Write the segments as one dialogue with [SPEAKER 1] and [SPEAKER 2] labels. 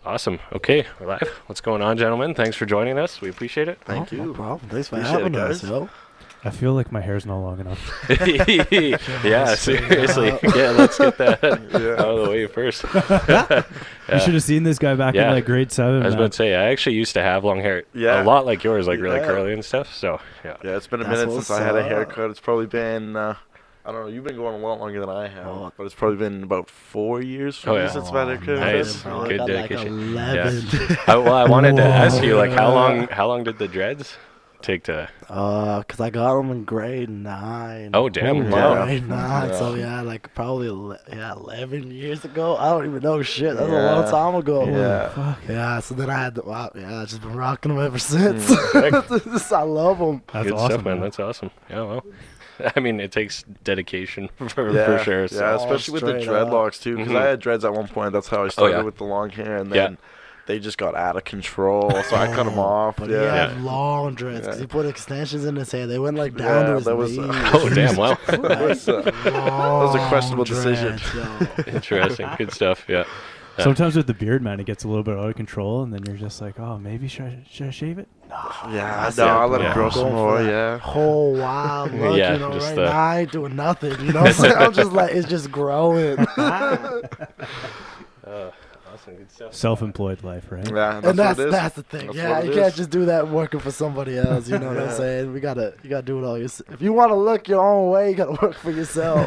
[SPEAKER 1] Awesome. Okay, we're live. What's going on, gentlemen? Thanks for joining us. We appreciate it.
[SPEAKER 2] Thank you.
[SPEAKER 3] No problem. Thanks for
[SPEAKER 2] Appreciate
[SPEAKER 3] having
[SPEAKER 2] it,
[SPEAKER 3] us,
[SPEAKER 2] guys.
[SPEAKER 3] yo.
[SPEAKER 4] I feel like my hair's not long enough.
[SPEAKER 1] Yeah, seriously. Yeah, let's get that out of the way first.
[SPEAKER 4] You should have seen this guy back in like grade 7.
[SPEAKER 1] I was about to say, I actually used to have long hair. A lot like yours, like really curly and stuff. So, yeah.
[SPEAKER 2] Yeah, it's been a
[SPEAKER 3] That's
[SPEAKER 2] minute since
[SPEAKER 3] what's
[SPEAKER 2] I had a
[SPEAKER 3] up.
[SPEAKER 2] haircut. It's probably been, I don't know, you've been going a lot longer than I have. But it's probably been about 4 years for me since my haircut.
[SPEAKER 1] Nice.
[SPEAKER 3] Bro,
[SPEAKER 1] Good
[SPEAKER 3] I got
[SPEAKER 1] dedication.
[SPEAKER 3] Like 11.
[SPEAKER 1] I wanted to ask you, like, how long did the dreads take to...
[SPEAKER 3] Cause I got them in grade 9.
[SPEAKER 1] Oh, damn.
[SPEAKER 2] Wow.
[SPEAKER 1] Wow.
[SPEAKER 3] Grade 9.
[SPEAKER 2] Yeah.
[SPEAKER 3] So yeah, like probably 11 years ago. I don't even know shit. That's a
[SPEAKER 2] Yeah.
[SPEAKER 3] long time ago.
[SPEAKER 2] Yeah.
[SPEAKER 4] Fuck.
[SPEAKER 3] Yeah. So then I had to. I've just been rocking them ever since. I love them.
[SPEAKER 4] That's
[SPEAKER 1] Good
[SPEAKER 4] awesome,
[SPEAKER 1] stuff, man. That's awesome. Yeah, well... I mean, it takes dedication for sure. So.
[SPEAKER 2] Yeah, especially with the
[SPEAKER 3] straight up.
[SPEAKER 2] dreadlocks, too. Because I had dreads at one point. That's how I started with the long hair. And then they just got out of control. So I cut them off.
[SPEAKER 3] But he had long dreads because he put extensions in his hair. They went like down to his
[SPEAKER 2] that was,
[SPEAKER 3] knees.
[SPEAKER 1] Oh, damn. Wow.
[SPEAKER 2] that was a questionable decision.
[SPEAKER 1] Interesting. Good stuff. Yeah.
[SPEAKER 4] Sometimes with the beard, man, it gets a little bit out of control, and then you're just like, oh, maybe should I shave it?
[SPEAKER 2] Yeah, no, I let it grow some more, yeah.
[SPEAKER 3] Whole wild look,
[SPEAKER 1] Yeah,
[SPEAKER 3] you know,
[SPEAKER 1] just
[SPEAKER 3] right now I ain't doing nothing, you know what I'm saying? I'm just like, it's just growing.
[SPEAKER 1] Awesome. Good stuff.
[SPEAKER 4] Self-employed life, right?
[SPEAKER 2] Yeah,
[SPEAKER 3] And
[SPEAKER 2] what it is.
[SPEAKER 3] that's the thing.
[SPEAKER 2] That's
[SPEAKER 3] Yeah,
[SPEAKER 2] what
[SPEAKER 3] you
[SPEAKER 2] it
[SPEAKER 3] can't
[SPEAKER 2] is.
[SPEAKER 3] just do that working for somebody else, you know what I'm saying? You gotta do it all yourself. If you want to look your own way, you gotta work for yourself.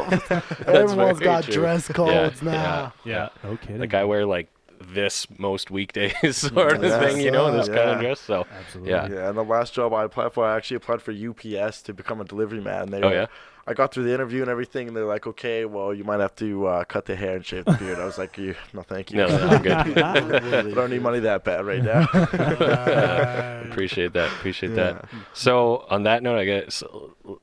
[SPEAKER 3] Everyone's
[SPEAKER 1] very
[SPEAKER 3] got
[SPEAKER 1] true.
[SPEAKER 3] dress codes
[SPEAKER 1] Yeah,
[SPEAKER 3] now.
[SPEAKER 4] Yeah. No kidding.
[SPEAKER 1] Like I wear like this most weekdays sort of
[SPEAKER 2] Yeah.
[SPEAKER 1] thing, you know, this kind of
[SPEAKER 2] Yeah.
[SPEAKER 1] dress. So
[SPEAKER 4] Absolutely.
[SPEAKER 1] yeah.
[SPEAKER 2] Yeah, and the last job I applied for, I actually applied for UPS to become a delivery man. They
[SPEAKER 1] Oh
[SPEAKER 2] were-
[SPEAKER 1] yeah.
[SPEAKER 2] I got through the interview and everything, and they're like, okay, well, you might have to cut the hair and shave the beard. I was like, no, thank you.
[SPEAKER 1] No, I'm good.
[SPEAKER 2] I don't need money that bad right now.
[SPEAKER 1] Appreciate that. Appreciate
[SPEAKER 2] Yeah.
[SPEAKER 1] that. So on that note, I guess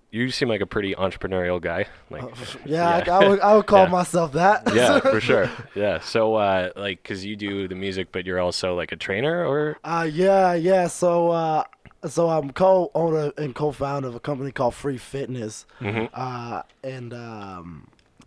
[SPEAKER 1] you seem like a pretty entrepreneurial guy. Like,
[SPEAKER 3] Yeah, I would call myself that.
[SPEAKER 1] yeah, for sure. Yeah. So like, cause you do the music, but you're also like a trainer, or
[SPEAKER 3] Yeah. So I'm co-owner and co-founder of a company called Free Fitness, and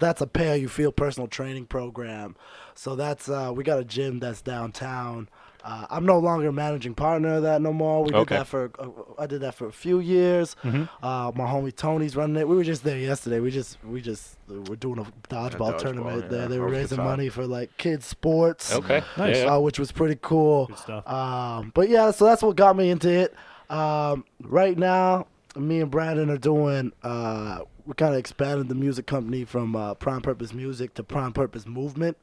[SPEAKER 3] that's a pay-you-feel personal training program. So that's we got a gym that's downtown. I'm no longer a managing partner of that no more. We did that for I did that for a few years. My homie Tony's running it. We were just there yesterday. We just we're doing a dodgeball tournament there. They were raising money for like kids sports.
[SPEAKER 1] okay,
[SPEAKER 4] Nice.
[SPEAKER 1] Yeah.
[SPEAKER 3] Which was pretty cool.
[SPEAKER 4] Good stuff.
[SPEAKER 3] But yeah, so that's what got me into it. Right now, me and Brandon are doing, we kind of expanded the music company from Prime Purpose Music to Prime Purpose Movement.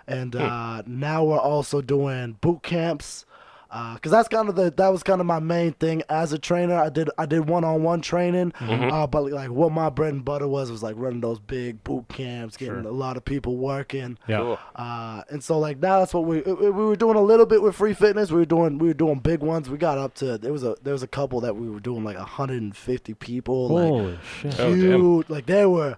[SPEAKER 3] And now we're also doing boot camps. Cause that was kind of my main thing as a trainer. I did one-on-one training, but like what my bread and butter was like running those big boot camps, getting a lot of people working.
[SPEAKER 4] Yeah.
[SPEAKER 1] Cool.
[SPEAKER 3] And so like now that's what we were doing a little bit with Free Fitness. We were doing big ones. We got up to there was a couple that we were doing like 150 people.
[SPEAKER 4] Holy shit.
[SPEAKER 1] Oh, damn.
[SPEAKER 3] Huge. Like they were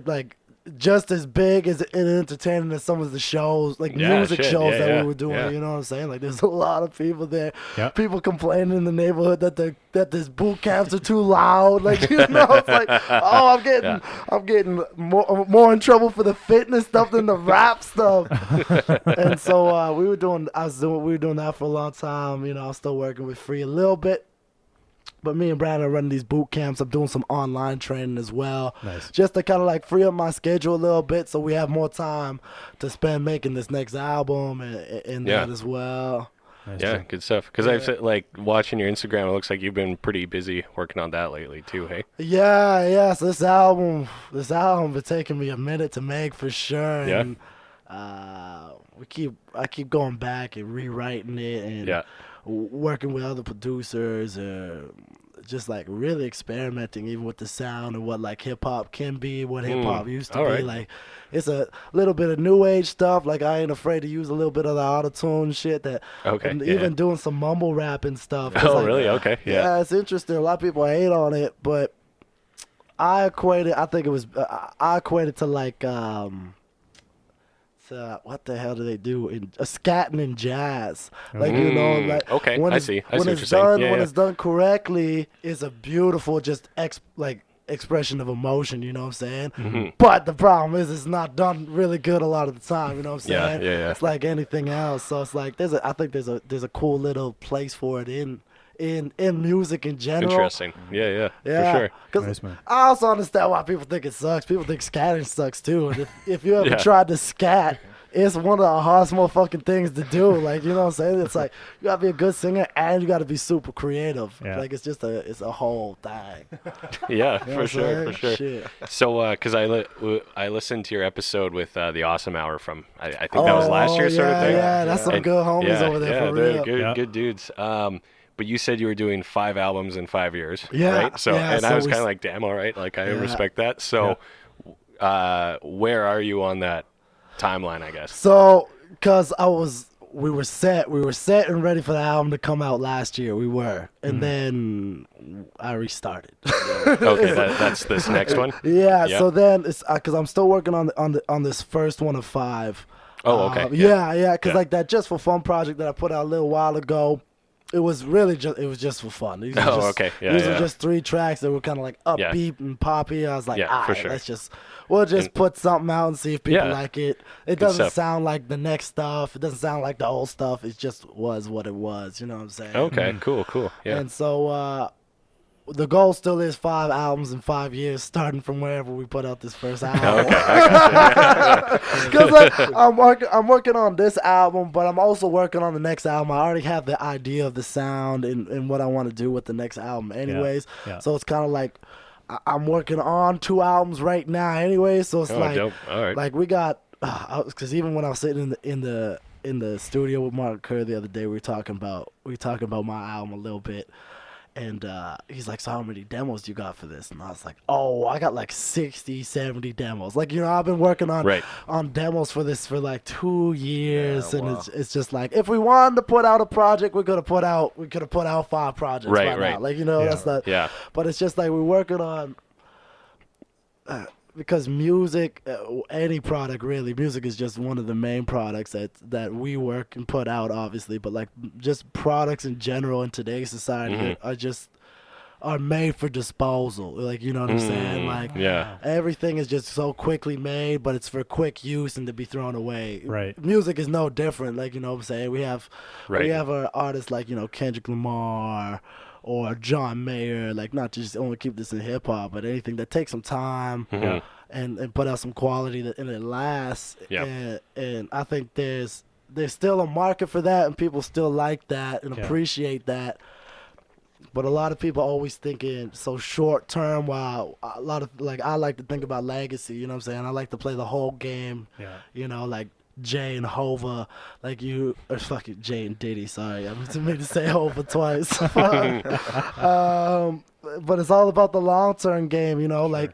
[SPEAKER 3] like just as big as and entertaining as some of the shows, like music shows that we were doing.
[SPEAKER 1] Yeah.
[SPEAKER 3] You know what I'm saying? Like there's a lot of people there.
[SPEAKER 4] Yeah.
[SPEAKER 3] People complaining in the neighborhood that these boot camps are too loud. Like you know, it's like I'm getting more in trouble for the fitness stuff than the rap stuff. And so we were doing that for a long time. You know, I'm still working with Free a little bit. But me and Brandon are running these boot camps. I'm doing some online training as well.
[SPEAKER 4] Nice.
[SPEAKER 3] Just to kind of like free up my schedule a little bit so we have more time to spend making this next album and that as well.
[SPEAKER 4] Nice.
[SPEAKER 1] Yeah, good stuff. Because I've said, like watching your Instagram, it looks like you've been pretty busy working on that lately too. Hey.
[SPEAKER 3] Yeah. So this album been taking me a minute to make for sure.
[SPEAKER 1] Yeah.
[SPEAKER 3] And I keep going back and rewriting it and working with other producers, just like really experimenting even with the sound and what like hip hop can be, what hip hop used to be.
[SPEAKER 1] Right.
[SPEAKER 3] Like it's a little bit of new age stuff. Like I ain't afraid to use a little bit of the auto-tune shit and even doing some mumble rap and stuff.
[SPEAKER 1] Oh,
[SPEAKER 3] like,
[SPEAKER 1] really? Okay.
[SPEAKER 3] Yeah, it's interesting. A lot of people hate on it, but I equate it to like what the hell do they do in scatting in jazz? Like you know, like
[SPEAKER 1] okay,
[SPEAKER 3] when
[SPEAKER 1] I
[SPEAKER 3] it's,
[SPEAKER 1] see. I
[SPEAKER 3] when
[SPEAKER 1] see what
[SPEAKER 3] it's
[SPEAKER 1] you're
[SPEAKER 3] done
[SPEAKER 1] saying.
[SPEAKER 3] when it's done correctly, it's a beautiful, just expression of emotion, you know what I'm saying?
[SPEAKER 1] Mm-hmm.
[SPEAKER 3] But the problem is it's not done really good a lot of the time, you know what I'm
[SPEAKER 1] Yeah,
[SPEAKER 3] saying?
[SPEAKER 1] yeah.
[SPEAKER 3] It's like anything else. So it's like I think there's a cool little place for it in music in general.
[SPEAKER 1] Interesting. Yeah,
[SPEAKER 3] Yeah,
[SPEAKER 1] for sure.
[SPEAKER 3] because
[SPEAKER 4] Nice, man.
[SPEAKER 3] I also understand why people think it sucks. People think scatting sucks too. And if you ever
[SPEAKER 1] Yeah.
[SPEAKER 3] tried to scat, it's one of the hardest motherfucking things to do. Like, you know what I'm saying? It's like you gotta be a good singer and you gotta be super creative.
[SPEAKER 4] Yeah.
[SPEAKER 3] Like it's a whole thing.
[SPEAKER 1] Yeah,
[SPEAKER 3] You know
[SPEAKER 1] for
[SPEAKER 3] what I'm
[SPEAKER 1] sure,
[SPEAKER 3] saying?
[SPEAKER 1] for sure.
[SPEAKER 3] Shit.
[SPEAKER 1] So, because I listened to your episode with the Awesome Hour from I think that was last year, sort of thing.
[SPEAKER 3] Yeah, that's some
[SPEAKER 1] And-
[SPEAKER 3] good homies over there
[SPEAKER 1] yeah,
[SPEAKER 3] for
[SPEAKER 1] they're
[SPEAKER 3] real.
[SPEAKER 1] good,
[SPEAKER 4] Yeah.
[SPEAKER 1] good dudes. But you said you were doing 5 albums in 5 years,
[SPEAKER 3] Yeah,
[SPEAKER 1] right? So,
[SPEAKER 3] yeah,
[SPEAKER 1] and
[SPEAKER 3] so
[SPEAKER 1] I was
[SPEAKER 3] we
[SPEAKER 1] kind of
[SPEAKER 3] s-
[SPEAKER 1] like, damn, all right, like I
[SPEAKER 3] Yeah.
[SPEAKER 1] respect that. So, where are you on that timeline? I guess.
[SPEAKER 3] So, cause we were set and ready for the album to come out last year. We were, and then I restarted.
[SPEAKER 1] Okay, that's this next one.
[SPEAKER 3] Yeah.
[SPEAKER 1] Yeah.
[SPEAKER 3] So then it's because I'm still working on this first one of 5.
[SPEAKER 1] Oh, okay.
[SPEAKER 3] Yeah. Because
[SPEAKER 1] Yeah.
[SPEAKER 3] like that Just for Fun project that I put out a little while ago, it was really just for fun. These were
[SPEAKER 1] Oh,
[SPEAKER 3] just,
[SPEAKER 1] okay. Yeah,
[SPEAKER 3] these
[SPEAKER 1] yeah.
[SPEAKER 3] were just 3 tracks that were kind of like
[SPEAKER 1] Yeah.
[SPEAKER 3] upbeat and poppy. I was like,
[SPEAKER 1] Yeah,
[SPEAKER 3] all
[SPEAKER 1] for
[SPEAKER 3] right,
[SPEAKER 1] sure.
[SPEAKER 3] we'll just
[SPEAKER 1] And-
[SPEAKER 3] put something out and see if people
[SPEAKER 1] Yeah.
[SPEAKER 3] like it. It
[SPEAKER 1] Good
[SPEAKER 3] doesn't
[SPEAKER 1] stuff.
[SPEAKER 3] sound like the next stuff. It doesn't sound like the old stuff. It just was what it was. You know what I'm saying?
[SPEAKER 1] Okay, cool. Yeah.
[SPEAKER 3] And so the goal still is 5 albums in 5 years, starting from wherever we put out this first album.
[SPEAKER 1] Okay, I gotcha.
[SPEAKER 3] Because like, I'm working on this album, but I'm also working on the next album. I already have the idea of the sound and what I want to do with the next album, anyways.
[SPEAKER 4] Yeah.
[SPEAKER 3] So it's kind of like I'm working on 2 albums right now, anyway. So it's
[SPEAKER 1] Oh,
[SPEAKER 3] like,
[SPEAKER 1] dope. All right.
[SPEAKER 3] like we got, because even when I was sitting in the studio with Mark Kerr the other day, we were talking about my album a little bit. And he's like, so how many demos you got for this? And I was like, oh, I got like 60, 70 demos. Like, you know, I've been working on
[SPEAKER 1] Right.
[SPEAKER 3] on demos for this for like 2 years.
[SPEAKER 2] Yeah,
[SPEAKER 3] and
[SPEAKER 2] wow.
[SPEAKER 3] it's just like, if we wanted to put out a project, we could have put out 5 projects
[SPEAKER 1] Right,
[SPEAKER 3] by
[SPEAKER 1] right.
[SPEAKER 3] now. Like, you know,
[SPEAKER 4] Yeah.
[SPEAKER 3] that's not,
[SPEAKER 1] Yeah.
[SPEAKER 3] but it's just like we're working on, because music, any product really, music is just one of the main products that we work and put out, obviously. But like just products in general in today's society are made for disposal. Like, you know what I'm saying? Like,
[SPEAKER 1] Yeah.
[SPEAKER 3] everything is just so quickly made, but it's for quick use and to be thrown away.
[SPEAKER 4] Right.
[SPEAKER 3] Music is no different. Like, you know what I'm saying? We have
[SPEAKER 1] Right.
[SPEAKER 3] our artists like, you know, Kendrick Lamar or John Mayer, like not just only keep this in hip hop, but anything that takes some time
[SPEAKER 1] Mhm.
[SPEAKER 3] and put out some quality and it lasts.
[SPEAKER 1] Yeah.
[SPEAKER 3] And I think there's still a market for that, and people still like that and
[SPEAKER 4] Yeah.
[SPEAKER 3] appreciate that. But a lot of people always thinking so short term, while a lot of, like, I like to think about legacy, you know what I'm saying? I like to play the whole game,
[SPEAKER 4] Yeah.
[SPEAKER 3] you know, like Jay and Hova, like you, or fucking Jay and Diddy, sorry. I meant to say Hova twice. But it's all about the long term game, you know, like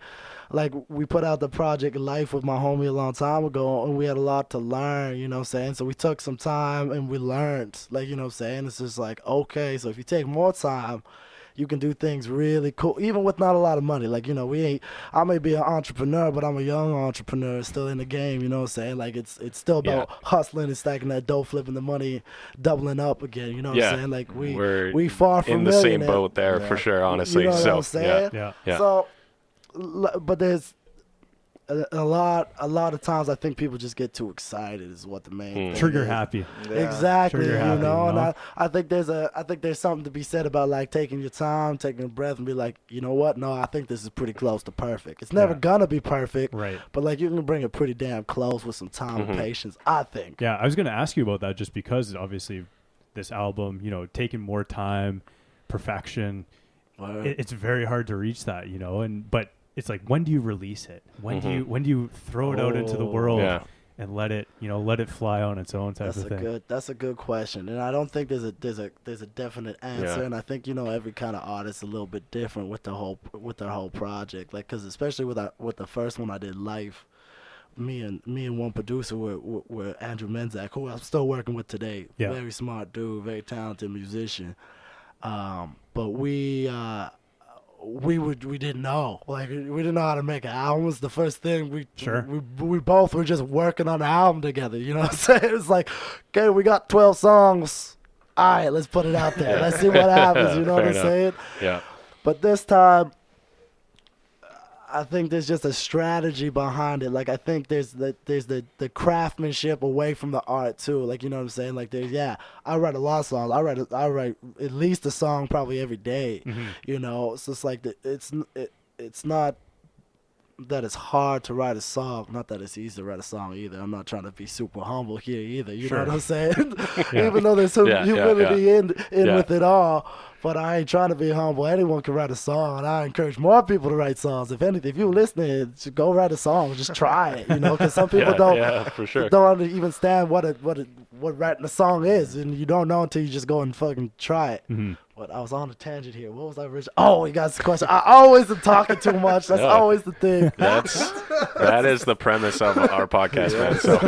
[SPEAKER 3] we put out the project Life with my homie a long time ago, and we had a lot to learn, you know what I'm saying? So we took some time and we learned, like, you know what I'm saying? It's just like, okay, so if you take more time, you can do things really cool, even with not a lot of money. Like, you know, I may be an entrepreneur, but I'm a young entrepreneur still in the game, you know what I'm saying? Like, it's still about hustling and stacking that dough, flipping the money, doubling up again, you know what
[SPEAKER 1] Yeah.
[SPEAKER 3] I'm saying? Like,
[SPEAKER 1] We're
[SPEAKER 3] we far from
[SPEAKER 1] in the same
[SPEAKER 3] millionaire.
[SPEAKER 1] boat there for sure, honestly.
[SPEAKER 3] You know what
[SPEAKER 1] So
[SPEAKER 3] I'm saying?
[SPEAKER 4] Yeah.
[SPEAKER 1] Yeah.
[SPEAKER 3] So, but there's a lot of times I think people just get too excited is what the main thing
[SPEAKER 4] Trigger
[SPEAKER 3] is.
[SPEAKER 4] happy.
[SPEAKER 3] Exactly,
[SPEAKER 4] Trigger
[SPEAKER 3] you
[SPEAKER 4] happy,
[SPEAKER 3] know,
[SPEAKER 4] you
[SPEAKER 3] and
[SPEAKER 4] know?
[SPEAKER 3] I think there's something to be said about like taking your time, taking a breath, and be like, you know what? No, I think this is pretty close to perfect. It's never
[SPEAKER 4] Yeah.
[SPEAKER 3] gonna be perfect,
[SPEAKER 4] Right.
[SPEAKER 3] but like you can bring it pretty damn close with some time and patience. I think.
[SPEAKER 4] Yeah, I was going to ask you about that just because obviously this album, you know, taking more time, perfection, it's very hard to reach that, you know, but it's like, when do you release it? When do you throw it out into the world
[SPEAKER 1] Yeah.
[SPEAKER 4] and let it fly on its own type of thing?
[SPEAKER 3] That's a good question, and I don't think there's a definite answer,
[SPEAKER 1] Yeah.
[SPEAKER 3] and I think, you know, every kind of artist is a little bit different with their whole project, like, because especially with the first one I did, Life, me and one producer were Andrew Menzak, who I'm still working with today.
[SPEAKER 4] Yeah.
[SPEAKER 3] Very smart dude, very talented musician, but we didn't know. Like, we didn't know how to make an album. It was the first thing we both were just working on an album together. You know what I'm saying? It's like, okay, we got 12 songs. All right, let's put it out there. Let's see what happens. You know what
[SPEAKER 1] Fair
[SPEAKER 3] I'm
[SPEAKER 1] enough.
[SPEAKER 3] saying?
[SPEAKER 1] Yeah.
[SPEAKER 3] But this time, I think there's just a strategy behind it. Like I think there's the craftsmanship away from the art too. Like you know what I'm saying? Like I write a lot of songs. I write at least a song probably every day. You know, so it's like it's not that it's hard to write a song. Not that it's easy to write a song either. I'm not trying to be super humble here either. You know what I'm saying? Even though there's some humility in with it all. But I ain't trying to be humble. Anyone can write a song, and I encourage more people to write songs. If anything, if you're listening, just go write a song. Just try it, you know, because some people don't even understand what writing a song is, and you don't know until you just go and fucking try it. But I was on a tangent here. What was I, Rich? Oh, you got the question. I always am talking too much. That's always the thing.
[SPEAKER 1] That is the premise of our podcast, man. So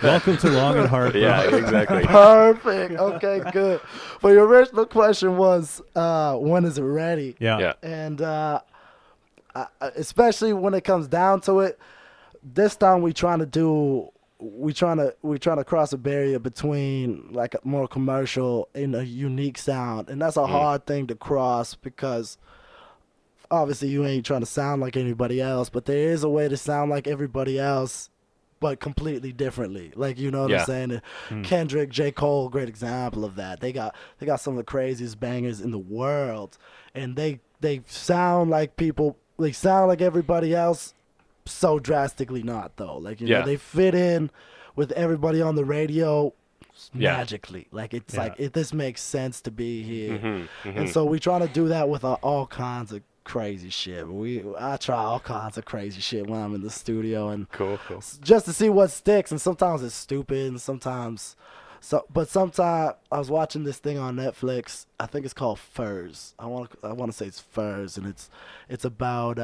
[SPEAKER 4] welcome to Long and Hard.
[SPEAKER 1] Yeah, exactly.
[SPEAKER 3] Perfect. Okay, good. But your original question was, when is it ready?
[SPEAKER 1] Yeah.
[SPEAKER 3] And especially when it comes down to it, this time we trying to cross a barrier between like a more commercial and a unique sound, and that's a hard thing to cross because obviously you ain't trying to sound like anybody else, but there is a way to sound like everybody else but completely differently. Like, you know what I'm saying? Kendrick, J. Cole, great example of that. They got some of the craziest bangers in the world, and they sound like people, they sound like everybody else, so drastically not though. Like, you know, they fit in with everybody on the radio magically. Like it's like this makes sense to be here. And so we try to do that with all kinds of crazy shit. I try all kinds of crazy shit when I'm in the studio, and
[SPEAKER 1] cool.
[SPEAKER 3] just to see what sticks. And sometimes it's stupid, and sometimes I was watching this thing on Netflix. I think it's called Furs. I want to say it's Furs, and it's about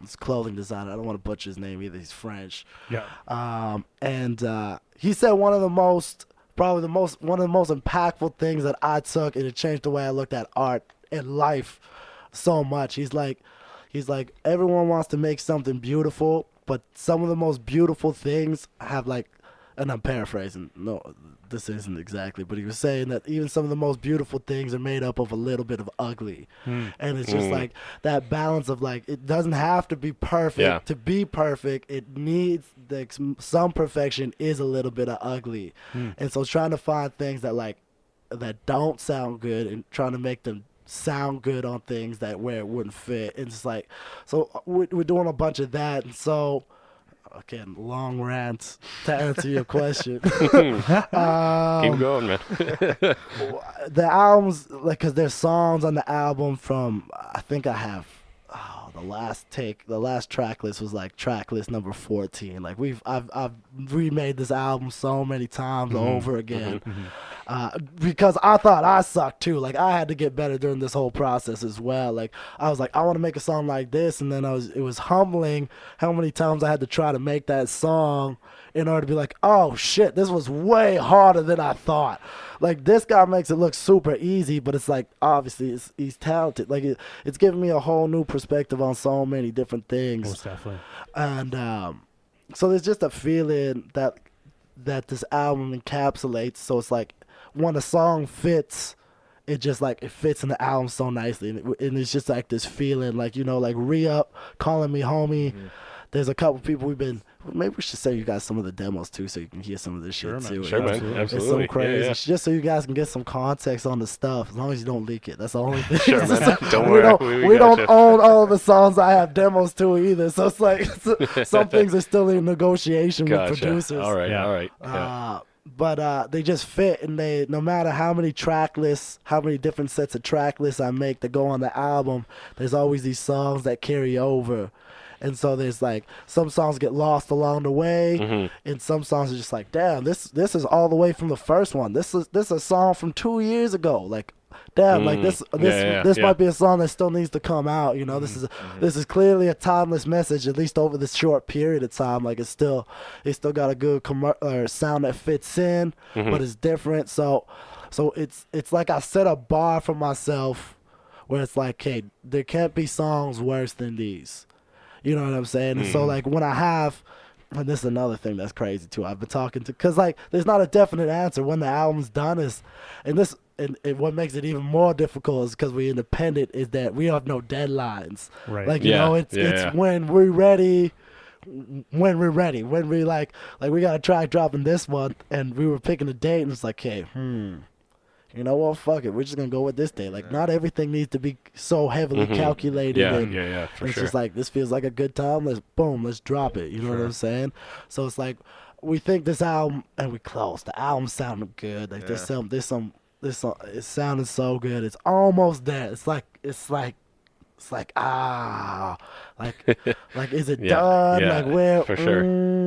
[SPEAKER 3] this clothing designer. I don't want to butcher his name either. He's French. And he said one of the most impactful things that I took, and it changed the way I looked at art and life so much. He's like everyone wants to make something beautiful, but some of the most beautiful things have like, and I'm paraphrasing, no, this isn't exactly, but he was saying that even some of the most beautiful things are made up of a little bit of ugly. And it's just like that balance of like, it doesn't have to be perfect to be perfect. It needs some perfection is a little bit of ugly. And so trying to find things that don't sound good and trying to make them sound good on things where it wouldn't fit. And it's like, so we're doing a bunch of that. And so, again, long rant to answer your question.
[SPEAKER 1] Keep going, man.
[SPEAKER 3] The albums, like, because there's songs on the album from, I think I have, the last track list was like track list number 14. Like I've remade this album so many times over again. Because I thought I sucked too. Like I had to get better during this whole process as well. Like I was like, I want to make a song like this, and then it was humbling how many times I had to try to make that song in order to be like, oh shit, this was way harder than I thought. Like this guy makes it look super easy, but it's like obviously he's talented. Like it's giving me a whole new perspective on so many different things.
[SPEAKER 4] Most definitely.
[SPEAKER 3] And so there's just a feeling that this album encapsulates. So it's like when a song fits, it just like it fits in the album so nicely, and it's just like this feeling, like, you know, like Re-Up, Calling Me Homie. There's a couple people maybe we should send you guys some of the demos too, so you can hear some of this shit too.
[SPEAKER 1] Sure, man. Absolutely.
[SPEAKER 3] It's so crazy. Just so you guys can get some context on the stuff, as long as you don't leak it. That's the only thing.
[SPEAKER 1] Sure, man. Don't worry.
[SPEAKER 3] We don't own all the songs I have demos to either, so it's like some things are still in negotiation with producers.
[SPEAKER 1] All right.
[SPEAKER 3] But they just fit, and no matter how many track lists, how many different sets of track lists I make that go on the album, there's always these songs that carry over. And so there's like some songs get lost along the way, and some songs are just like, damn, this is all the way from the first one. This is a song from 2 years ago. Like, damn, like this might be a song that still needs to come out. You know, this is clearly a timeless message, at least over this short period of time. Like it's still got a good sound that fits in, but it's different. So it's like I set a bar for myself where it's like, hey, there can't be songs worse than these. You know what I'm saying? And so like when I have and this is another thing that's crazy too. I've been talking to, cause like there's not a definite answer when the album's done. And what makes it even more difficult is because we're independent. Is that we have no deadlines.
[SPEAKER 4] Right.
[SPEAKER 3] Like you know, it's when we're ready. When we're ready. When we like we got a track dropping this month, and we were picking a date, and it's like, hey, you know what? Fuck it. We're just gonna go with this day. Like, not everything needs to be so heavily calculated.
[SPEAKER 1] Yeah, for
[SPEAKER 3] it's
[SPEAKER 1] sure.
[SPEAKER 3] just like, this feels like a good time. Let's drop it. You know what I'm saying? So it's like, we think this album, and we close. The album sounded good. Like there's some. It sounded so good. It's almost there. It's like like is it done? Like where?
[SPEAKER 1] For sure.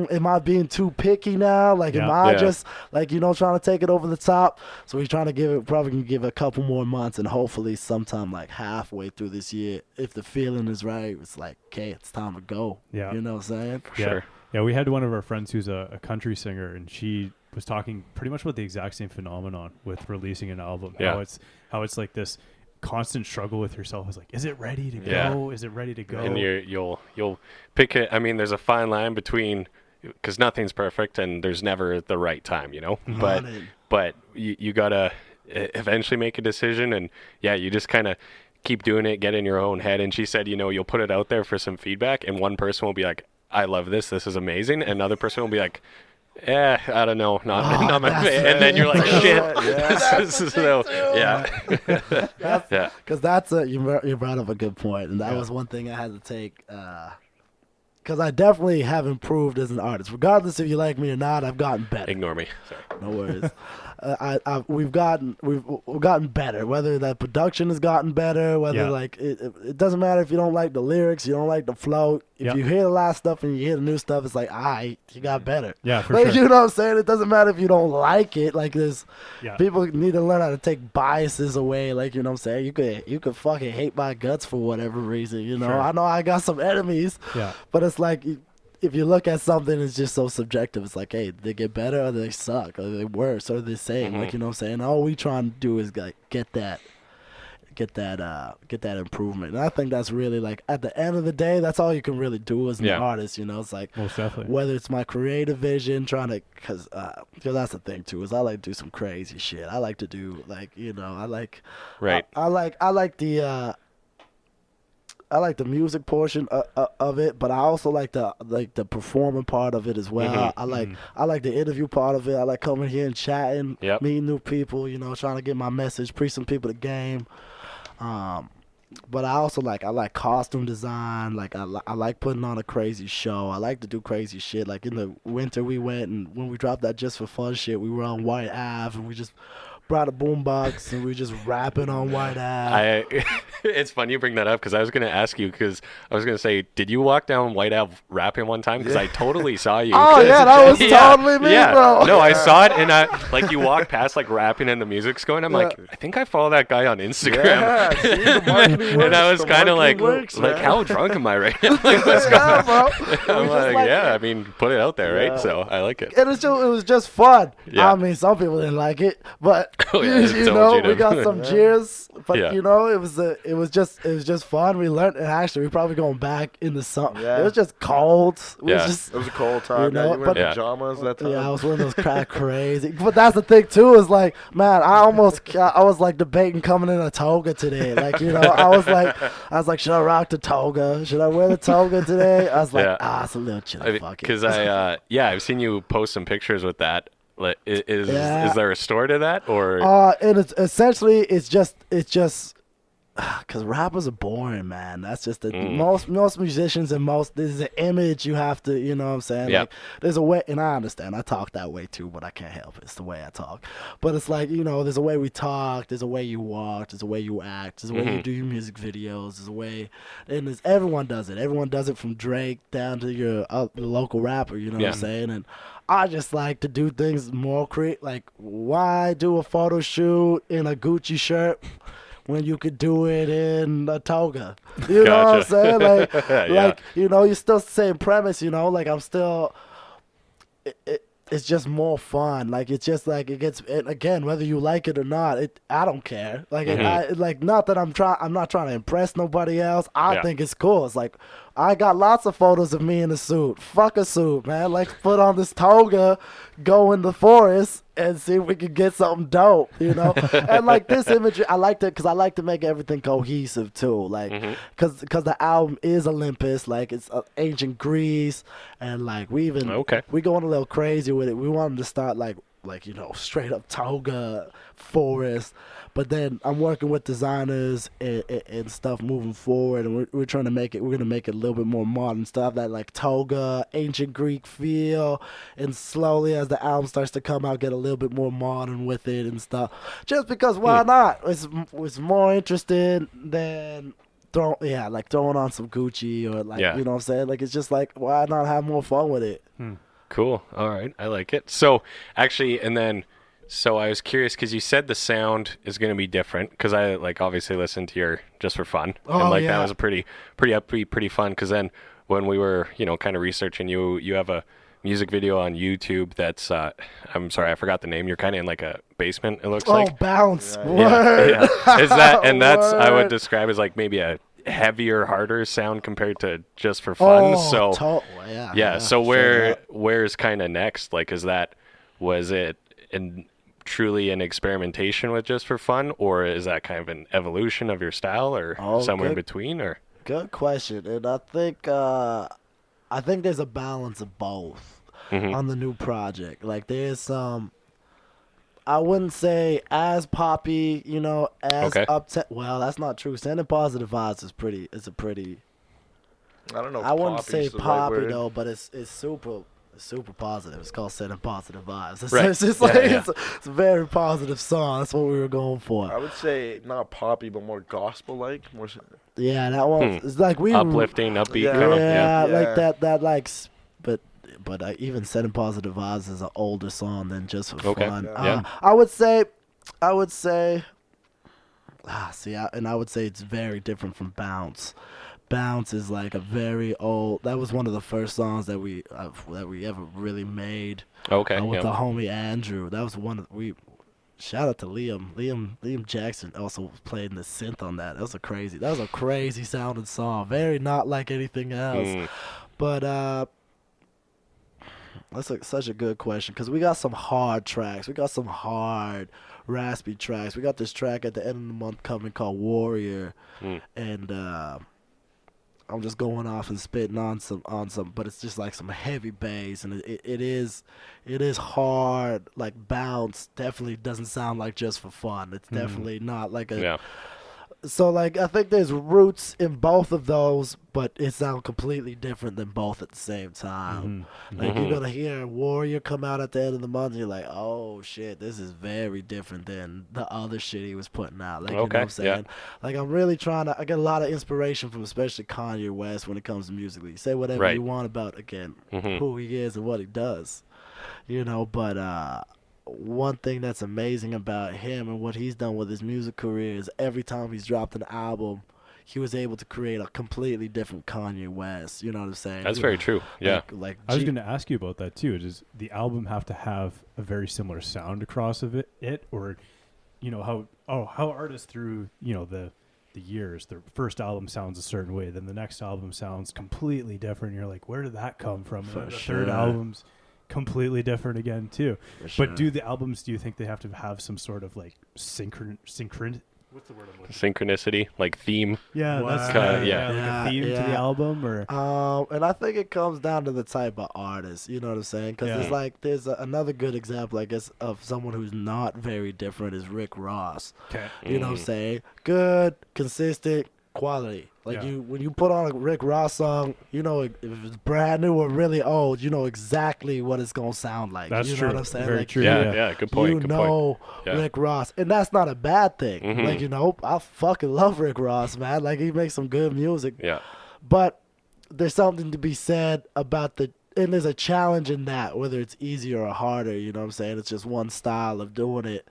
[SPEAKER 3] Am I being too picky now? Like am I just like trying to take it over the top? So we're trying to probably can give it a couple more months, and hopefully sometime like halfway through this year, if the feeling is right, it's like, okay, it's time to go.
[SPEAKER 4] Yeah.
[SPEAKER 3] You know what I'm saying?
[SPEAKER 1] For sure.
[SPEAKER 4] Yeah, we had one of our friends who's a country singer, and she was talking pretty much about the exact same phenomenon with releasing an album.
[SPEAKER 1] Yeah.
[SPEAKER 4] How it's like this constant struggle with yourself. Is like, is it ready to go? Is it ready to go?
[SPEAKER 1] And you'll pick it. I mean, there's a fine line between, because nothing's perfect and there's never the right time, you know. But you gotta eventually make a decision, and you just kind of keep doing it, get in your own head. And she said, you'll put it out there for some feedback, and one person will be like, I love this is amazing, and another person will be like, I don't know, not my favorite. And then you're like, shit.
[SPEAKER 3] Because you brought up a good point, and that was one thing I had to take. Because I definitely have improved as an artist, regardless if you like me or not. I've gotten better.
[SPEAKER 1] Ignore me. Sorry.
[SPEAKER 3] No worries. We've gotten better. Whether that production has gotten better, whether like it doesn't matter if you don't like the lyrics, you don't like the flow. If you hear the last stuff and you hear the new stuff, it's like, you got better.
[SPEAKER 4] Yeah, for
[SPEAKER 3] like,
[SPEAKER 4] sure.
[SPEAKER 3] You know what I'm saying? It doesn't matter if you don't like it. Like people need to learn how to take biases away. Like, you know what I'm saying? You could fucking hate my guts for whatever reason. You know, I know I got some enemies. Yeah. But it's like, if you look at something, it's just so subjective. It's like, hey, they get better or they suck or they worse or the same. Like, you know what I'm saying? All we trying to do is like get that improvement. And I think that's really like, at the end of the day, that's all you can really do as an artist. You know, it's like,
[SPEAKER 4] most definitely,
[SPEAKER 3] whether it's my creative vision, trying to, because that's the thing too, is I like to do some crazy shit. I like to do like, I like I like the music portion of it, but I also like the performing part of it as well. I like the interview part of it. I like coming here and chatting, meeting new people, trying to get my message, preach some people the game. But I also like costume design. Like I like putting on a crazy show. I like to do crazy shit. Like in the winter we went, and when we dropped that Just for Fun shit, we were on White Ave, and we just brought a boombox and we were just rapping on White Ave.
[SPEAKER 1] It's funny you bring that up, because I was going to ask you, because I was going to say, did you walk down White Ave rapping one time? Because I totally saw you.
[SPEAKER 3] Oh yeah, that was totally me, bro.
[SPEAKER 1] No, I saw it, and you walked past like rapping and the music's going. I'm like, I think I follow that guy on Instagram.
[SPEAKER 2] See, the marketing works.
[SPEAKER 1] And I was kind of like,
[SPEAKER 2] man.
[SPEAKER 1] how drunk am I right now? Like, what's going on?
[SPEAKER 3] Bro.
[SPEAKER 1] I'm like, I mean, put it out there, right? So I like it.
[SPEAKER 3] And it was just fun.
[SPEAKER 1] Yeah.
[SPEAKER 3] I mean, some people didn't like it, but we
[SPEAKER 1] you
[SPEAKER 3] got some cheers. But it was just fun. We learned, and actually, we're probably going back in the summer. It was just cold.
[SPEAKER 2] It was a cold time. You were in pajamas that time.
[SPEAKER 3] Yeah, I was wearing those crazy. But that's the thing too, is like, man, I was like debating coming in a toga today. Like, I was like, should I rock the toga? Should I wear the toga today? I was like, it's a little chilly. Fuck it.
[SPEAKER 1] Because I've seen you post some pictures with that. Like, is there a story to that, or?
[SPEAKER 3] And it's essentially it's just because rappers are boring, man. That's just the most musicians, and this is an image you have to, you know what I'm saying?
[SPEAKER 1] Yeah.
[SPEAKER 3] Like, there's a way, and I understand I talk that way too, but I can't help it. It's the way I talk. But it's like, there's a way we talk, there's a way you walk, there's a way you act, there's a way you do your music videos, there's a way, and everyone does it. Everyone does it, from Drake down to your local rapper, you know what I'm saying? And I just like to do things more creative. Like, why do a photo shoot in a Gucci shirt when you could do it in a toga? You know what I'm saying? Like, you're still the same premise, like I'm still, it's just more fun. Like, it's just like, again, whether you like it or not, I don't care. Like, not that I'm not trying to impress nobody else. I think it's cool. It's like, I got lots of photos of me in a suit. Fuck a suit, man. Let's put on this toga, go in the forest, and see if we can get something dope, you know? And, like, this imagery, I liked it because I like to make everything cohesive, too. Like, because the album is Olympus. Like, it's ancient Greece. And, like, we going a little crazy with it. We wanted to start, like, you know, straight up toga, forest. But then I'm working with designers and stuff moving forward, and we're trying to make it. We're gonna make it a little bit more modern stuff, that like toga, ancient Greek feel, and slowly as the album starts to come out, get a little bit more modern with it and stuff. Just because why not? It's more interesting than throwing on some Gucci or like you know what I'm saying. Like it's just like why not have more fun with it?
[SPEAKER 1] Cool. All right, I like it. So actually, and then. So I was curious because you said the sound is going to be different because I like obviously listened to your Just for Fun and like that was a pretty upbeat, pretty fun. Because then when we were kind of researching you have a music video on YouTube that's I'm sorry I forgot the name. You're kind of in like a basement. It looks like.
[SPEAKER 3] Oh, Bounce.
[SPEAKER 1] Yeah. Is that and that's I would describe as like maybe a heavier, harder sound compared to Just for Fun. So where's kind of next? Like was it truly an experimentation with Just for Fun, or is that kind of an evolution of your style, or somewhere in between? Or
[SPEAKER 3] good question, and I think there's a balance of both on the new project. Like there's some, I wouldn't say as poppy, as upset. Well, that's not true. Sending Positive Vibes is a pretty.
[SPEAKER 2] I don't know.
[SPEAKER 3] I wouldn't say poppy though, but it's super positive. It's called Sending Positive Vibes. It's just like it's a very positive song. That's what we were going for.
[SPEAKER 2] I would say not poppy, but more gospel-like.
[SPEAKER 3] Yeah, that one is like
[SPEAKER 1] uplifting, upbeat.
[SPEAKER 3] Like that. Like, but even Sending Positive Vibes is an older song than Just for Fun. I would say, I would say it's very different from Bounce. Bounce is like a very old. That was one of the first songs that we ever really made. With the homie Andrew. That was one of Shout out to Liam. Liam Jackson also played in the synth on that. That was a crazy sounding song. Very not like anything else. But that's such a good question because we got some hard tracks. We got some hard raspy tracks. We got this track at the end of the month coming called Warrior, and. I'm just going off and spitting on some, but it's just like some heavy bass, and it is hard. Like Bounce definitely doesn't sound like Just for Fun. It's definitely not like a. Yeah. So like I think there's roots in both of those, but it sounds completely different than both at the same time. Like you're gonna hear Warrior come out at the end of the month, and you're like, oh shit, this is very different than the other shit he was putting out. Like you know what I'm saying? Like I'm really trying to. I get a lot of inspiration from especially Kanye West when it comes to musically. You say whatever you want about who he is and what he does, but. One thing that's amazing about him and what he's done with his music career is every time he's dropped an album, he was able to create a completely different Kanye West. You know what I'm saying?
[SPEAKER 1] That's very true. Yeah.
[SPEAKER 4] Like I was going to ask you about that too. Does the album have to have a very similar sound across of it, or how artists through the years, their first album sounds a certain way, then the next album sounds completely different. You're like, where did that come from? And the third album's completely different again too. But do the albums, do you think they have to have some sort of like synchronicity? What's the word I'm looking for?
[SPEAKER 1] Synchronicity, like theme.
[SPEAKER 4] Yeah, that's like a theme to the album, or
[SPEAKER 3] and I think it comes down to the type of artist. You know what I'm saying? Because there's another good example, I guess, of someone who's not very different is Rick Ross. Okay, you know what I'm saying? Good, consistent, quality. Like when you put on a Rick Ross song, if it's brand new or really old, you know exactly what it's gonna sound like.
[SPEAKER 4] That's
[SPEAKER 3] true.
[SPEAKER 4] You know
[SPEAKER 3] what I'm saying?
[SPEAKER 4] Very
[SPEAKER 3] like,
[SPEAKER 4] true.
[SPEAKER 1] Yeah, good point.
[SPEAKER 3] Rick Ross, and that's not a bad thing. Like I fucking love Rick Ross, man. Like he makes some good music.
[SPEAKER 1] Yeah.
[SPEAKER 3] But there's something to be said about and there's a challenge in that, whether it's easier or harder. You know what I'm saying? It's just one style of doing it.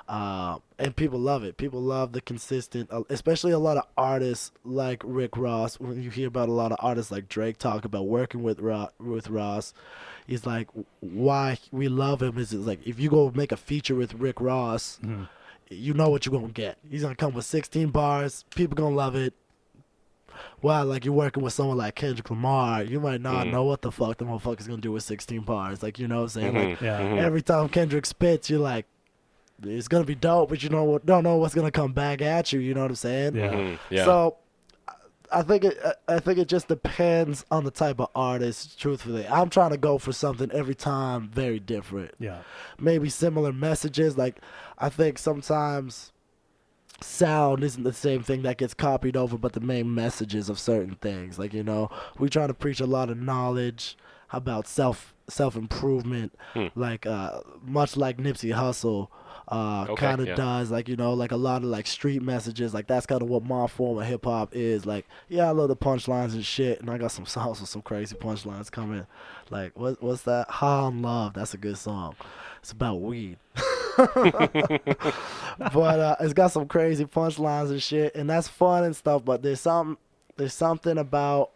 [SPEAKER 3] And people love it. People love the consistent, especially a lot of artists like Rick Ross. When you hear about a lot of artists like Drake talk about working with Ross, he's like, why we love him is it's like if you go make a feature with Rick Ross, you know what you're gonna get. He's gonna come with 16 bars. People gonna love it. Well, like you're working with someone like Kendrick Lamar, you might not know what the fuck the motherfucker's gonna do with 16 bars. Like, you know what I'm saying? Like every time Kendrick spits, you're like, it's gonna be dope, but you don't know what's gonna come back at you. You know what I'm saying? So I think it just depends on the type of artist. Truthfully, I'm trying to go for something every time very different. Yeah, maybe similar messages. Like I think sometimes sound isn't the same thing that gets copied over, but the main messages of certain things. Like, you know, we try to preach a lot of knowledge about self improvement, like much like Nipsey Hussle. Kind of does, like, you know, like a lot of like street messages. Like that's kind of what my form of hip hop is. Like, yeah, I love the punchlines and shit, and I got some songs with some crazy punchlines coming. Like what's that? Ha on Love. That's a good song. It's about weed. But it's got some crazy punchlines and shit, and that's fun and stuff. But there's something about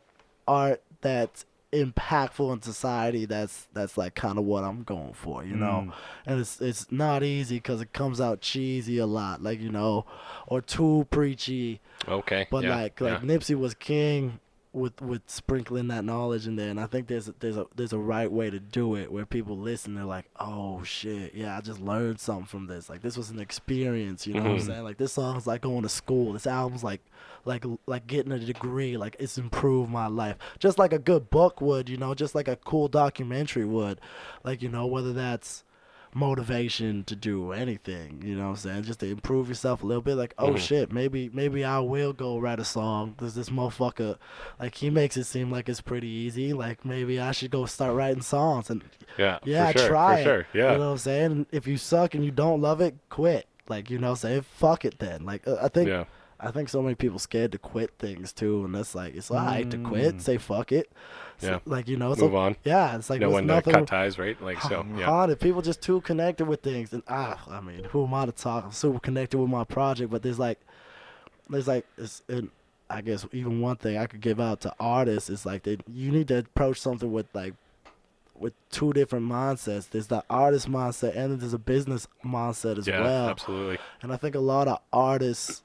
[SPEAKER 3] art that's impactful in society that's like kind of what I'm going for, you know. And it's not easy because it comes out cheesy a lot, like, you know, or too preachy. But like Nipsey was king with sprinkling that knowledge in there, and I think there's a right way to do it where people listen, they're like, oh shit, yeah, I just learned something from this. Like this was an experience, you know what I'm saying? Like this song's like going to school. This album's like getting a degree. Like it's improved my life, just like a good book would, you know, just like a cool documentary would. Like, you know, whether that's motivation to do anything, you know what I'm saying, just to improve yourself a little bit. Like, oh shit, maybe I will go write a song. There's this motherfucker, like he makes it seem like it's pretty easy. Like maybe I should go start writing songs. And try it. You know what I'm saying? And if you suck and you don't love it, quit. Like, you know what I'm saying, fuck it then. Like I think so many people scared to quit things too, and that's like, it's alright to quit, say fuck it. So, like, you know,
[SPEAKER 1] move on.
[SPEAKER 3] Yeah, it's like
[SPEAKER 1] no one to cut ties, right? Like, so
[SPEAKER 3] people just too connected with things, and I mean, who am I to talk? I'm super connected with my project, but there's I guess even one thing I could give out to artists is like you need to approach something with two different mindsets. There's the artist mindset, and then there's a business mindset as well.
[SPEAKER 1] Absolutely.
[SPEAKER 3] And I think a lot of artists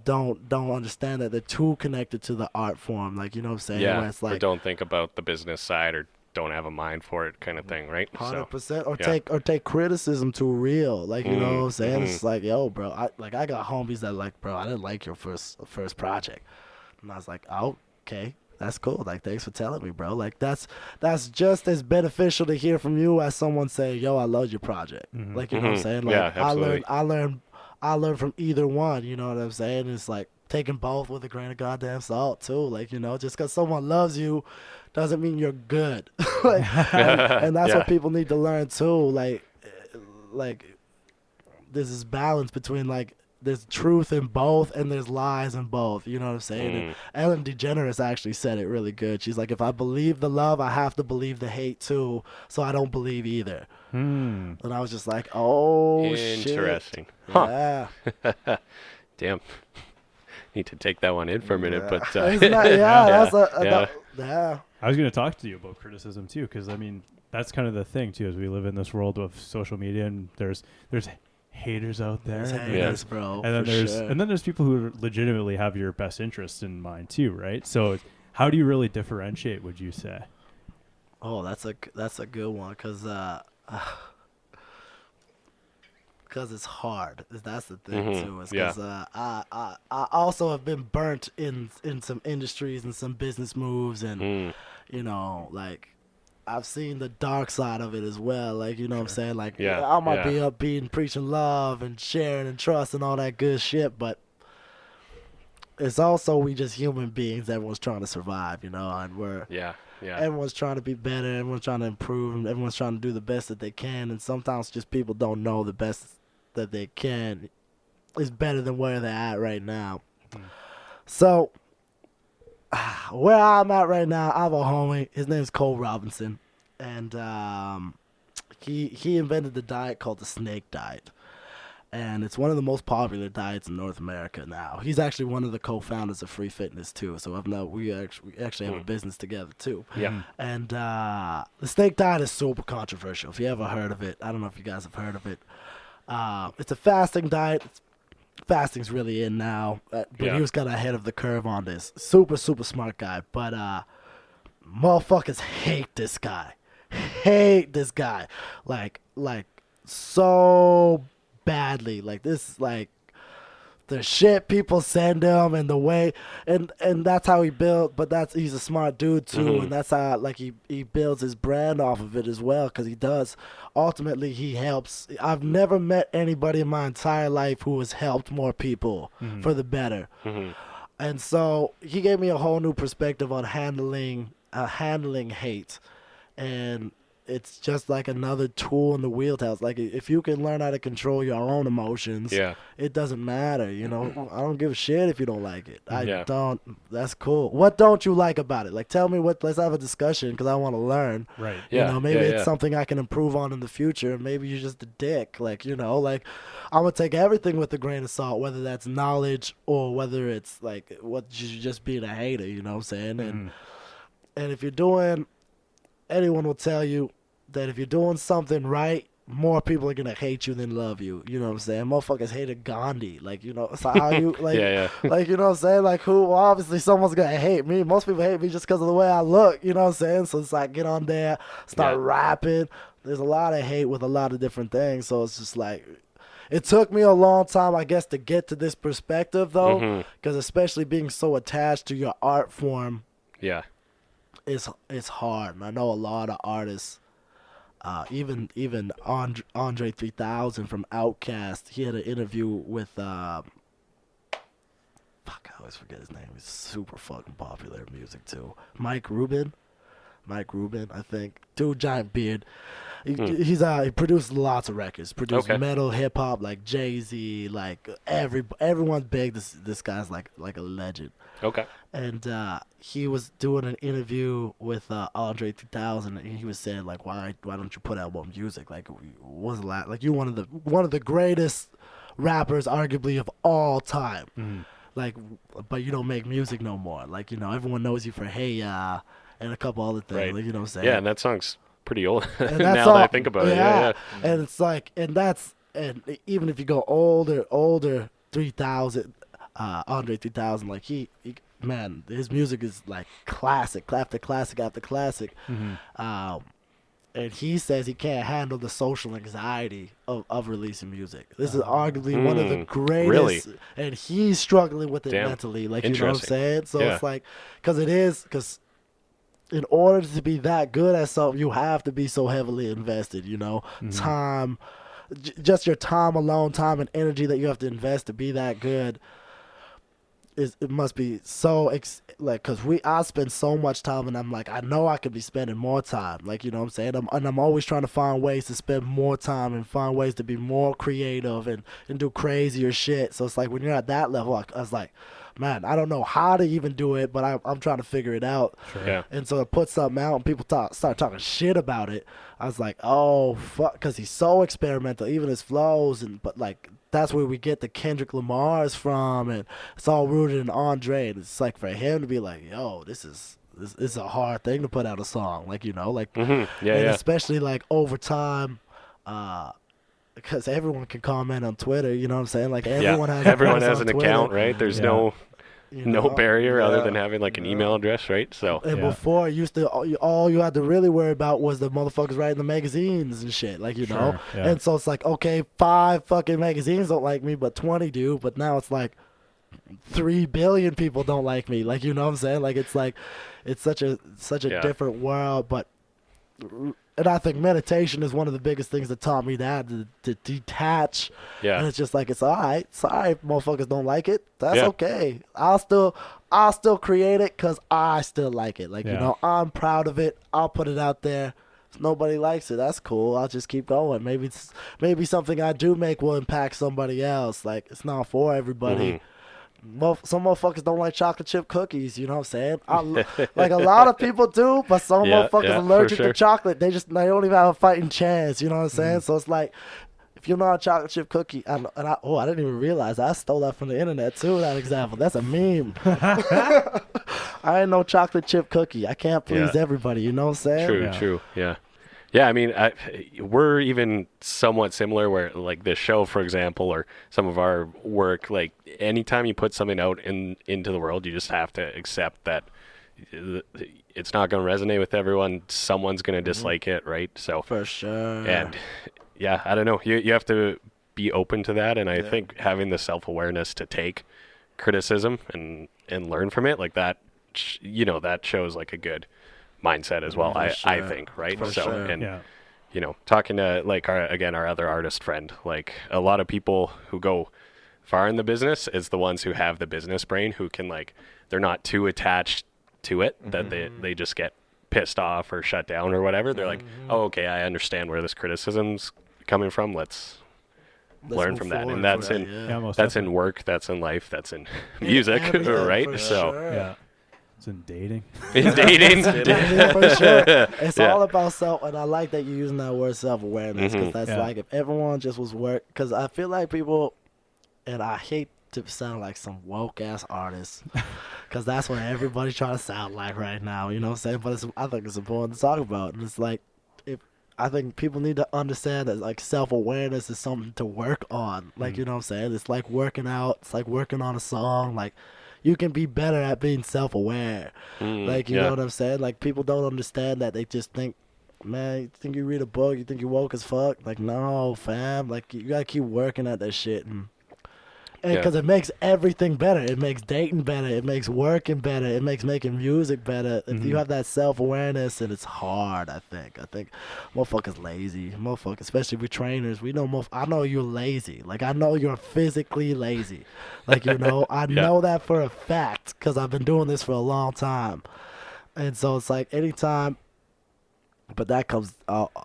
[SPEAKER 3] don't understand that they're too connected to the art form. Like, you know what I'm saying?
[SPEAKER 1] Yeah,
[SPEAKER 3] where it's like,
[SPEAKER 1] or don't think about the business side, or don't have a mind for it, kind of thing, right?
[SPEAKER 3] 100%. Or take criticism too real. Like, you know what I'm saying? It's like, yo, bro, I got homies that like, bro, I didn't like your first project. And I was like, oh, okay. That's cool. Like, thanks for telling me, bro. Like, that's just as beneficial to hear from you as someone saying, yo, I love your project. Like, you know what I'm saying? Like,
[SPEAKER 1] yeah, absolutely.
[SPEAKER 3] I learned from either one, you know what I'm saying? It's like taking both with a grain of goddamn salt too. Like, you know, just because someone loves you doesn't mean you're good. and that's what people need to learn too. Like there's this balance between, like, there's truth in both and there's lies in both. You know what I'm saying? And Ellen DeGeneres actually said it really good. She's like, if I believe the love, I have to believe the hate too, so I don't believe either. And I was just like, oh,
[SPEAKER 1] interesting.
[SPEAKER 3] Shit. Huh.
[SPEAKER 1] Yeah. Damn. Need to take that one in for a minute, but
[SPEAKER 3] Isn't that,
[SPEAKER 4] I was going to talk to you about criticism too, because I mean that's kind of the thing too, as we live in this world of social media, and there's haters out there.
[SPEAKER 3] There's haters, bro.
[SPEAKER 4] And then there's people who legitimately have your best interests in mind too, right? So how do you really differentiate, would you say?
[SPEAKER 3] Oh, that's a good one, because it's hard. That's the thing too. It's because I also have been burnt in some industries and some business moves, and you know, like, I've seen the dark side of it as well. Like, you know what I'm saying? Like, I might be upbeat and preaching love and sharing and trust and all that good shit, but it's also, we just human beings. Everyone's trying to survive, you know, and we're everyone's trying to be better. Everyone's trying to improve, and everyone's trying to do the best that they can. And sometimes just people don't know the best that they can is better than where they're at right now. So where I'm at right now, I have a homie. His name's Cole Robinson, and he invented the diet called the snake diet, and it's one of the most popular diets in North America now. He's actually one of the co-founders of Free Fitness too. So we actually have a business together too. Yeah. And the snake diet is super controversial. If you ever heard of it, I don't know if you guys have heard of it. It's a fasting diet. fasting's really in now, but he was kind of ahead of the curve on this. Super smart guy, but motherfuckers hate this guy. Like so badly. Like this, like the shit people send him and the way, and that's how he built. But he's a smart dude too, and that's how like he builds his brand off of it as well, because he does. Ultimately, he helps. I've never met anybody in my entire life who has helped more people for the better. And so he gave me a whole new perspective on handling hate, and it's just like another tool in the wheelhouse. Like if you can learn how to control your own emotions, it doesn't matter. You know, I don't give a shit if you don't like it. I don't. That's cool. What don't you like about it? Like tell me what. Let's have a discussion because I want to learn.
[SPEAKER 4] Right.
[SPEAKER 3] You know, maybe it's something I can improve on in the future. Maybe you're just a dick. Like I'm gonna take everything with a grain of salt, whether that's knowledge or whether it's like what you're just being a hater. You know what I'm saying? And if you're doing, anyone will tell you that if you're doing something right, more people are gonna hate you than love you. You know what I'm saying? Motherfuckers hated Gandhi. Like, you know, so how you like like, you know what I'm saying? Like who obviously someone's gonna hate me. Most people hate me just because of the way I look, you know what I'm saying? So it's like get on there, start rapping. There's a lot of hate with a lot of different things. So it's just like it took me a long time, I guess, to get to this perspective though. Because especially being so attached to your art form. It's hard. And I know a lot of artists, even Andre 3000 from Outkast, he had an interview with fuck, I always forget his name. He's super fucking popular in music too. Mike Rubin, I think. Dude, giant beard. He produced lots of records. Produced metal, hip hop, like Jay-Z, like everyone's big. This guy's like a legend. And he was doing an interview with Andre 3000, and he was saying like, why don't you put out more music? Like, what's a lot? Like, you're one of the greatest rappers, arguably of all time. Like, but you don't make music no more. Like, you know, everyone knows you for Hey Ya and a couple other things. Like, you know what I'm saying?
[SPEAKER 1] Yeah, and that song's pretty old now that I think about it.
[SPEAKER 3] And it's like, and even if you go older 3000. Andre 3000, like he man, his music is like classic after classic after classic. And he says he can't handle the social anxiety of releasing music. This is arguably one of the greatest, and he's struggling with it mentally. Like, you know what I'm saying? So it's like, because in order to be that good at something, you have to be so heavily invested, you know, time, just your time alone, time and energy that you have to invest to be that good. It must be so because I spend so much time, and I'm like, I know I could be spending more time, like, you know what I'm saying, I'm always trying to find ways to spend more time and find ways to be more creative and do crazier shit. So it's like when you're at that level, I was like, man, I don't know how to even do it, but I'm trying to figure it out. And so I put something out and people start talking shit about it. I was like, oh fuck, because he's so experimental, even his flows, but like that's where we get the Kendrick Lamar's from, and it's all rooted in Andre. And it's like for him to be like, yo, this is a hard thing to put out a song, like, you know, like, especially like over time, because everyone can comment on Twitter, you know what I'm saying? Like everyone has an
[SPEAKER 1] account, right? There's no barrier other than having like an email address, right? So
[SPEAKER 3] and before, all you had to really worry about was the motherfuckers writing the magazines and shit, like, you know. And so it's like, okay, 5 fucking magazines don't like me, but 20 do. But now it's like 3 billion people don't like me, like, you know what I'm saying? Like, it's like it's such a different world. But and I think meditation is one of the biggest things that taught me that, to detach. And it's just like, it's all right. Sorry if motherfuckers don't like it. That's okay. I'll still create it because I still like it. Like, you know, I'm proud of it. I'll put it out there. If nobody likes it, that's cool. I'll just keep going. Maybe something I do make will impact somebody else. Like, it's not for everybody. Some motherfuckers don't like chocolate chip cookies, you know what I'm saying? Like, a lot of people do, but some motherfuckers allergic to chocolate. They don't even have a fighting chance, you know what I'm saying? So it's like, if you're not a chocolate chip cookie, I didn't even realize I stole that from the internet too, that example. That's a meme. I ain't no chocolate chip cookie. I can't please everybody, you know what I'm saying?
[SPEAKER 1] True. Yeah, Yeah, I mean, we're even somewhat similar where, like, this show, for example, or some of our work, like, anytime you put something out into the world, you just have to accept that it's not going to resonate with everyone. Someone's going to dislike it, right? So
[SPEAKER 3] For sure.
[SPEAKER 1] And, yeah, I don't know. You have to be open to that, and I think having the self-awareness to take criticism and learn from it, like that, that shows, like, a good mindset as well. I think, right? And talking to, like, our other artist friend, like, a lot of people who go far in the business is the ones who have the business brain, who can, like, they're not too attached to it that they just get pissed off or shut down or whatever. They're like, oh, okay, I understand where this criticism's coming from. Let's learn from that. And that's in work, that's in life, that's in music, right? So
[SPEAKER 4] yeah. It's in dating.
[SPEAKER 1] In dating.
[SPEAKER 3] Yeah, for sure. It's all about self, and I like that you're using that word self-awareness, because that's like, if everyone just was because I feel like people, and I hate to sound like some woke-ass artist, because that's what everybody's trying to sound like right now, you know what I'm saying? But I think it's important to talk about, and it's like, I think people need to understand that, like, self-awareness is something to work on. Like, you know what I'm saying? It's like working out. It's like working on a song. Like, you can be better at being self-aware. Like, you know what I'm saying? Like, people don't understand that. They just think, man, you think you read a book, you think you woke as fuck? Like, no, fam. Like, you got to keep working at that shit. And because it makes everything better. It makes dating better. It makes working better. It makes making music better. If you have that self-awareness, and it's hard, I think. Motherfuckers lazy. Motherfuckers, especially with trainers. I know you're lazy. Like, I know you're physically lazy. Like, I know that for a fact, because I've been doing this for a long time. And so it's like, anytime. But that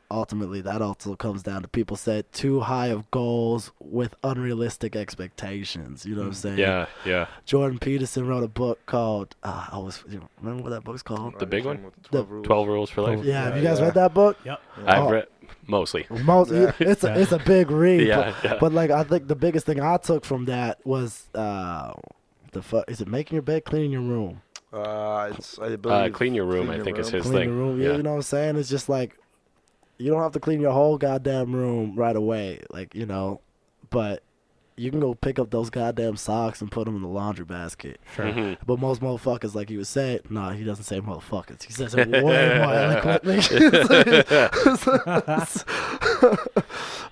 [SPEAKER 3] ultimately also comes down to people set too high of goals with unrealistic expectations. You know what I'm saying?
[SPEAKER 1] Yeah.
[SPEAKER 3] Jordan Peterson wrote a book called, remember what that book's called?
[SPEAKER 1] The big one? 12 Rules for Life.
[SPEAKER 3] Yeah, have you guys read that book?
[SPEAKER 4] Yep.
[SPEAKER 1] I've read mostly.
[SPEAKER 3] It's a big read.
[SPEAKER 1] Yeah.
[SPEAKER 3] But like, I think the biggest thing I took from that was, is it making your bed, cleaning your room?
[SPEAKER 1] Clean your room, I think, is his
[SPEAKER 3] thing. Clean your room, yeah. You know what I'm saying? It's just like, you don't have to clean your whole goddamn room right away, like, but you can go pick up those goddamn socks and put them in the laundry basket.
[SPEAKER 4] Sure.
[SPEAKER 3] But most motherfuckers, like you would say, no, he doesn't say motherfuckers. He says it way more eloquently.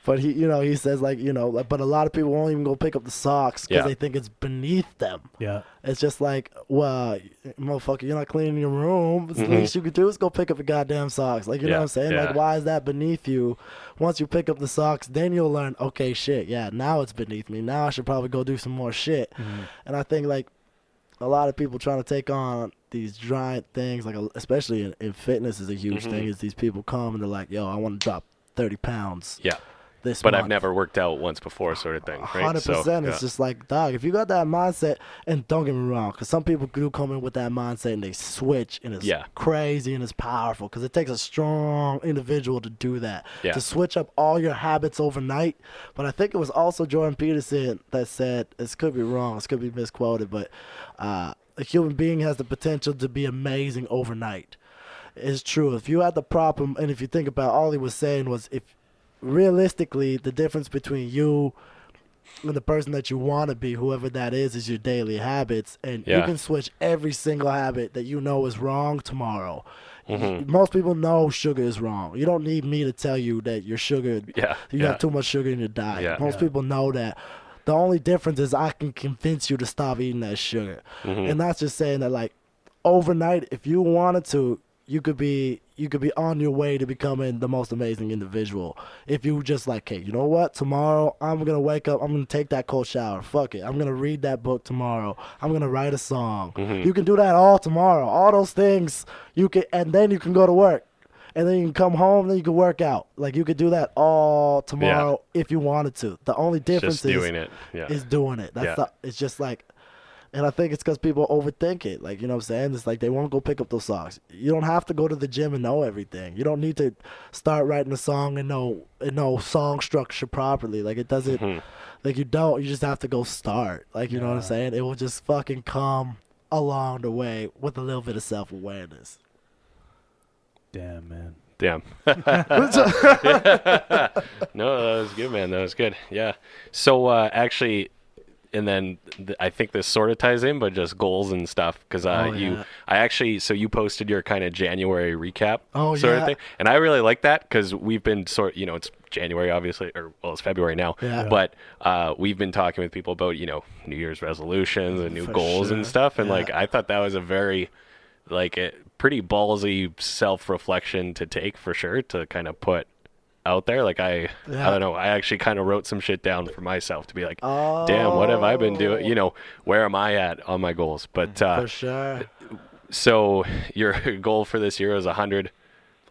[SPEAKER 3] But he says, like, but a lot of people won't even go pick up the socks because they think it's beneath them.
[SPEAKER 4] Yeah.
[SPEAKER 3] It's just like, well, motherfucker, you're not cleaning your room. The least you could do is go pick up your goddamn socks. Like, you know what I'm saying? Like, why is that beneath you? Once you pick up the socks, then you'll learn, okay, shit, now it's beneath me. Now I should probably go do some more shit. And I think, like, a lot of people trying to take on these giant things, like, especially in fitness is a huge thing, is these people come and they're like, yo, I want to drop 30 pounds.
[SPEAKER 1] Yeah.
[SPEAKER 3] This
[SPEAKER 1] but
[SPEAKER 3] month.
[SPEAKER 1] I've never worked out once before, sort of thing, right?
[SPEAKER 3] 100%. It's just like, dog, if you got that mindset, and don't get me wrong, because some people do come in with that mindset and they switch, and it's crazy and it's powerful, because it takes a strong individual to do that, to switch up all your habits overnight. But I think it was also Jordan Peterson that said, this could be wrong, this could be misquoted, but a human being has the potential to be amazing overnight. It's true. If you had the problem, and if you think about, all he was saying was, if realistically, the difference between you and the person that you want to be, whoever that is your daily habits, and you can switch every single habit that you know is wrong tomorrow. Most people know sugar is wrong. You don't need me to tell you that your sugar, you have too much sugar in your diet. Most people know that. The only difference is I can convince you to stop eating that sugar. And that's just saying that, like, overnight, if you wanted to, you could be on your way to becoming the most amazing individual. If you just like, hey, you know what? Tomorrow I'm going to wake up, I'm going to take that cold shower. Fuck it. I'm going to read that book tomorrow. I'm going to write a song. You can do that all tomorrow. All those things and then you can go to work. And then you can come home, then you can work out. Like, you could do that all tomorrow if you wanted to. The only difference is doing it. Is doing it. It's just like, and I think it's because people overthink it. Like, you know what I'm saying? It's like they won't go pick up those songs. You don't have to go to the gym and know everything. You don't need to start writing a song and know song structure properly. Like, it doesn't, like, you don't. You just have to go start. Like, you know what I'm saying? It will just fucking come along the way with a little bit of self-awareness.
[SPEAKER 4] Damn, man.
[SPEAKER 1] Damn. No, that was good, man. That was good. Yeah. So actually, and then I think this sort of ties in, but just goals and stuff. Because so you posted your kind of January recap sort of thing, and I really like that because we've been it's January obviously, or well, it's February now, but we've been talking with people about New Year's resolutions and new goals and stuff, and like I thought that was a very pretty ballsy self-reflection to take for sure, to kind of put out there. Like I don't know, I actually kind of wrote some shit down for myself to be like, damn, what have I been doing? Where am I at on my goals? But
[SPEAKER 3] for sure.
[SPEAKER 1] So your goal for this year is 100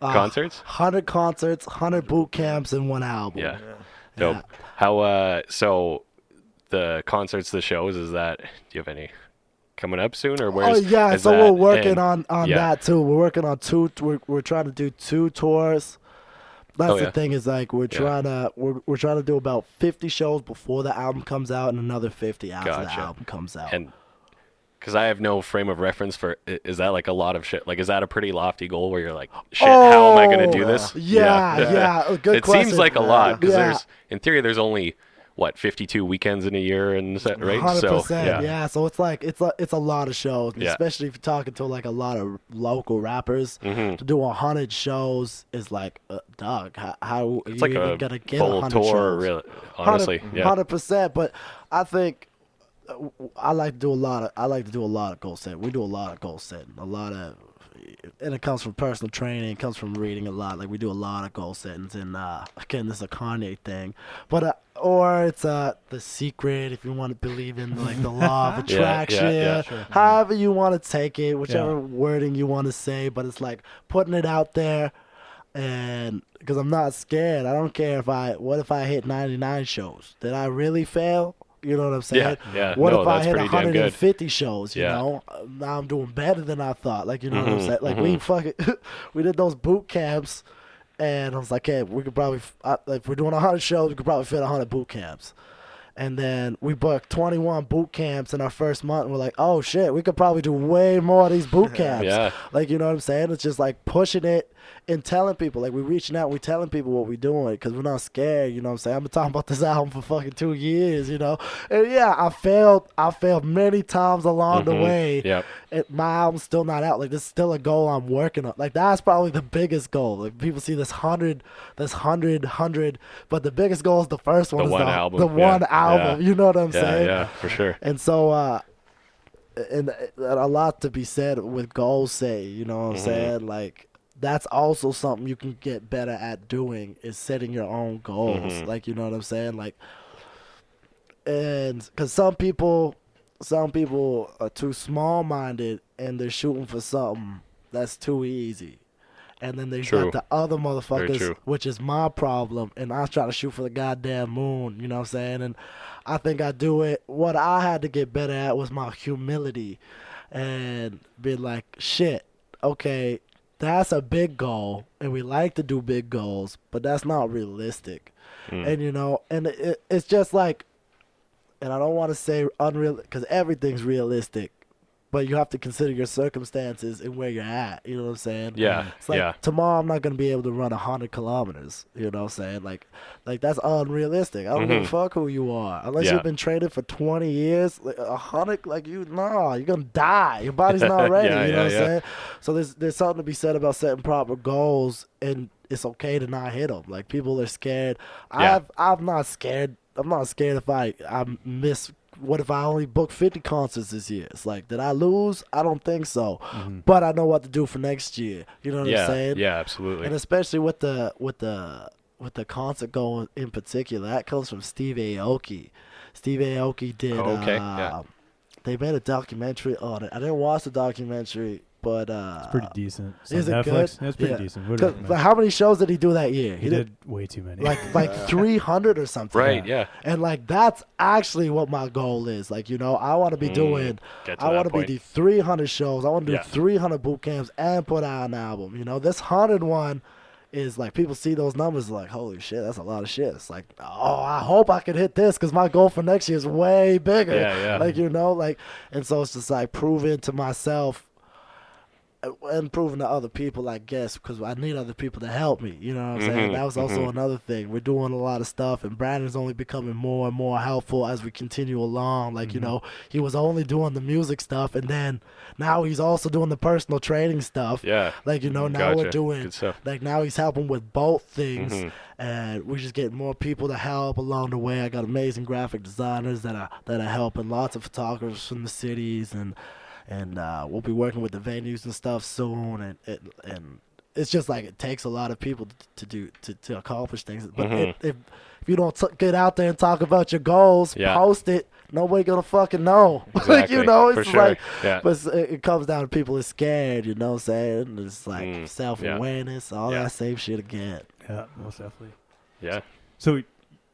[SPEAKER 1] concerts?
[SPEAKER 3] 100 concerts, 100 boot camps, and 1 album.
[SPEAKER 1] Yeah. Dope. How so the concerts, the shows, do you have any coming up soon, or where's
[SPEAKER 3] so we're working on that too. We're working on we're trying to do 2 tours. That's the thing, is like we're trying to do about 50 shows before the album comes out and another 50 after the album comes out.
[SPEAKER 1] And because I have no frame of reference for, is that like a lot of shit? Like, is that a pretty lofty goal where you're like, shit, how am I going to do this?
[SPEAKER 3] Yeah. Good question.
[SPEAKER 1] It seems like a lot because in theory there's only 52 weekends in a year, and right?
[SPEAKER 3] 100%. So it's like it's a lot of shows, especially if you're talking to like a lot of local rappers. To do 100 shows is like, dog, how it's like even gonna get
[SPEAKER 1] full
[SPEAKER 3] 100
[SPEAKER 1] tour,
[SPEAKER 3] shows?
[SPEAKER 1] really, honestly.
[SPEAKER 3] 100%. But I think I like to do a lot of goal setting. We do a lot of goal setting, and it comes from personal training. It comes from reading a lot. Like we do a lot of goal settings, and again, this is a Kanye thing, but or it's The Secret, if you want to believe in like the law of attraction.
[SPEAKER 1] Sure.
[SPEAKER 3] However you want to take it, whichever wording you want to say, but it's like putting it out there, and because I'm not scared. I don't care what if I hit 99 shows? Did I really fail? You know what I'm saying?
[SPEAKER 1] Yeah.
[SPEAKER 3] What if I hit 150 shows? You know, now I'm doing better than I thought. Like, you know what I'm saying? Like we did those boot camps, and I was like, hey, we could probably if we're doing 100 shows, we could probably fit 100 boot camps. And then we booked 21 boot camps in our first month, and we're like, oh shit, we could probably do way more of these boot camps. Like, you know what I'm saying? It's just like pushing it and telling people, like, we're reaching out, we're telling people what we're doing, because we're not scared. You know what I'm saying? I've been talking about this album for fucking 2 years, you know? And I failed many times along the way. My album's still not out. Like, this is still a goal I'm working on. Like, that's probably the biggest goal. Like, people see this 100, but the biggest goal is the first one.
[SPEAKER 1] The one album.
[SPEAKER 3] You know what I'm saying?
[SPEAKER 1] Yeah, for sure.
[SPEAKER 3] And so, and a lot to be said with goals, you know what I'm saying? Like, that's also something you can get better at doing, is setting your own goals. Like, you know what I'm saying? Like, and because some people are too small-minded and they're shooting for something that's too easy. And then there's got the other motherfuckers, which is my problem, and I try to shoot for the goddamn moon, you know what I'm saying? And I think I do it. What I had to get better at was my humility, and be like, shit, okay, that's a big goal, and we like to do big goals, but that's not realistic. And, you know, and it's just like, and I don't want to say unreal, because everything's realistic, but you have to consider your circumstances and where you're at. You know what I'm saying? It's like tomorrow I'm not going to be able to run 100 kilometers. You know what I'm saying? Like that's unrealistic. I don't give a fuck who you are. Unless you've been training for 20 years, like 100, like you're going to die. Your body's not ready. You know what I'm saying? So there's something to be said about setting proper goals, and it's okay to not hit them. Like, people are scared. I'm not scared. I'm not scared if I miss. What if I only book 50 concerts this year? It's like, did I lose? I don't think so. But I know what to do for next year. You know what I'm saying?
[SPEAKER 1] Yeah, absolutely.
[SPEAKER 3] And especially with the concert going in particular, that comes from Steve Aoki. Steve Aoki did. They made a documentary on it. I didn't watch the documentary, but
[SPEAKER 4] it's pretty decent.
[SPEAKER 3] Is it
[SPEAKER 4] Netflix?
[SPEAKER 3] good?
[SPEAKER 4] It's pretty decent.
[SPEAKER 3] How many shows did he do that year?
[SPEAKER 4] He did way too many.
[SPEAKER 3] Like 300 or something.
[SPEAKER 1] Right, yeah.
[SPEAKER 3] And like, that's actually what my goal is. Like, you know, I want to be doing, I want to be 300 shows. I want to do 300 boot camps and put out an album. You know, this 100 one is like, people see those numbers like, holy shit, that's a lot of shit. It's like, oh, I hope I can hit this, because my goal for next year is way bigger. Like, you know, like, and so it's just like proving to myself and proving to other people, I guess, because I need other people to help me. You know what I'm saying? That was also another thing. We're doing a lot of stuff, and Brandon's only becoming more and more helpful as we continue along. Like, you know, he was only doing the music stuff, and then now he's also doing the personal training stuff.
[SPEAKER 1] Yeah.
[SPEAKER 3] Like, you know, now we're doing,
[SPEAKER 1] good stuff.
[SPEAKER 3] like, now he's helping with both things, and we're just getting more people to help along the way. I got amazing graphic designers that are helping, lots of photographers from the cities, and we'll be working with the venues and stuff soon, and it's just like it takes a lot of people to accomplish things. But if you don't get out there and talk about your goals, post it, nobody gonna fucking know.
[SPEAKER 1] Exactly.
[SPEAKER 3] Like, you know, it's
[SPEAKER 1] For
[SPEAKER 3] like,
[SPEAKER 1] sure.
[SPEAKER 3] but it comes down to people are scared. You know what I'm saying? It's like self-awareness, all that same shit again.
[SPEAKER 4] Yeah, most definitely.
[SPEAKER 1] Yeah.
[SPEAKER 4] So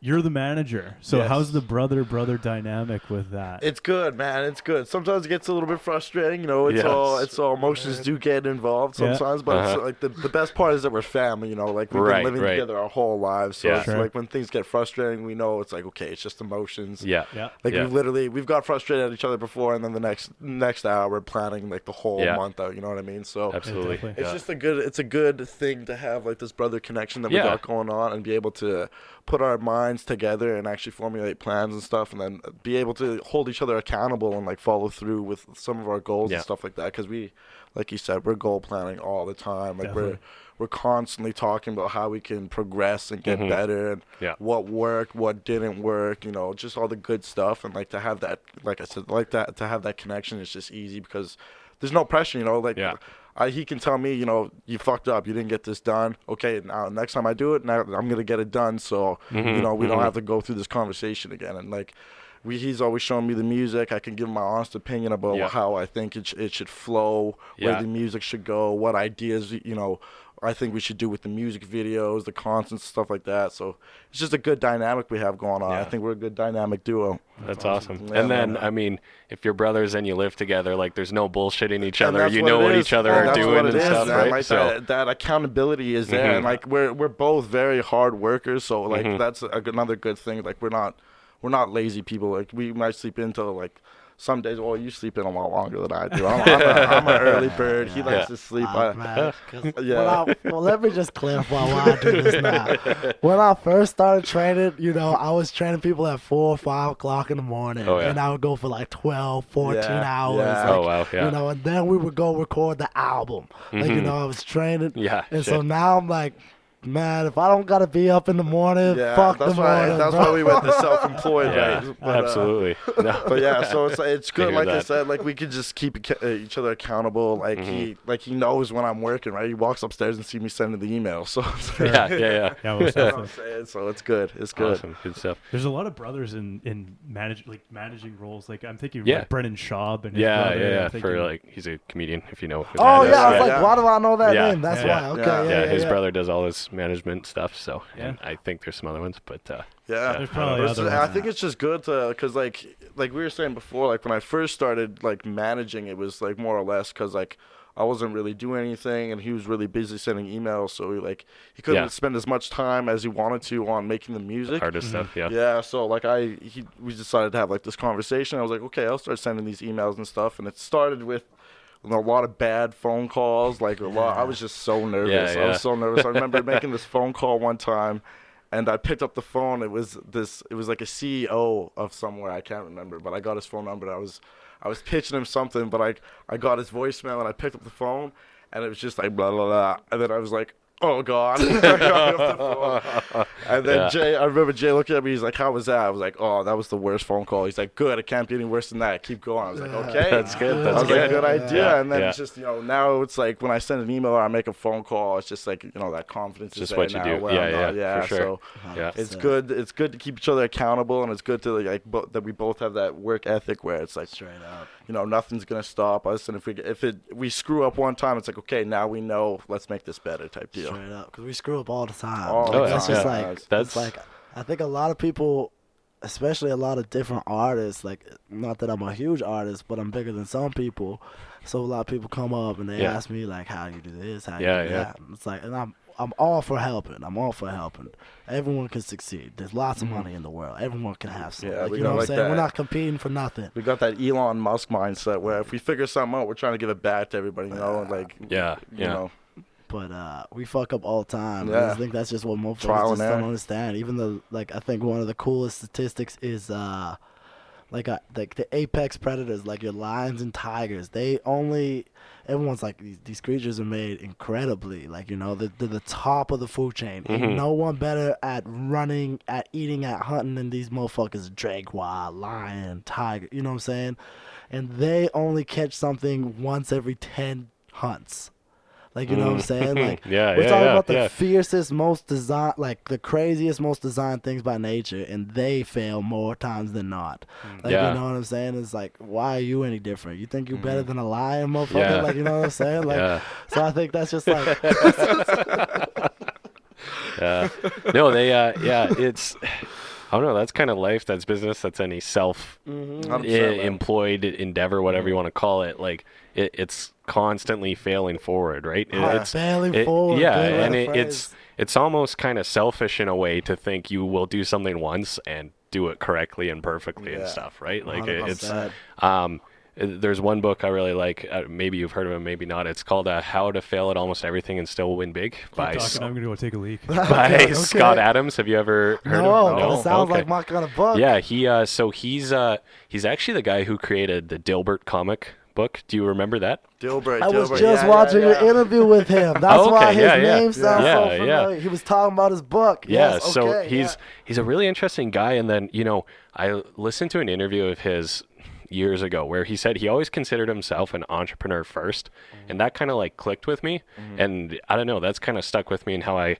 [SPEAKER 4] you're the manager. So
[SPEAKER 2] Yes.
[SPEAKER 4] how's the brother dynamic with that?
[SPEAKER 2] It's good, man. It's good. Sometimes it gets a little bit frustrating, you know. It's all emotions do get involved sometimes, but it's like the best part is that we're family, you know. Like we've been living together our whole lives, so it's like when things get frustrating, we know it's like okay, it's just emotions.
[SPEAKER 4] Yeah.
[SPEAKER 2] Like we've got frustrated at each other before, and then the next hour we're planning like the whole month out. You know what I mean? So
[SPEAKER 1] Absolutely.
[SPEAKER 2] it's just it's a good thing to have like this brother connection that we got going on, and be able to put our minds together and actually formulate plans and stuff, and then be able to hold each other accountable and like follow through with some of our goals and stuff like that. Because we, like you said, we're goal planning all the time. Like we're constantly talking about how we can progress and get better, and what worked, what didn't work, you know, just all the good stuff. And like to have that, like I said, to have that connection is just easy because there's no pressure, you know, like he can tell me, you know, you fucked up, you didn't get this done. Okay, now next time I do it, now I'm gonna get it done. So you know, we don't have to go through this conversation again. And like, he's always showing me the music. I can give him my honest opinion about how I think it should flow, where the music should go, what ideas, you know, I think we should do with the music videos, the concerts, stuff like that. So it's just a good dynamic we have going on. I think we're a good dynamic duo.
[SPEAKER 1] That's awesome. Yeah, and then, I mean, if you're brothers and you live together, like there's no bullshitting each other. You know what each other are doing and stuff, right?
[SPEAKER 2] Like
[SPEAKER 1] so
[SPEAKER 2] that accountability is there, and like we're both very hard workers. So like that's another good thing. Like we're not lazy people. Like we might sleep until like some days. Well, you sleep in a lot longer than I do. I'm an early bird. He likes to sleep.
[SPEAKER 3] Well, let me just clarify why I do this now. When I first started training, you know, I was training people at 4 or 5 o'clock in the morning, and I would go for like 12, 14 hours. Like, you know, and then we would go record the album. Like, you know, I was training. And so now I'm like, man, if I don't gotta be up in the morning, fuck the morning.
[SPEAKER 2] That's why we went to self-employed, right? But,
[SPEAKER 1] absolutely.
[SPEAKER 2] But yeah, so it's good. Like I said, like we could just keep each other accountable. Like he knows when I'm working, right? He walks upstairs and sees me sending the email. So
[SPEAKER 1] yeah.
[SPEAKER 4] Most definitely.
[SPEAKER 2] So it's good. It's good.
[SPEAKER 1] Awesome. Good stuff.
[SPEAKER 4] There's a lot of brothers in managing roles. Like I'm thinking like Brennan Schaub and his brother.
[SPEAKER 1] For like he's a comedian, if you know.
[SPEAKER 3] I was like, why do I know that name? That's why. Okay.
[SPEAKER 1] His brother does all his management stuff. So and I think there's some other ones, but
[SPEAKER 4] there's probably other ones.
[SPEAKER 2] I think it's just good to, because like we were saying before, like when I first started like managing, it was like more or less because like I wasn't really doing anything, and he was really busy sending emails, so he couldn't spend as much time as he wanted to on making the music.
[SPEAKER 1] Artist stuff,
[SPEAKER 2] so like we decided to have like this conversation. I was like, okay, I'll start sending these emails and stuff, and it started with a lot of bad phone calls, like a lot. I was just so nervous. I was so nervous. I remember making this phone call one time, and I picked up the phone. It was like a CEO of somewhere, I can't remember, but I got his phone number. And I was pitching him something, but I got his voicemail, and I picked up the phone, and it was just like blah blah blah, and then I was like, oh God. And then I remember Jay looking at me, he's like, how was that? I was like, oh, that was the worst phone call. He's like, good, it can't be any worse than that. Keep going. I was like, okay.
[SPEAKER 1] That's good.
[SPEAKER 2] That's like, good idea. And then it's just, you know, now it's like when I send an email or I make a phone call, it's just like, you know, that confidence
[SPEAKER 1] just
[SPEAKER 2] is
[SPEAKER 1] what
[SPEAKER 2] there
[SPEAKER 1] you
[SPEAKER 2] now.
[SPEAKER 1] do. For sure.
[SPEAKER 2] So it's good. It's good to keep each other accountable, and it's good to like that we both have that work ethic where it's like
[SPEAKER 3] straight up,
[SPEAKER 2] you know, nothing's gonna stop us. And if we screw up one time, it's like, okay, now we know, let's make this better type deal.
[SPEAKER 3] Straight up, because we screw up all the time. It's like I think a lot of people, especially a lot of different artists, like, not that I'm a huge artist, but I'm bigger than some people. So a lot of people come up and they ask me like, how you do this, how you do that. And it's like, and all for helping. I'm all for helping. Everyone can succeed. There's lots of money in the world. Everyone can have something.
[SPEAKER 2] Yeah,
[SPEAKER 3] you know what I'm saying?
[SPEAKER 2] that.
[SPEAKER 3] We're not competing for nothing.
[SPEAKER 2] We got that Elon Musk mindset where if we figure something out, we're trying to give it back to everybody. You know, you know.
[SPEAKER 3] But we fuck up all the time.
[SPEAKER 2] Yeah.
[SPEAKER 3] I think that's just what motherfuckers
[SPEAKER 2] Trial
[SPEAKER 3] just
[SPEAKER 2] and
[SPEAKER 3] don't
[SPEAKER 2] error.
[SPEAKER 3] understand. Even though, like, I think one of the coolest statistics is like the apex predators, like your lions and tigers. Everyone's like these creatures are made incredibly, like, you know, they're the top of the food chain. Ain't no one better at running, at eating, at hunting than these motherfuckers. Jaguar, lion, tiger. You know what I'm saying? And they only catch something once every 10 hunts. Like, you know what I'm saying? Like, we're talking about the fiercest, most designed, like the craziest, most designed things by nature, and they fail more times than not. Like, you know what I'm saying? It's like, why are you any different? You think you're better than a lion, motherfucker?
[SPEAKER 1] Yeah.
[SPEAKER 3] Like, you know what I'm saying? Like, so I think that's just like.
[SPEAKER 1] No, it's. I don't know. That's kind of life. That's business. That's any self-employed endeavor, whatever you want to call it. Like, it's constantly failing forward, right? It's
[SPEAKER 3] failing forward.
[SPEAKER 1] Yeah, and it's almost kind of selfish in a way to think you will do something once and do it correctly and perfectly and stuff, right? Like,
[SPEAKER 3] 100%.
[SPEAKER 1] There's one book I really like. Maybe you've heard of it, maybe not. It's called "How to Fail at Almost Everything and Still Win Big" by
[SPEAKER 4] I'm gonna go take a leak.
[SPEAKER 1] by Scott Adams. Have you ever heard of him?
[SPEAKER 3] No, it sounds like my kind of book.
[SPEAKER 1] Yeah, he's actually the guy who created the Dilbert comic book. Do you remember that?
[SPEAKER 2] Dilbert.
[SPEAKER 3] I was just watching an interview with him. That's why his name sounds so familiar.
[SPEAKER 1] Yeah.
[SPEAKER 3] He was talking about his book.
[SPEAKER 1] Yeah,
[SPEAKER 3] yes,
[SPEAKER 1] so
[SPEAKER 3] okay,
[SPEAKER 1] he's a really interesting guy. And then, you know, I listened to an interview of his years ago where he said he always considered himself an entrepreneur first, and that kind of like clicked with me. And I don't know, that's kind of stuck with me in how I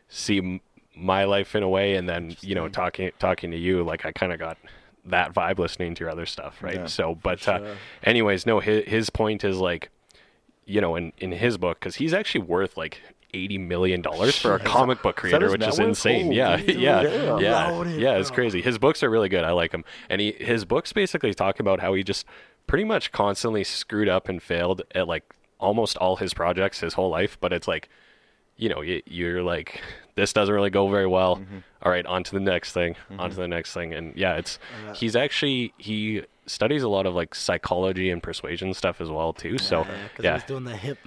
[SPEAKER 1] see my life in a way. And then, you know, talking to you, like, I kind of got that vibe listening to your other stuff, right? So but anyways, no, his point is, like, you know, in his book, because he's actually worth like $80 million for a comic book creator, which is insane. It's crazy. His books are really good. I like them. And his books basically talk about how he just pretty much constantly screwed up and failed at like almost all his projects his whole life. But it's like, you know, you're like, this doesn't really go very well. All right, on to the next thing, on to the next thing. And he studies a lot of like psychology and persuasion stuff as well too. So
[SPEAKER 3] he's doing the hip.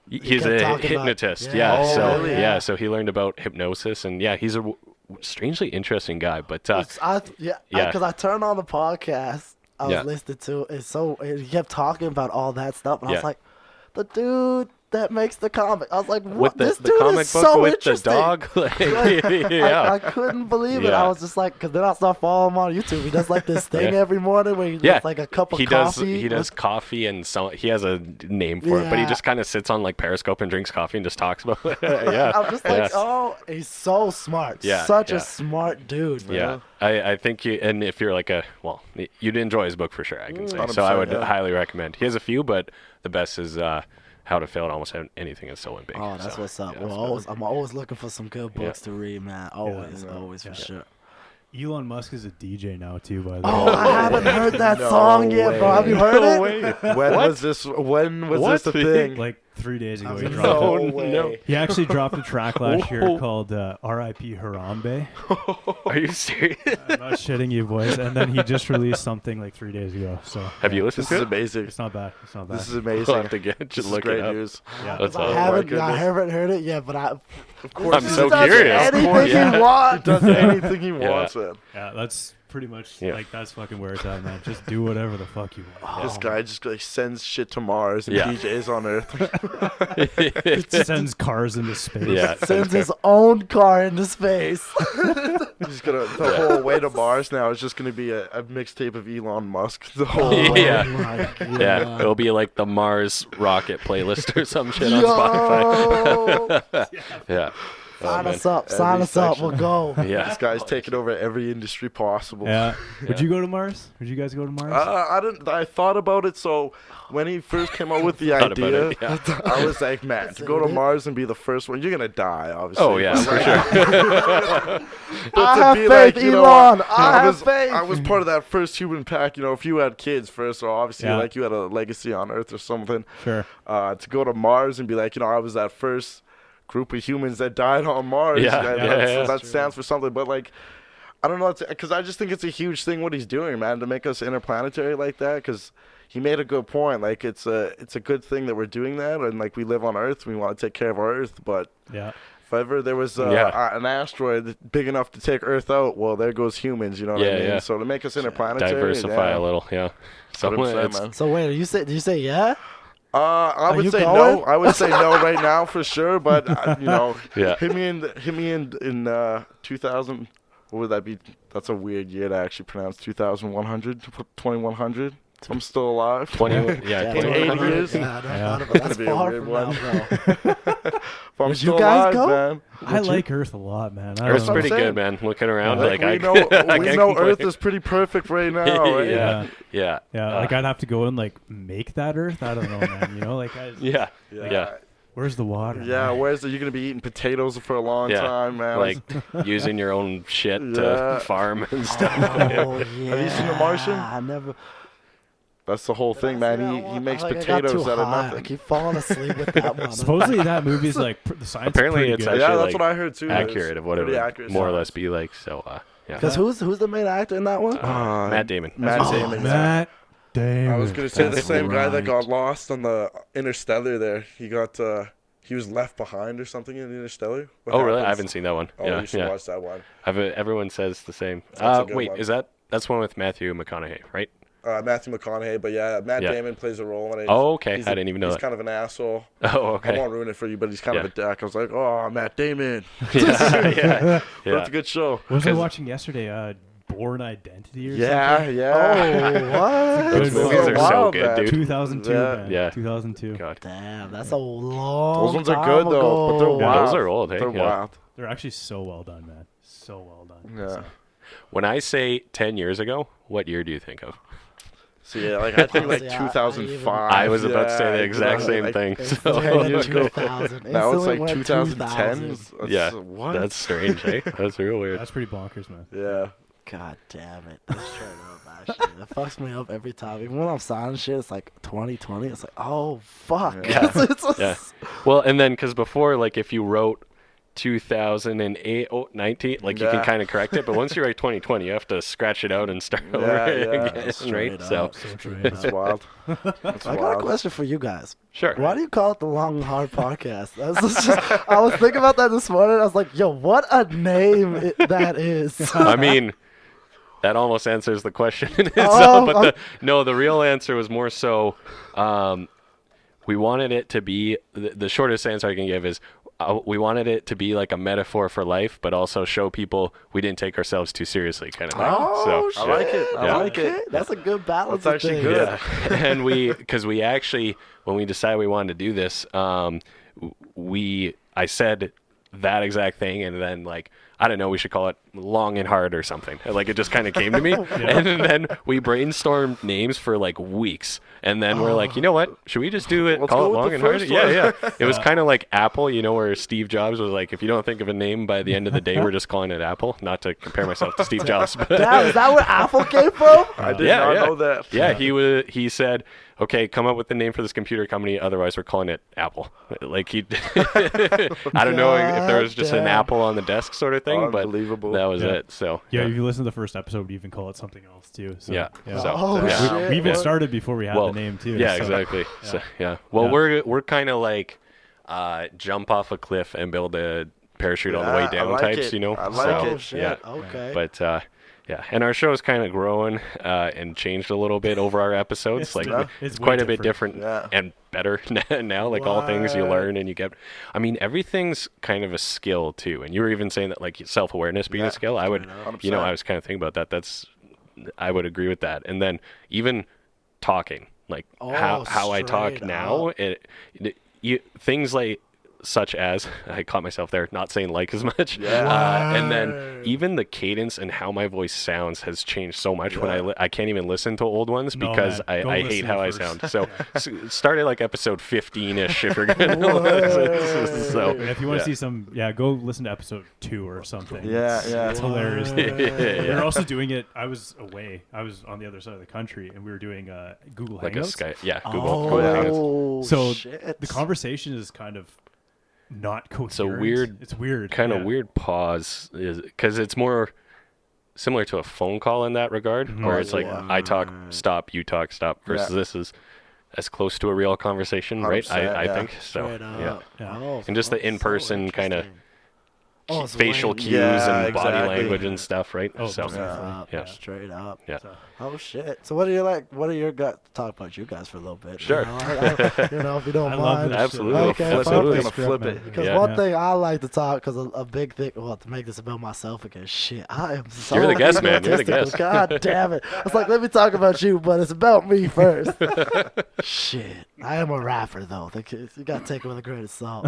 [SPEAKER 1] He's a hypnotist. So he learned about hypnosis, and he's a strangely interesting guy. But
[SPEAKER 3] because I turned on the podcast I was listening to, he kept talking about all that stuff, and I was like, the dude that makes the comic. I was like, what? This dude is so interesting. The dog. I couldn't believe it. I was just like, because then I started following him on YouTube. He does like this thing every morning where he does like a cup of coffee.
[SPEAKER 1] He does coffee, and he has a name for it, but he just kind of sits on like Periscope and drinks coffee and just talks about it.
[SPEAKER 3] I'm just like, oh, he's so smart. Such a smart dude, bro.
[SPEAKER 1] I think and if you're like you'd enjoy his book for sure, I can say. So I would highly recommend. He has a few, but the best is How to Fail at Almost Anything and Still Win Big.
[SPEAKER 3] Oh, that's what's up. I'm always looking for some good books to read, man. Always for sure.
[SPEAKER 4] Elon Musk is a DJ now too, by the way.
[SPEAKER 3] Oh, I haven't heard that song yet, bro. Have you heard it?
[SPEAKER 2] When was this a thing?
[SPEAKER 4] Like 3 days ago, he dropped it. No. He actually dropped a track last year called R.I.P. Harambe.
[SPEAKER 1] Are you serious?
[SPEAKER 4] I'm not shitting you, boys. And then he just released something like 3 days ago. So
[SPEAKER 1] have you listened to it?
[SPEAKER 2] This is amazing.
[SPEAKER 4] It's not bad.
[SPEAKER 2] This is amazing.
[SPEAKER 1] We'll have to just look it up.
[SPEAKER 2] News.
[SPEAKER 4] Yeah.
[SPEAKER 1] That's
[SPEAKER 3] I haven't heard it yet, but of course,
[SPEAKER 1] I'm so curious.
[SPEAKER 3] Anything he wants.
[SPEAKER 2] He does anything he wants, man.
[SPEAKER 4] Yeah, that's pretty much like that's fucking where it's at, man. Just do whatever the fuck you want.
[SPEAKER 2] This guy just like sends shit to Mars and DJs on Earth.
[SPEAKER 4] Sends cars into space.
[SPEAKER 1] Yeah,
[SPEAKER 3] sends his own car into space.
[SPEAKER 2] He's gonna the whole way to Mars now is just gonna be a mixtape of Elon Musk. The whole
[SPEAKER 1] yeah, it'll be like the Mars rocket playlist or some shit on Spotify. Yeah.
[SPEAKER 3] Sign us up. We'll go.
[SPEAKER 1] Yeah,
[SPEAKER 2] this guy's taking over every industry possible.
[SPEAKER 4] Yeah. Would you go to Mars? Would you guys go to Mars?
[SPEAKER 2] I didn't. I thought about it. So when he first came out with the idea, I was like, man, to go to Mars and be the first one, you're gonna die, obviously.
[SPEAKER 1] Oh yeah, for sure.
[SPEAKER 3] I have faith, Elon. I have faith.
[SPEAKER 2] I was part of that first human pack. You know, if you had kids first, so obviously like you had a legacy on Earth or something.
[SPEAKER 4] Sure.
[SPEAKER 2] To go to Mars and be like, you know, I was that first group of humans that died on Mars. That stands for something. But like, I don't know, because I just think it's a huge thing what he's doing, man, to make us interplanetary like that. Because he made a good point. Like, it's a good thing that we're doing that, and like we live on Earth, we want to take care of our Earth. But if ever there was an asteroid big enough to take Earth out, well, there goes humans. You know what I mean? So to make us interplanetary,
[SPEAKER 1] diversify a little,
[SPEAKER 3] So wait, did you say yeah?
[SPEAKER 2] I would say no. I would say no right now for sure. But you know, hit me in 2000. What would that be? That's a weird year to actually pronounce. 2100. 2100. I'm still alive.
[SPEAKER 1] 20
[SPEAKER 2] 8 years.
[SPEAKER 3] That's far from now, bro.
[SPEAKER 2] I'm still alive, man.
[SPEAKER 4] I like Earth a lot, man.
[SPEAKER 1] Earth's pretty good, man. Looking around,
[SPEAKER 2] we know Earth is pretty perfect right now, right?
[SPEAKER 1] Yeah.
[SPEAKER 4] Like I'd have to go and like make that Earth. I don't know, man. You know, like where's the water?
[SPEAKER 2] Yeah, you're gonna be eating potatoes for a long time, man.
[SPEAKER 1] Like using your own shit to farm and stuff.
[SPEAKER 2] Have you seen The Martian?
[SPEAKER 3] I never.
[SPEAKER 2] That's the whole thing, man. He makes potatoes out of nothing.
[SPEAKER 3] I keep falling asliep with that one.
[SPEAKER 4] Supposedly that movie's like the science.
[SPEAKER 1] Apparently it's
[SPEAKER 4] good.
[SPEAKER 1] actually
[SPEAKER 2] that's what I heard too.
[SPEAKER 1] Accurate of what it would more or less be like. So
[SPEAKER 3] Because who's the main actor in that one?
[SPEAKER 1] Matt Damon.
[SPEAKER 2] Matt Damon. I was gonna say the same guy that got lost on the Interstellar. There, he was left behind or something in Interstellar.
[SPEAKER 1] What happens? Really? I haven't seen that one.
[SPEAKER 2] Oh, you should watch that one.
[SPEAKER 1] Everyone says the same. Wait, one. That's one with Matthew McConaughey, right?
[SPEAKER 2] Matthew McConaughey, but Matt Damon plays a role in it.
[SPEAKER 1] Oh, okay. I didn't even know
[SPEAKER 2] he's
[SPEAKER 1] that.
[SPEAKER 2] kind of an asshole.
[SPEAKER 1] Oh, okay.
[SPEAKER 2] I won't ruin it for you, but he's kind of a dick. I was like, oh, Matt Damon.
[SPEAKER 1] But
[SPEAKER 2] it's a good show.
[SPEAKER 4] What was I watching yesterday? Born Identity or something?
[SPEAKER 2] Yeah.
[SPEAKER 3] Oh, what?
[SPEAKER 1] Those movies are so good, dude.
[SPEAKER 4] 2002, man. Yeah. 2002.
[SPEAKER 1] God.
[SPEAKER 3] Damn, that's a long
[SPEAKER 2] Those ones are good, though, but they're wild.
[SPEAKER 1] Those are old, hey?
[SPEAKER 2] They're wild.
[SPEAKER 4] They're actually so well done, man. So well done.
[SPEAKER 2] Yeah.
[SPEAKER 4] So.
[SPEAKER 1] When I say 10 years ago, what year do you think of?
[SPEAKER 2] So I think 2005.
[SPEAKER 1] I was about to say the exact same thing. So
[SPEAKER 3] 10 years ago.
[SPEAKER 2] Now it's like 2010.
[SPEAKER 1] What? That's strange, eh? That's real weird.
[SPEAKER 4] That's pretty bonkers, man.
[SPEAKER 2] Yeah.
[SPEAKER 3] God damn it. That's straight up that shit. That fucks me up every time. Even when I'm signing shit, it's like 2020. It's like, oh, fuck.
[SPEAKER 1] Yeah. Well, and then, because before, like, if you wrote 2008, 19, like, you can kind of correct it. But once you write 2020, you have to scratch it out and start over again, right? So
[SPEAKER 2] it's wild.
[SPEAKER 3] I got a question for you guys.
[SPEAKER 1] Sure.
[SPEAKER 3] Why do you call it the Long and Hard Podcast? I was thinking about that this morning. I was like, yo, what a name that is.
[SPEAKER 1] I mean, that almost answers the question in itself. But the real answer was more so we wanted it to be, the shortest answer I can give is, we wanted it to be like a metaphor for life, but also show people we didn't take ourselves too seriously, kind of thing.
[SPEAKER 3] Oh,
[SPEAKER 1] so,
[SPEAKER 2] I like it. I like it.
[SPEAKER 3] That's a good balance.
[SPEAKER 2] That's actually good.
[SPEAKER 1] Yeah. And because we actually, when we decided we wanted to do this, I said that exact thing, and then like, I don't know, we should call it Long and Hard or something. Like, it just kind of came to me. And then we brainstormed names for like weeks. And then we're like, you know what? Should we just do it? Call it Long and Hard? Yeah. It was kind of like Apple, where Steve Jobs was like, if you don't think of a name by the end of the day, we're just calling it Apple. Not to compare myself to Steve Jobs. But
[SPEAKER 3] Damn, is that where Apple came from?
[SPEAKER 2] I did not know that.
[SPEAKER 1] Yeah, he said, okay, come up with the name for this computer company. Otherwise, we're calling it Apple. Like I don't know if there was just an Apple on the desk sort of thing, but that was it. So
[SPEAKER 4] if you listen to the first episode, we even call it something else too. So,
[SPEAKER 3] shit.
[SPEAKER 4] We even started before we had the name too.
[SPEAKER 1] Yeah, exactly. So, well, we're kind of like jump off a cliff and build a parachute on the way down types,
[SPEAKER 2] I like it.
[SPEAKER 3] Yeah. Okay.
[SPEAKER 1] But and our show's kind of growing and changed a little bit over our episodes. It's quite a bit different and better now. Like all things you learn and you get. I mean, everything's kind of a skill too. And you were even saying that like self-awareness being a skill. I would, 100%. I was kind of thinking about that. I would agree with that. And then even talking, like how I talk now, things like. Such as, I caught myself there, not saying like as much. And then even the cadence and how my voice sounds has changed so much when I can't even listen to old ones because I hate how I sound. So start at like episode 15-ish if you're going to listen. So
[SPEAKER 4] if you want to see some, go listen to episode 2 or something.
[SPEAKER 2] It's
[SPEAKER 4] hilarious. They're also doing it, I was away. I was on the other side of the country and we were doing Google Hangouts.
[SPEAKER 1] Like a Skype. Google Hangouts.
[SPEAKER 4] So the conversation is kind of not coherent.
[SPEAKER 1] It's a weird,
[SPEAKER 4] it's weird,
[SPEAKER 1] kind of weird pause, is because it's more similar to a phone call in that regard, where it's like I talk, stop, you talk, stop, versus this is as close to a real conversation, right? I think so. And just the in-person kind of facial cues and body language and stuff, right?
[SPEAKER 3] Straight up.
[SPEAKER 1] Yeah.
[SPEAKER 3] Oh shit. So what do you like? What are your guys? Talk about you guys for a little bit.
[SPEAKER 1] Sure.
[SPEAKER 3] If you don't mind.
[SPEAKER 1] Absolutely.
[SPEAKER 3] Okay,
[SPEAKER 2] flip it.
[SPEAKER 3] Because one thing I like to talk, because a big thing, well, to make this about myself again. Shit, I am so.
[SPEAKER 1] You're the guest, man. You're the guest.
[SPEAKER 3] God damn it. It's like, let me talk about you, but it's about me first. Shit. I am a rapper though. You gotta take it with a grain of salt.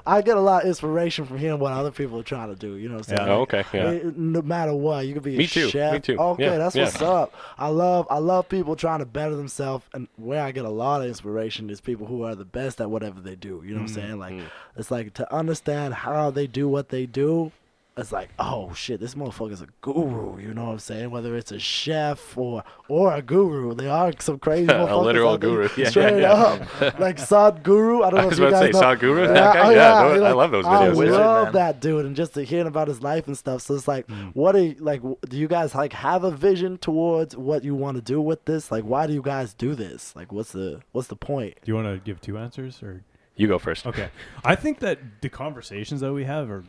[SPEAKER 3] I get a lot of inspiration from hearing what other people are trying to do. You know what I'm saying?
[SPEAKER 1] Oh, okay. Yeah.
[SPEAKER 3] No matter what, you could be
[SPEAKER 1] Me
[SPEAKER 3] a
[SPEAKER 1] too.
[SPEAKER 3] chef.
[SPEAKER 1] Me too.
[SPEAKER 3] Okay, that's what's up. I love people trying to better themselves, and where I get a lot of inspiration is people who are the best at whatever they do. You know what I'm saying? Like, it's like to understand how they do what they do. It's like, oh shit, this motherfucker's a guru. You know what I'm saying? Whether it's a chef or a guru, they are some crazy motherfuckers.
[SPEAKER 1] A literal guru,
[SPEAKER 3] straight up, like Sadhguru. I don't know.
[SPEAKER 1] I was
[SPEAKER 3] if you
[SPEAKER 1] about to
[SPEAKER 3] guys
[SPEAKER 1] say
[SPEAKER 3] know.
[SPEAKER 1] Sadhguru. That guy, I love those videos.
[SPEAKER 3] I love that dude, and just to hear about his life and stuff. So it's like, what are you, like? Do you guys like have a vision towards what you want to do with this? Like, why do you guys do this? Like, what's the point?
[SPEAKER 4] Do you want to give two answers, or
[SPEAKER 1] you go first?
[SPEAKER 4] Okay, I think that the conversations that we have are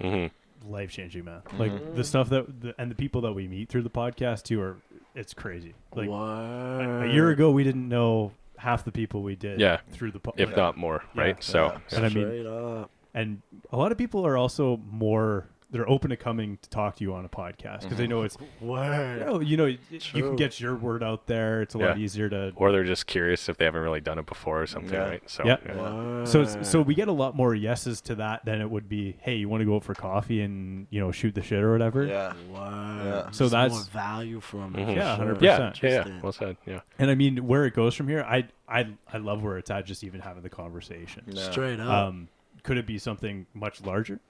[SPEAKER 4] life-changing, man. Like the stuff and the people that we meet through the podcast too it's crazy. Like a year ago we didn't know half the people we did through the podcast,
[SPEAKER 1] if not more, right? So
[SPEAKER 4] and I mean, and a lot of people are also they're open to coming to talk to you on a podcast because they know it's you can get your word out there. It's a lot easier to,
[SPEAKER 1] or they're just curious if they haven't really done it before or something, right? So
[SPEAKER 4] so we get a lot more yeses to that than it would be, hey, you want to go out for coffee and shoot the shit or whatever. So that's
[SPEAKER 3] more value from
[SPEAKER 4] 100%.
[SPEAKER 1] Yeah, well said. Yeah.
[SPEAKER 4] And I mean, where it goes from here, I love where it's at, just even having the conversation.
[SPEAKER 3] Straight up.
[SPEAKER 4] Could it be something much larger?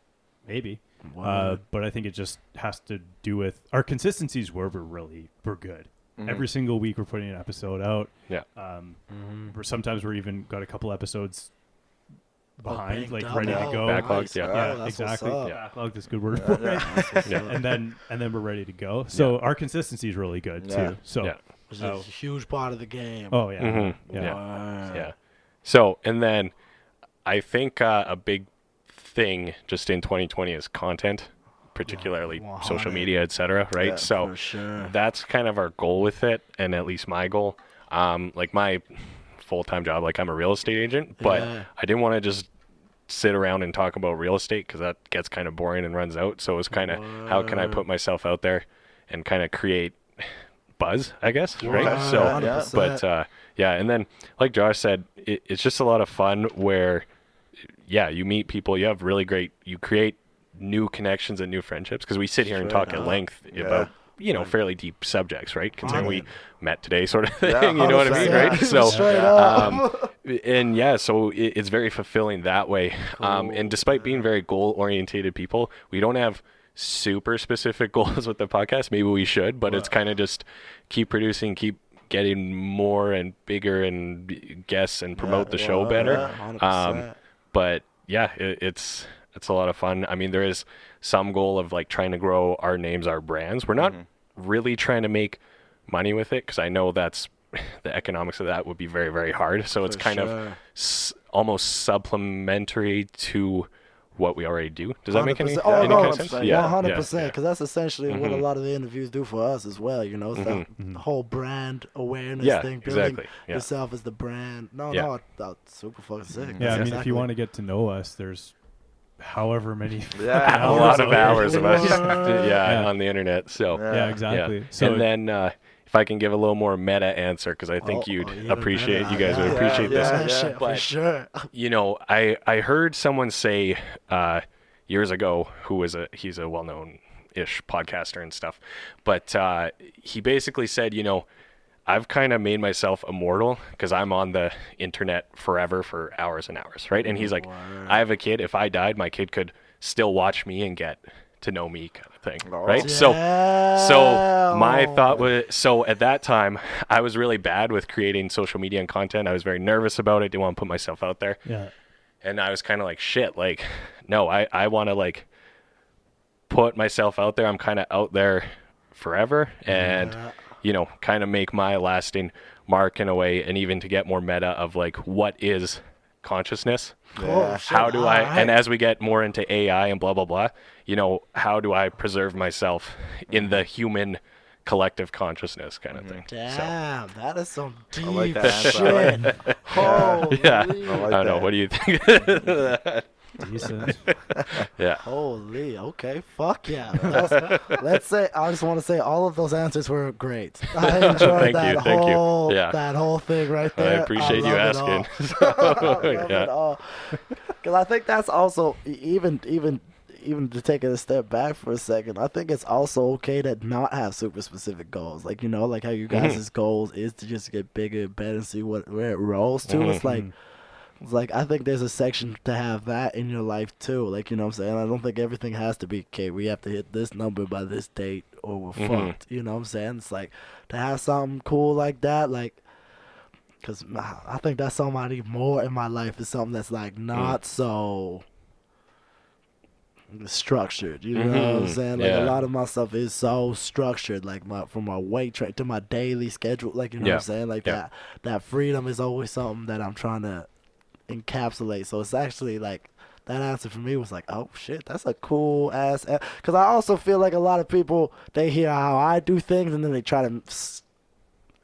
[SPEAKER 4] Maybe. But I think it just has to do with our consistencies where we're good. Every single week we're putting an episode out. Sometimes we're even got a couple episodes behind, like ready to go.
[SPEAKER 1] Backlogged,
[SPEAKER 4] exactly. Backlogged is a good word for it. And then we're ready to go. So our consistency is really good too. So
[SPEAKER 3] which is a huge part of the game.
[SPEAKER 4] Oh yeah.
[SPEAKER 1] Yeah. So, and then I think a big thing just in 2020 is content, particularly social media, etc., right? So that's kind of our goal with it, and at least my goal. Like my full-time job, like I'm a real estate agent, but I didn't want to just sit around and talk about real estate because that gets kind of boring and runs out. So it was kind of how can I put myself out there and kind of create buzz, I guess, right? So
[SPEAKER 3] 100%.
[SPEAKER 1] but and then like Josh said, it's just a lot of fun where you meet people, you create new connections and new friendships, because we sit here and talk at length about fairly deep subjects, right? Considering we met today, sort of thing. You know what I mean, right? So so it's very fulfilling that way. And despite being very goal oriented people, we don't have super specific goals with the podcast. Maybe we should, but it's kind of just keep producing, keep getting more and bigger and guests and promote the show better. But it's a lot of fun. I mean, there is some goal of like trying to grow our names, our brands. We're not really trying to make money with it, because I know that's the economics of that would be very, very hard. So it's kind of almost supplementary to what we already do. Does that make any kind of sense?
[SPEAKER 3] 100%, because that's essentially what a lot of the interviews do for us as well. It's the whole brand awareness thing, building yourself as the brand. That's super fucking sick.
[SPEAKER 4] Yeah, I mean, if you want to get to know us, there's however many
[SPEAKER 1] a lot of hours of us on the internet. So
[SPEAKER 4] exactly.
[SPEAKER 1] So, and then if I can give a little more meta answer, because I think you guys would appreciate this.
[SPEAKER 3] For sure.
[SPEAKER 1] I heard someone say years ago, he's a well-known-ish podcaster and stuff, but he basically said, I've kind of made myself immortal because I'm on the internet forever for hours and hours, right? And he's like, I have a kid. If I died, my kid could still watch me and get to know me, kind of thing, right? So my thought was, at that time, I was really bad with creating social media and content. I was very nervous about it. Didn't want to put myself out there. And I was kind of like, shit, like, no, I want to like put myself out there. I'm kind of out there forever, and you know, kind of make my lasting mark in a way, and even to get more meta of like, what is consciousness?
[SPEAKER 3] Yeah.
[SPEAKER 1] How do I, and as we get more into AI and blah, blah, blah, you know, how do I preserve myself in the human collective consciousness kind of thing?
[SPEAKER 3] Damn, that is some deep
[SPEAKER 2] like that
[SPEAKER 3] shit. Holy.
[SPEAKER 1] Yeah.
[SPEAKER 2] I
[SPEAKER 1] I don't know.
[SPEAKER 2] that.
[SPEAKER 1] What do you think?
[SPEAKER 4] Decent.
[SPEAKER 1] Yeah.
[SPEAKER 3] Holy, okay, fuck yeah. Let's say, I just want to say all of those answers were great. I enjoyed
[SPEAKER 1] Thank you. Yeah.
[SPEAKER 3] that whole thing right
[SPEAKER 1] I
[SPEAKER 3] there.
[SPEAKER 1] appreciate you
[SPEAKER 3] love
[SPEAKER 1] asking.
[SPEAKER 3] it all. I love it all. Because I think that's also, even to take it a step back for a second, I think it's also okay to not have super specific goals. Like, you know, like how you guys' goals is to just get bigger and better and see where it rolls to. It's like, I think there's a section to have that in your life too. Like, you know what I'm saying? I don't think everything has to be, okay, we have to hit this number by this date or we're fucked. You know what I'm saying? It's like, to have something cool like that, like, because I think that's something I need more in my life, is something that's like not so structured. You know what I'm saying? Like, a lot of my stuff is so structured, like from my weight track to my daily schedule. Like, you know what I'm saying? Like that freedom is always something that I'm trying to encapsulate. So it's actually like, that answer for me was like, oh shit, that's a cool ass. Because I also feel like a lot of people, they hear how I do things and then they try to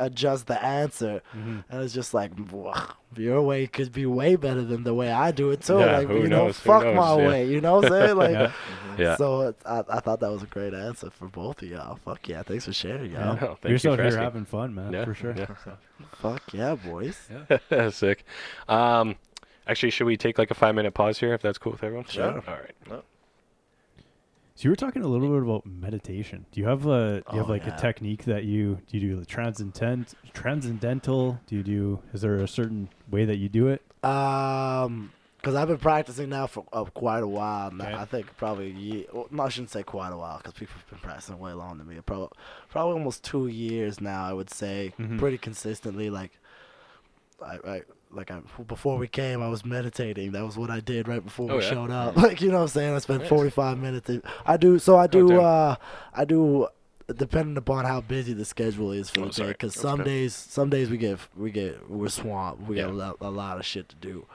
[SPEAKER 3] adjust the answer, and it's just like, your way could be way better than the way I do it too.
[SPEAKER 1] Yeah,
[SPEAKER 3] like,
[SPEAKER 1] who
[SPEAKER 3] you know,
[SPEAKER 1] knows?
[SPEAKER 3] fuck my way. You know what I'm saying? Like,
[SPEAKER 1] Yeah.
[SPEAKER 3] So I thought that was a great answer for both of y'all. Fuck yeah, thanks for sharing, y'all.
[SPEAKER 1] No, thank
[SPEAKER 4] You're
[SPEAKER 1] you
[SPEAKER 4] still
[SPEAKER 1] for
[SPEAKER 4] here
[SPEAKER 1] asking.
[SPEAKER 4] having fun, man,
[SPEAKER 1] Yeah,
[SPEAKER 4] for sure.
[SPEAKER 1] yeah.
[SPEAKER 3] Fuck yeah, boys.
[SPEAKER 1] Sick. Actually, should we take like a 5-minute pause here if that's cool with everyone?
[SPEAKER 2] Sure.
[SPEAKER 1] All right.
[SPEAKER 2] No.
[SPEAKER 4] So you were talking a little bit about meditation. Do you have a
[SPEAKER 3] yeah.
[SPEAKER 4] a technique that do you do transcendental? Is there a certain way that you do it?
[SPEAKER 3] Because I've been practicing now for quite a while now.
[SPEAKER 4] Okay.
[SPEAKER 3] I think probably a year. Well, no, I shouldn't say quite a while, because people have been practicing way longer than me. Probably almost 2 years now, I would say, pretty consistently. Like, before we came, I was meditating. That was what I did right before we showed up. Like, you know what I'm saying? I spent 45 minutes. I do, depending upon how busy the schedule is for the day. Because some days we're swamped. We got a lot of shit to do.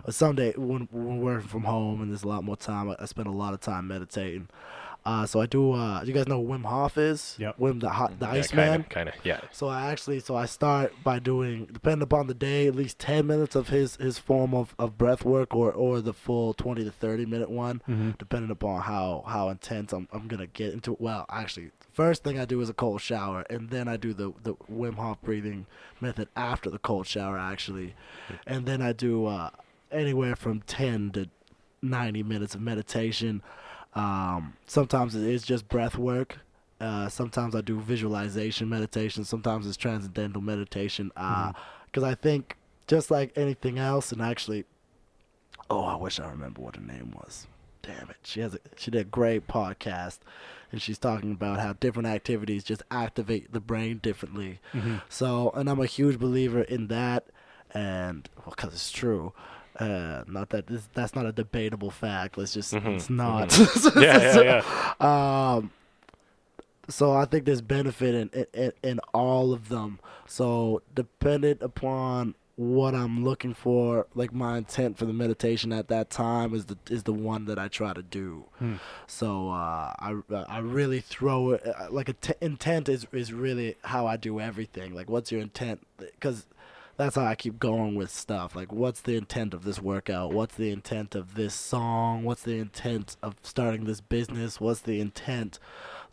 [SPEAKER 3] Some day when we're working from home and there's a lot more time, I spend a lot of time meditating. So I do. You guys know who Wim Hof is?
[SPEAKER 4] Yep.
[SPEAKER 3] Wim the Iceman.
[SPEAKER 1] Kind of. Yeah.
[SPEAKER 3] So I start by doing, depending upon the day, at least 10 minutes of his form of breath work, or the full 20 to 30 minute one, depending upon how intense I'm gonna get into it. Well, actually, first thing I do is a cold shower, and then I do the Wim Hof breathing method after the cold shower, actually, and then I do anywhere from 10 to 90 minutes of meditation. Sometimes it is just breath work. Sometimes I do visualization meditation. Sometimes it's transcendental meditation. Because I think, just like anything else, and actually, I wish I remember what her name was. Damn it. She did a great podcast, and she's talking about how different activities just activate the brain differently. So, and I'm a huge believer in that, and because it's true. Not that that's not a debatable fact. Let's just it's not. So I think there's benefit in all of them. So dependent upon what I'm looking for, like my intent for the meditation at that time is the one that I try to do. So I really throw it like intent is really how I do everything. Like, what's your intent? Because that's how I keep going with stuff. Like, what's the intent of this workout? What's the intent of this song? What's the intent of starting this business? What's the intent?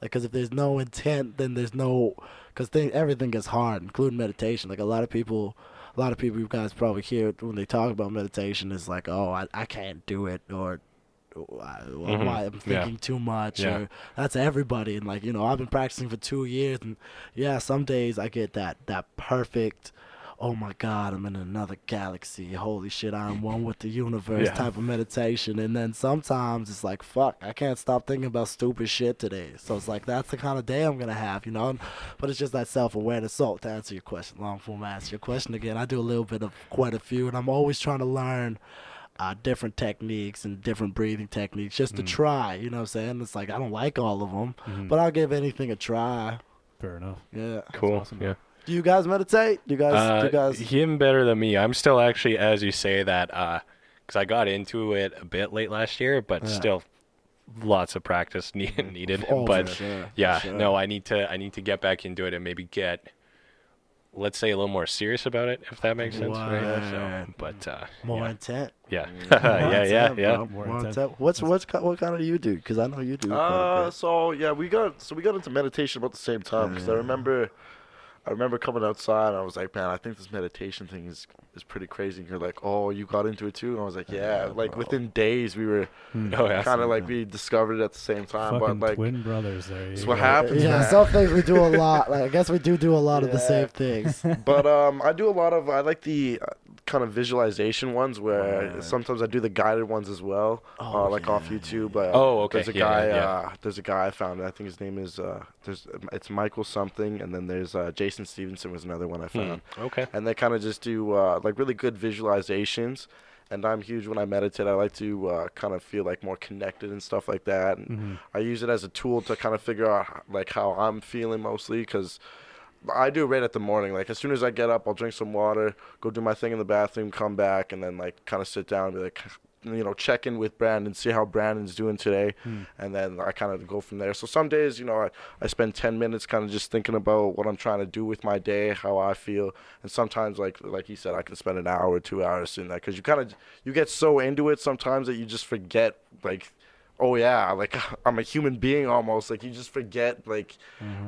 [SPEAKER 3] Like, because if there's no intent, then there's no... Because everything gets hard, including meditation. Like, a lot of people you guys probably hear when they talk about meditation is like, oh, I can't do it, or why I'm thinking too much, or that's everybody. And, like, you know, I've been practicing for 2 years, and some days I get that perfect... oh my God, I'm in another galaxy. Holy shit, I'm one with the universe type of meditation. And then sometimes it's like, fuck, I can't stop thinking about stupid shit today. So it's like, that's the kind of day I'm going to have, you know? But it's just that self-awareness. So to answer your question, long form answer your question again, I do a little bit of quite a few, and I'm always trying to learn different techniques and different breathing techniques just to try. You know what I'm saying? It's like I don't like all of them, but I'll give anything a try.
[SPEAKER 4] Fair enough.
[SPEAKER 3] Yeah.
[SPEAKER 1] Cool.
[SPEAKER 4] Awesome.
[SPEAKER 1] Yeah.
[SPEAKER 3] Do you guys meditate? Do you guys?
[SPEAKER 1] Him better than me. I'm still actually, as you say that, because I got into it a bit late last year, but still lots of practice needed.
[SPEAKER 3] Oh,
[SPEAKER 1] but
[SPEAKER 3] for sure,
[SPEAKER 1] yeah,
[SPEAKER 3] for sure.
[SPEAKER 1] no, I need to get back into it and maybe get, let's say, a little more serious about it, if that makes sense. Right? So, but
[SPEAKER 3] More intent.
[SPEAKER 1] Yeah.
[SPEAKER 3] Intent,
[SPEAKER 1] yeah.
[SPEAKER 3] bro. More intent. What kind of you do? Because I know you do. quite a bit.
[SPEAKER 2] So yeah, we got into meditation about the same time because I remember coming outside and I was like, man, I think this meditation thing is pretty crazy. And you're like, oh, you got into it too? And I was like, yeah. Like
[SPEAKER 3] bro.
[SPEAKER 2] within days we were kind of like we discovered it at the same time.
[SPEAKER 4] Fucking
[SPEAKER 2] but like
[SPEAKER 4] twin brothers there.
[SPEAKER 2] that's what happens.
[SPEAKER 3] Yeah,
[SPEAKER 2] man.
[SPEAKER 3] some things we do a lot. Like I guess we do a lot of the same things.
[SPEAKER 2] But I like the kind of visualization ones where sometimes I do the guided ones as well, like off YouTube.
[SPEAKER 1] Okay.
[SPEAKER 2] There's a guy. There's a guy I found. I think his name is it's Michael something, and then there's Jason Stevenson was another one I found.
[SPEAKER 1] Okay.
[SPEAKER 2] And they kind of just do like really good visualizations. And I'm huge when I meditate. I like to kind of feel like more connected and stuff like that. And I use it as a tool to kind of figure out like how I'm feeling mostly because I do it right at the morning. Like as soon as I get up, I'll drink some water, go do my thing in the bathroom, come back, and then like kind of sit down and be like, check in with Brandon, see how Brandon's doing today, and then I kind of go from there. So some days, I spend 10 minutes kind of just thinking about what I'm trying to do with my day, how I feel, and sometimes like he said, I can spend an hour or 2 hours doing that because you get so into it sometimes that you just forget like. Oh yeah, like I'm a human being almost. Like you just forget like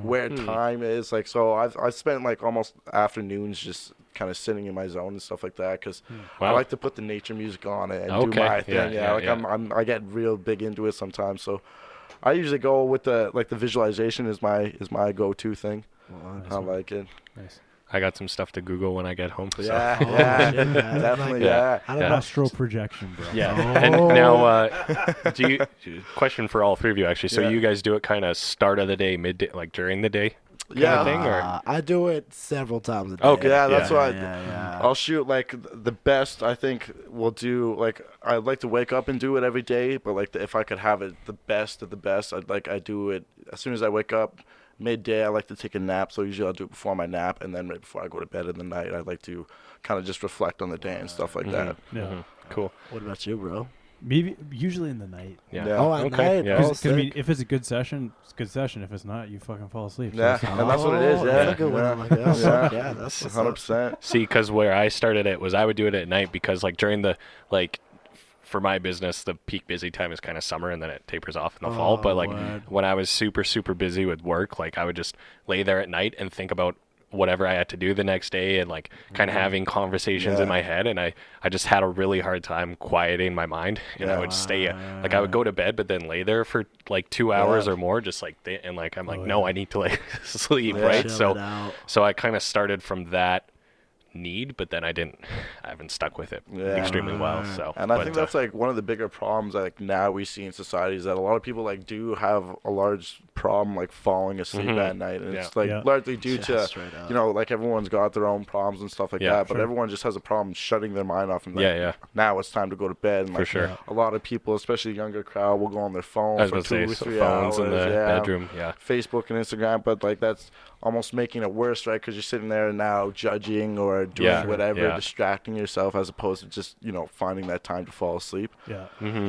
[SPEAKER 2] where time is. Like so, I've spent like almost afternoons just kind of sitting in my zone and stuff like that because I like to put the nature music on it and do my thing. I get real big into it sometimes. So I usually go with the visualization is my go-to thing. I like it.
[SPEAKER 4] Nice.
[SPEAKER 1] I got some stuff to Google when I get home.
[SPEAKER 2] Yeah,
[SPEAKER 1] So.
[SPEAKER 2] definitely, yeah.
[SPEAKER 4] Astral projection, bro.
[SPEAKER 1] Yeah. And now, question for all three of you, actually. So you guys do it kind of start of the day, midday, like during the day? Kind of thing, or?
[SPEAKER 3] I do it several times a day.
[SPEAKER 2] Okay, that's why I'll shoot like the best. I think we'll do like I like to wake up and do it every day, but like if I could have it the best of the best, I do it as soon as I wake up. Midday, I like to take a nap, so usually I'll do it before my nap, and then right before I go to bed in the night, I like to kind of just reflect on the day and stuff like that.
[SPEAKER 4] Yeah.
[SPEAKER 1] Cool.
[SPEAKER 3] What about you, bro?
[SPEAKER 4] Maybe usually in the night.
[SPEAKER 2] Yeah.
[SPEAKER 3] Oh, at night?
[SPEAKER 1] Yeah.
[SPEAKER 3] Oh,
[SPEAKER 4] Because I mean, if it's a good session, it's a good session. If it's not, you fucking fall asleep. So
[SPEAKER 2] Yeah,
[SPEAKER 4] it's
[SPEAKER 2] and that's what it is. Yeah,
[SPEAKER 3] That's a good one. Yeah, that's
[SPEAKER 2] 100%.
[SPEAKER 1] See, because where I started it was I would do it at night because like during the for my business, the peak busy time is kind of summer and then it tapers off in the fall. But like when I was super, super busy with work, like I would just lay there at night and think about whatever I had to do the next day and like kind of having conversations in my head. And I just had a really hard time quieting my mind. And I would stay, like I would go to bed, but then lay there for like 2 hours or more, just like, and like, I'm like, no, I need to like sleep. Right. So I kind of started from that need, but then I haven't stuck with it extremely well. So,
[SPEAKER 2] and I think that's like one of the bigger problems like now we see in society is that a lot of people like do have a large problem like falling asleep at night, and it's like largely due to like everyone's got their own problems and stuff like that, but everyone just has a problem shutting their mind off and like now it's time to go to bed. And, like, a lot of people, especially younger crowd, will go on their phone for 2 or 3 hours
[SPEAKER 1] in the bedroom,
[SPEAKER 2] Facebook and Instagram, but like that's almost making it worse, right? Because you're sitting there now judging or doing whatever, distracting yourself as opposed to just finding that time to fall asleep.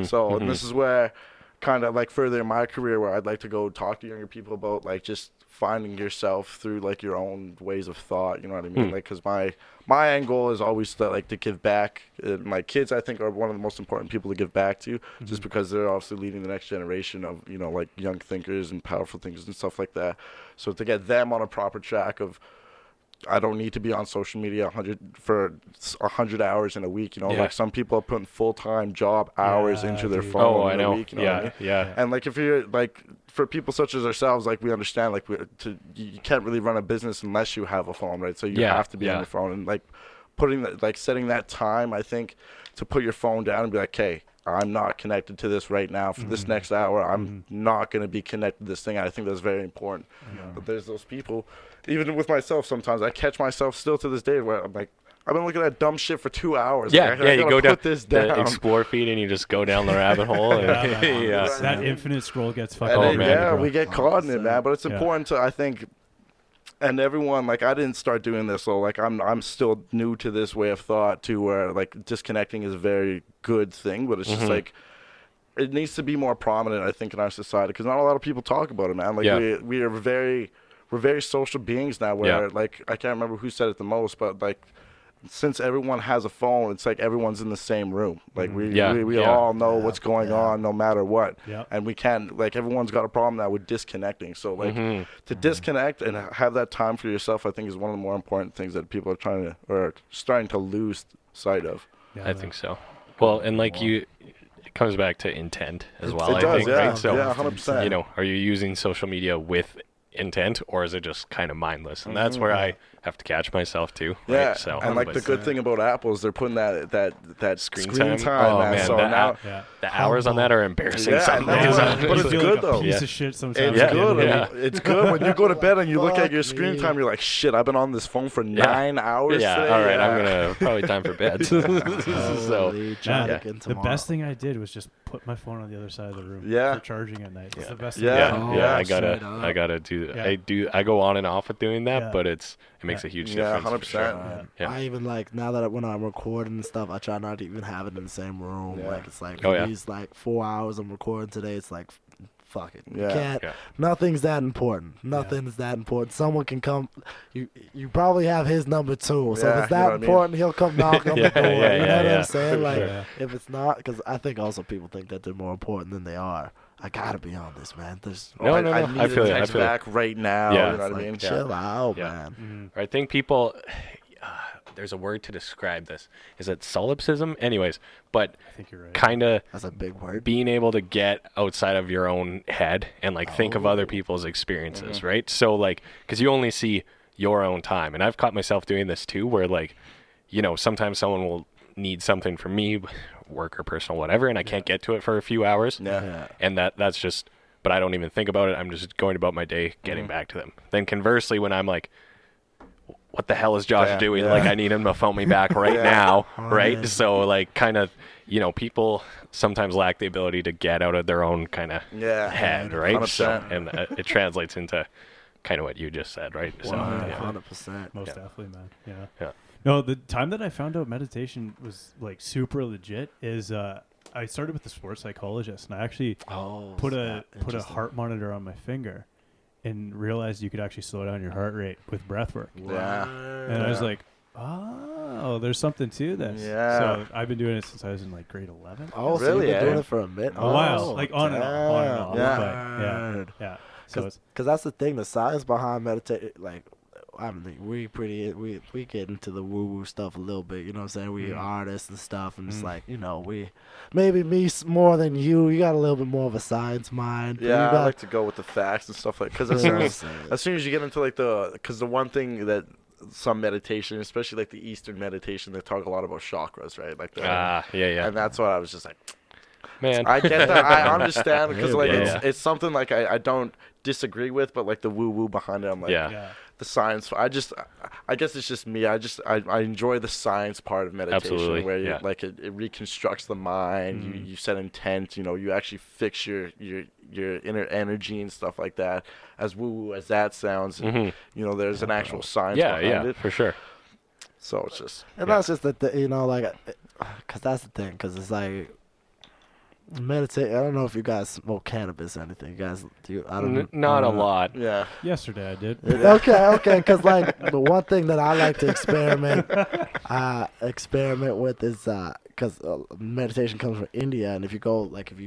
[SPEAKER 2] So and this is where kind of like further in my career where I'd like to go talk to younger people about like just finding yourself through like your own ways of thought, you know what I mean? Like because my end goal is always to give back. My kids, I think, are one of the most important people to give back to, just because they're obviously leading the next generation of like young thinkers and powerful thinkers and stuff like that. So to get them on a proper track of, I don't need to be on social media 100 hours in a week. Like some people are putting full-time job hours into their phone in a week. You know what I mean? And like if you're like, for people such as ourselves, like we understand, like you can't really run a business unless you have a phone, right? So you have to be on your phone, and like setting that time, I think, to put your phone down and be like, hey, I'm not connected to this right now. For this next hour, I'm not going to be connected to this thing. I think that's very important. But there's those people, even with myself, sometimes I catch myself still to this day where I'm like, I've been looking at dumb shit for 2 hours.
[SPEAKER 1] Yeah,
[SPEAKER 2] like,
[SPEAKER 1] yeah. You go down the
[SPEAKER 2] down.
[SPEAKER 1] explore feed and you just go down the rabbit hole. And,
[SPEAKER 4] That infinite scroll gets fucking.
[SPEAKER 2] We get caught in it, man. But it's important to, I think, and everyone, like, I didn't start doing this, so like I'm still new to this way of thought too, where like disconnecting is a very good thing, but it's just like it needs to be more prominent, I think, in our society, because not a lot of people talk about it, man. Like we're very social beings now, where like I can't remember who said it the most, but like since everyone has a phone, it's like everyone's in the same room. Like we all know what's going on no matter what. And we can't, like, everyone's got a problem now with disconnecting. So like to disconnect and have that time for yourself, I think is one of the more important things that people are starting to lose sight of.
[SPEAKER 1] I think so. Well, and like it comes back to intent as well.
[SPEAKER 2] It does,
[SPEAKER 1] right? So
[SPEAKER 2] 100%.
[SPEAKER 1] you know, are you using social media with intent, or is it just kind of mindless? And that's where I have to catch myself too.
[SPEAKER 2] Yeah,
[SPEAKER 1] right? So,
[SPEAKER 2] and like the good thing about Apple is they're putting that screen time.
[SPEAKER 1] Oh
[SPEAKER 2] man,
[SPEAKER 1] man,
[SPEAKER 2] so now
[SPEAKER 1] the hours on that are embarrassing.
[SPEAKER 2] But it's good though.
[SPEAKER 4] Piece of shit sometimes.
[SPEAKER 2] It's good. It's good when you go to bed and you look at your screen time. You're like, shit, I've been on this phone for 9 hours.
[SPEAKER 1] Yeah,
[SPEAKER 2] today.
[SPEAKER 1] all right, I'm gonna probably time for bed. So
[SPEAKER 4] the best thing I did was just put my phone on the other side of the room for charging at night. That's the best thing.
[SPEAKER 1] I gotta do. I go on and off with doing that, but it makes a huge difference.
[SPEAKER 2] 100%.
[SPEAKER 3] I even like now that when I'm recording and stuff, I try not to even have it in the same room. Like it's like these like 4 hours I'm recording today. It's like fuck it. You can't. Nothing's that important. Nothing's that important. Someone can come. You probably have his number too. So if it's that important, he'll come knock on the door. You know what I'm saying? Like if it's not, because I think also people think that they're more important than they are. I gotta be on this, man.
[SPEAKER 2] I need I feel a text back right now.
[SPEAKER 1] Yeah.
[SPEAKER 2] You know what I mean?
[SPEAKER 3] Chill out, man.
[SPEAKER 1] I think people. There's a word to describe this. Is it solipsism? Anyways, but
[SPEAKER 4] I think you're right.
[SPEAKER 1] Kind of
[SPEAKER 3] that's a big word.
[SPEAKER 1] Being able to get outside of your own head and like think of other people's experiences, right? So like, because you only see your own time, and I've caught myself doing this too, where like, you know, sometimes someone will need something from me, work or personal, whatever, and I can't get to it for a few hours. And that's just, but I don't even think about it. I'm just going about my day, getting back to them. Then conversely, when I'm like, what the hell is Josh doing? Like, I need him to phone me back right now, right? So, like, kind of, you know, people sometimes lack the ability to get out of their own kind of head, right? 100%. So, and it translates into kind of what you just said, right? So,
[SPEAKER 3] 100%.
[SPEAKER 4] Most definitely, man. Yeah. No, the time that I found out meditation was, like, super legit is I started with the sports psychologist, and I actually put a heart monitor on my finger and realized you could actually slow down your heart rate with breath work. And I was like, oh, there's something to this. So I've been doing it since I was in like grade 11.
[SPEAKER 3] Oh, so you've been doing it for a minute?
[SPEAKER 4] A while. Like on and off. Yeah. So
[SPEAKER 3] because that's the thing, the science behind meditation, like, I mean, we get into the woo-woo stuff a little bit, you know what I'm saying? We artists and stuff, and it's like, you know, maybe me more than you got a little bit more of a science mind.
[SPEAKER 2] Yeah, I like to go with the facts and stuff like, because as soon as you get into like because the one thing that some meditation, especially like the Eastern meditation, they talk a lot about chakras, right? Like and that's why I was just like, man, I get that. I understand, because like it's something like I don't disagree with, but like the woo-woo behind it, I'm like, the science. I guess it's just me. I enjoy the science part of meditation, where you, like it reconstructs the mind. You set intent. You know, you actually fix your inner energy and stuff like that. As woo-woo as that sounds, you know, there's an actual science behind it.
[SPEAKER 1] For sure.
[SPEAKER 2] So it's just,
[SPEAKER 3] and that's just you know, like, because that's the thing, because it's like, meditate. I don't know if you guys smoke cannabis or anything. You guys do? I don't.
[SPEAKER 1] Not a lot.
[SPEAKER 2] Yeah.
[SPEAKER 4] Yesterday I did.
[SPEAKER 3] Okay. Because like the one thing that I like to experiment with is because meditation comes from India, and if you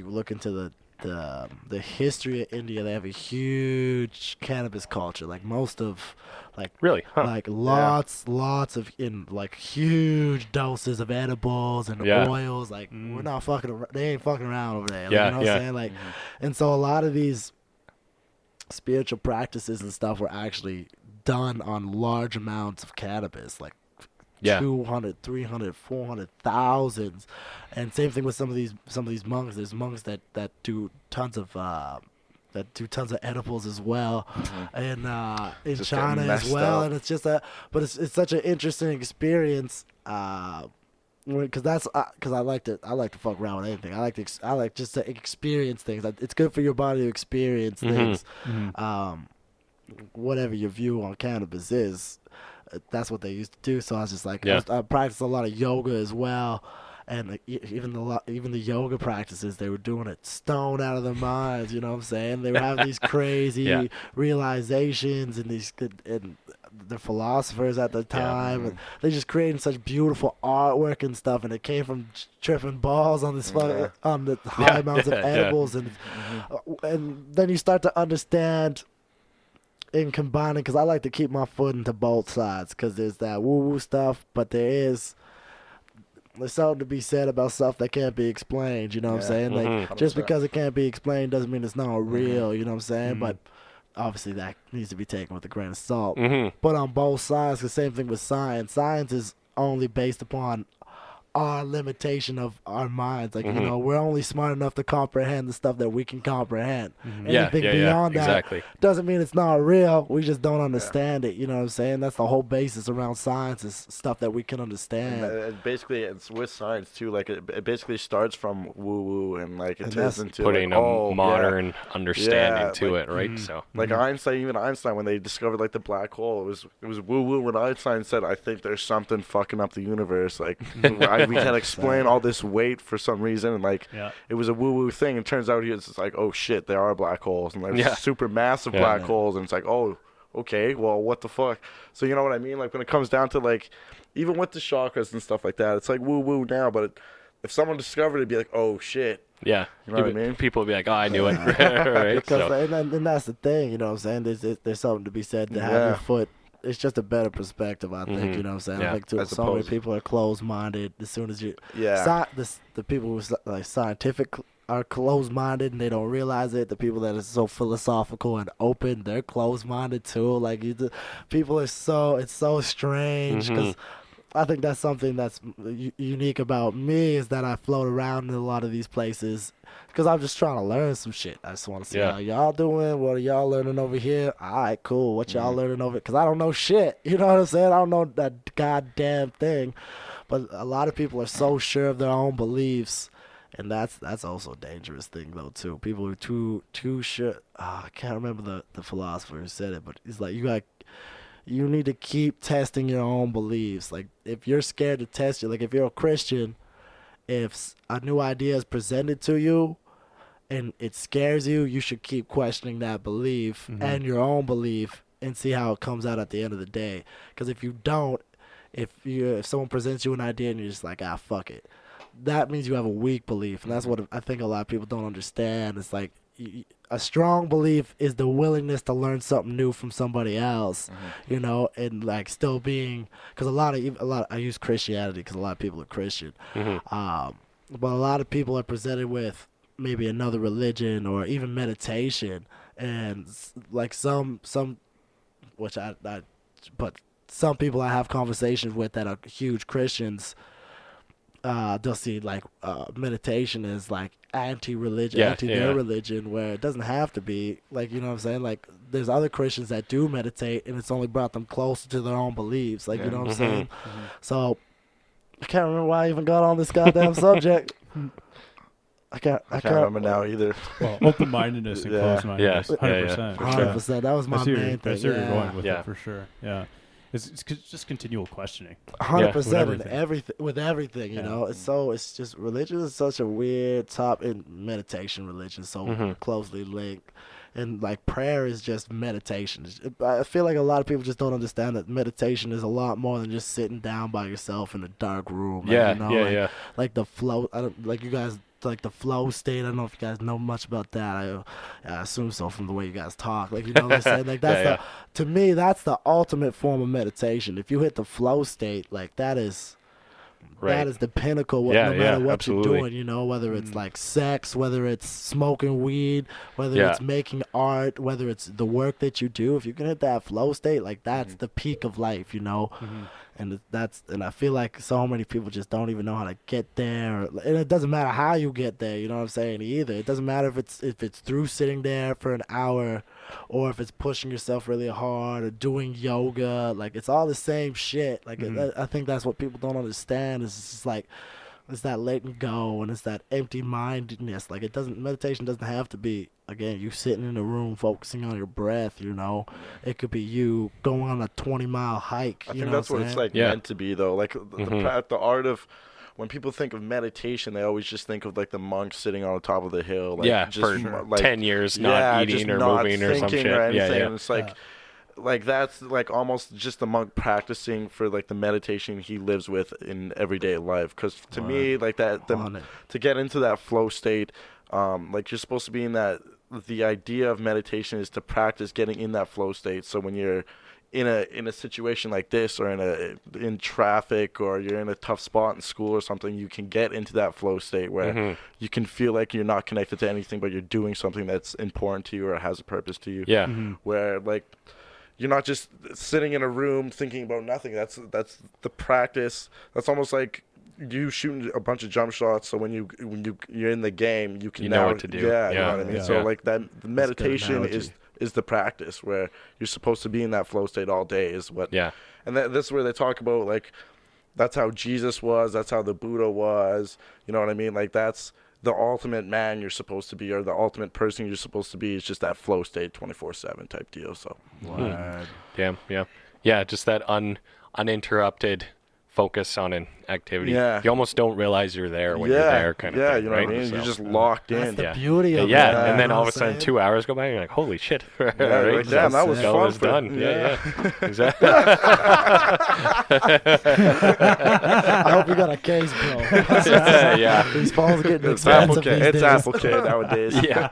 [SPEAKER 3] look into the history of India, they have a huge cannabis culture. Like most of, like
[SPEAKER 1] really,
[SPEAKER 3] like lots of in like huge doses of edibles and oils. Like we're not fucking around. They ain't fucking around over there. Like, you know what I'm saying? Like, and so a lot of these spiritual practices and stuff were actually done on large amounts of cannabis, like 200, 300, 400,000. And same thing with some of these monks. There's monks that do tons of edibles as well, and in China as well. And it's just but it's such an interesting experience because I like to fuck around with anything. I like just to experience things. It's good for your body to experience things. Whatever your view on cannabis is, that's what they used to do. So I was just like, I practiced a lot of yoga as well. And even the yoga practices, they were doing it stoned out of their minds. You know what I'm saying? They were having these crazy realizations, and the philosophers at the time, and they just created such beautiful artwork and stuff. And it came from tripping balls on on the high amounts of edibles, and then you start to understand. In combining, because I like to keep my foot into both sides, because there's that woo-woo stuff, but there's something to be said about stuff that can't be explained, you know what I'm saying? Like, just because it can't be explained doesn't mean it's not real, you know what I'm saying? But obviously that needs to be taken with a grain of salt. But on both sides, the same thing with science. Science is only based upon our limitation of our minds. Like, you know, we're only smart enough to comprehend the stuff that we can comprehend. Anything beyond that doesn't mean it's not real. We just don't understand it. You know what I'm saying? That's the whole basis around science, is stuff that we can understand.
[SPEAKER 2] And basically, it's with science too. Like, it basically starts from woo-woo, and like it turns into
[SPEAKER 1] putting a modern understanding to it, right? So,
[SPEAKER 2] like Einstein, when they discovered like the black hole, it was woo-woo when Einstein said, "I think there's something fucking up the universe." Like, we can't explain all this weight for some reason, and like it was a woo-woo thing. It turns out it's like, oh shit, there are black holes, and there's super massive black holes, and it's like, oh, okay, well, what the fuck? So you know what I mean? Like, when it comes down to like, even with the chakras and stuff like that, it's like woo-woo now, but if someone discovered it, it'd be like, oh shit.
[SPEAKER 1] Yeah,
[SPEAKER 2] you know what I mean?
[SPEAKER 1] People would be like, "Oh, I knew it." Right?
[SPEAKER 3] Because and that's the thing, you know what I'm saying? There's something to be said to have your foot. It's just a better perspective, I think. You know what I'm saying? I think so many people are closed-minded. As soon as you, the people who like scientific are closed-minded and they don't realize it. The people that are so philosophical and open, they're closed-minded too. Like people are it's so strange, because I think that's something that's unique about me, is that I float around in a lot of these places because I'm just trying to learn some shit. I just want to see how y'all doing. What are y'all learning over here? All right, cool. What y'all learning over? Because I don't know shit. You know what I'm saying? I don't know that goddamn thing. But a lot of people are so sure of their own beliefs, and that's also a dangerous thing though too. People are too sure. I can't remember the philosopher who said it, but it's like you need to keep testing your own beliefs. Like, if you're scared to test it, like if you're a Christian, if a new idea is presented to you and it scares you, you should keep questioning that belief and your own belief and see how it comes out at the end of the day. Because if you don't, if someone presents you an idea and you're just like, fuck it, that means you have a weak belief. And that's what I think a lot of people don't understand. It's like, a strong belief is the willingness to learn something new from somebody else, you know, and like still being, because a lot I use Christianity because a lot of people are Christian, but a lot of people are presented with maybe another religion or even meditation, and like some which but some people I have conversations with that are huge Christians, they'll see like meditation is like anti-religion, their religion, where it doesn't have to be. Like, you know what I'm saying? Like, there's other Christians that do meditate, and it's only brought them closer to their own beliefs. Like, you know what I'm saying? So, I can't remember why I even got on this goddamn subject. I can't
[SPEAKER 2] remember now either.
[SPEAKER 4] Well, open-mindedness and closed-mindedness, 100%.
[SPEAKER 3] 100%. That was my main thing.
[SPEAKER 4] I see where you're going with it, for sure. Yeah. It's just continual questioning.
[SPEAKER 3] 100% with everything, you know. It's just religion is such a weird top, in meditation, religion so closely linked, and like prayer is just meditation. I feel like a lot of people just don't understand that meditation is a lot more than just sitting down by yourself in a dark room. Like the flow. Like you guys. Like the flow state, I don't know if you guys know much about that. I assume so from the way you guys talk. Like, you know what I'm saying? Like, that's to me, that's the ultimate form of meditation. If you hit the flow state, like that is the pinnacle. No matter what you're doing, you know, whether it's like sex, whether it's smoking weed, whether it's making art, whether it's the work that you do. If you can hit that flow state, like that's the peak of life, you know. And I feel like so many people just don't even know how to get there, and it doesn't matter how you get there. You know what I'm saying? Either it doesn't matter if it's through sitting there for an hour or if it's pushing yourself really hard or doing yoga. Like, it's all the same shit. Like, I think that's what people don't understand, is it's just like, it's that letting go and it's that empty-mindedness. Like, meditation doesn't have to be, again, you sitting in a room focusing on your breath, you know. It could be you going on a 20-mile hike.
[SPEAKER 2] I think that's what it's like meant to be, though. Like, the art of, when people think of meditation, they always just think of like the monk sitting on the top of the hill. Like,
[SPEAKER 1] just for like 10 years not eating or
[SPEAKER 2] not
[SPEAKER 1] moving or some shit.
[SPEAKER 2] Or anything. And it's like that's like almost just the monk practicing for like the meditation he lives with in everyday life. Because to me, like that, to get into that flow state, like you're supposed to be in that. The idea of meditation is to practice getting in that flow state. So when you're in a situation like this, or in traffic, or you're in a tough spot in school or something, you can get into that flow state where you can feel like you're not connected to anything, but you're doing something that's important to you or has a purpose to you.
[SPEAKER 1] Yeah.
[SPEAKER 2] Where like you're not just sitting in a room thinking about nothing. That's the practice. That's almost like you shooting a bunch of jump shots. So when you're in the game, you can
[SPEAKER 1] know what to do.
[SPEAKER 2] Yeah, you know what I mean.
[SPEAKER 1] Yeah.
[SPEAKER 2] So like that meditation is the practice where you're supposed to be in that flow state all day. Is what.
[SPEAKER 1] Yeah.
[SPEAKER 2] And this is where they talk about like that's how Jesus was. That's how the Buddha was. You know what I mean? Like that's the ultimate man you're supposed to be, or the ultimate person you're supposed to be, is just that flow state 24/7 type deal. So
[SPEAKER 1] Damn, yeah, just that uninterrupted focus on an activity.
[SPEAKER 2] Yeah.
[SPEAKER 1] You almost don't realize you're there when you're there, kind of thing.
[SPEAKER 2] Yeah, you know
[SPEAKER 1] right?
[SPEAKER 2] what I mean?
[SPEAKER 1] So,
[SPEAKER 2] You're just locked in.
[SPEAKER 3] That's the beauty of it.
[SPEAKER 1] Yeah, and then
[SPEAKER 3] you know
[SPEAKER 1] all of a
[SPEAKER 3] what I'm
[SPEAKER 1] sudden
[SPEAKER 3] saying?
[SPEAKER 1] 2 hours go by and you're like, holy shit.
[SPEAKER 2] Yeah,
[SPEAKER 1] right?
[SPEAKER 2] like, damn, that was
[SPEAKER 1] That
[SPEAKER 2] fun.
[SPEAKER 1] was done. Yeah. Exactly.
[SPEAKER 3] I hope you got a case, bro.
[SPEAKER 1] Yeah.
[SPEAKER 3] These phones are getting
[SPEAKER 2] It's Apple
[SPEAKER 3] expensive
[SPEAKER 2] Care.
[SPEAKER 3] these
[SPEAKER 2] It's
[SPEAKER 3] days.
[SPEAKER 2] Apple Care nowadays.
[SPEAKER 1] Yeah.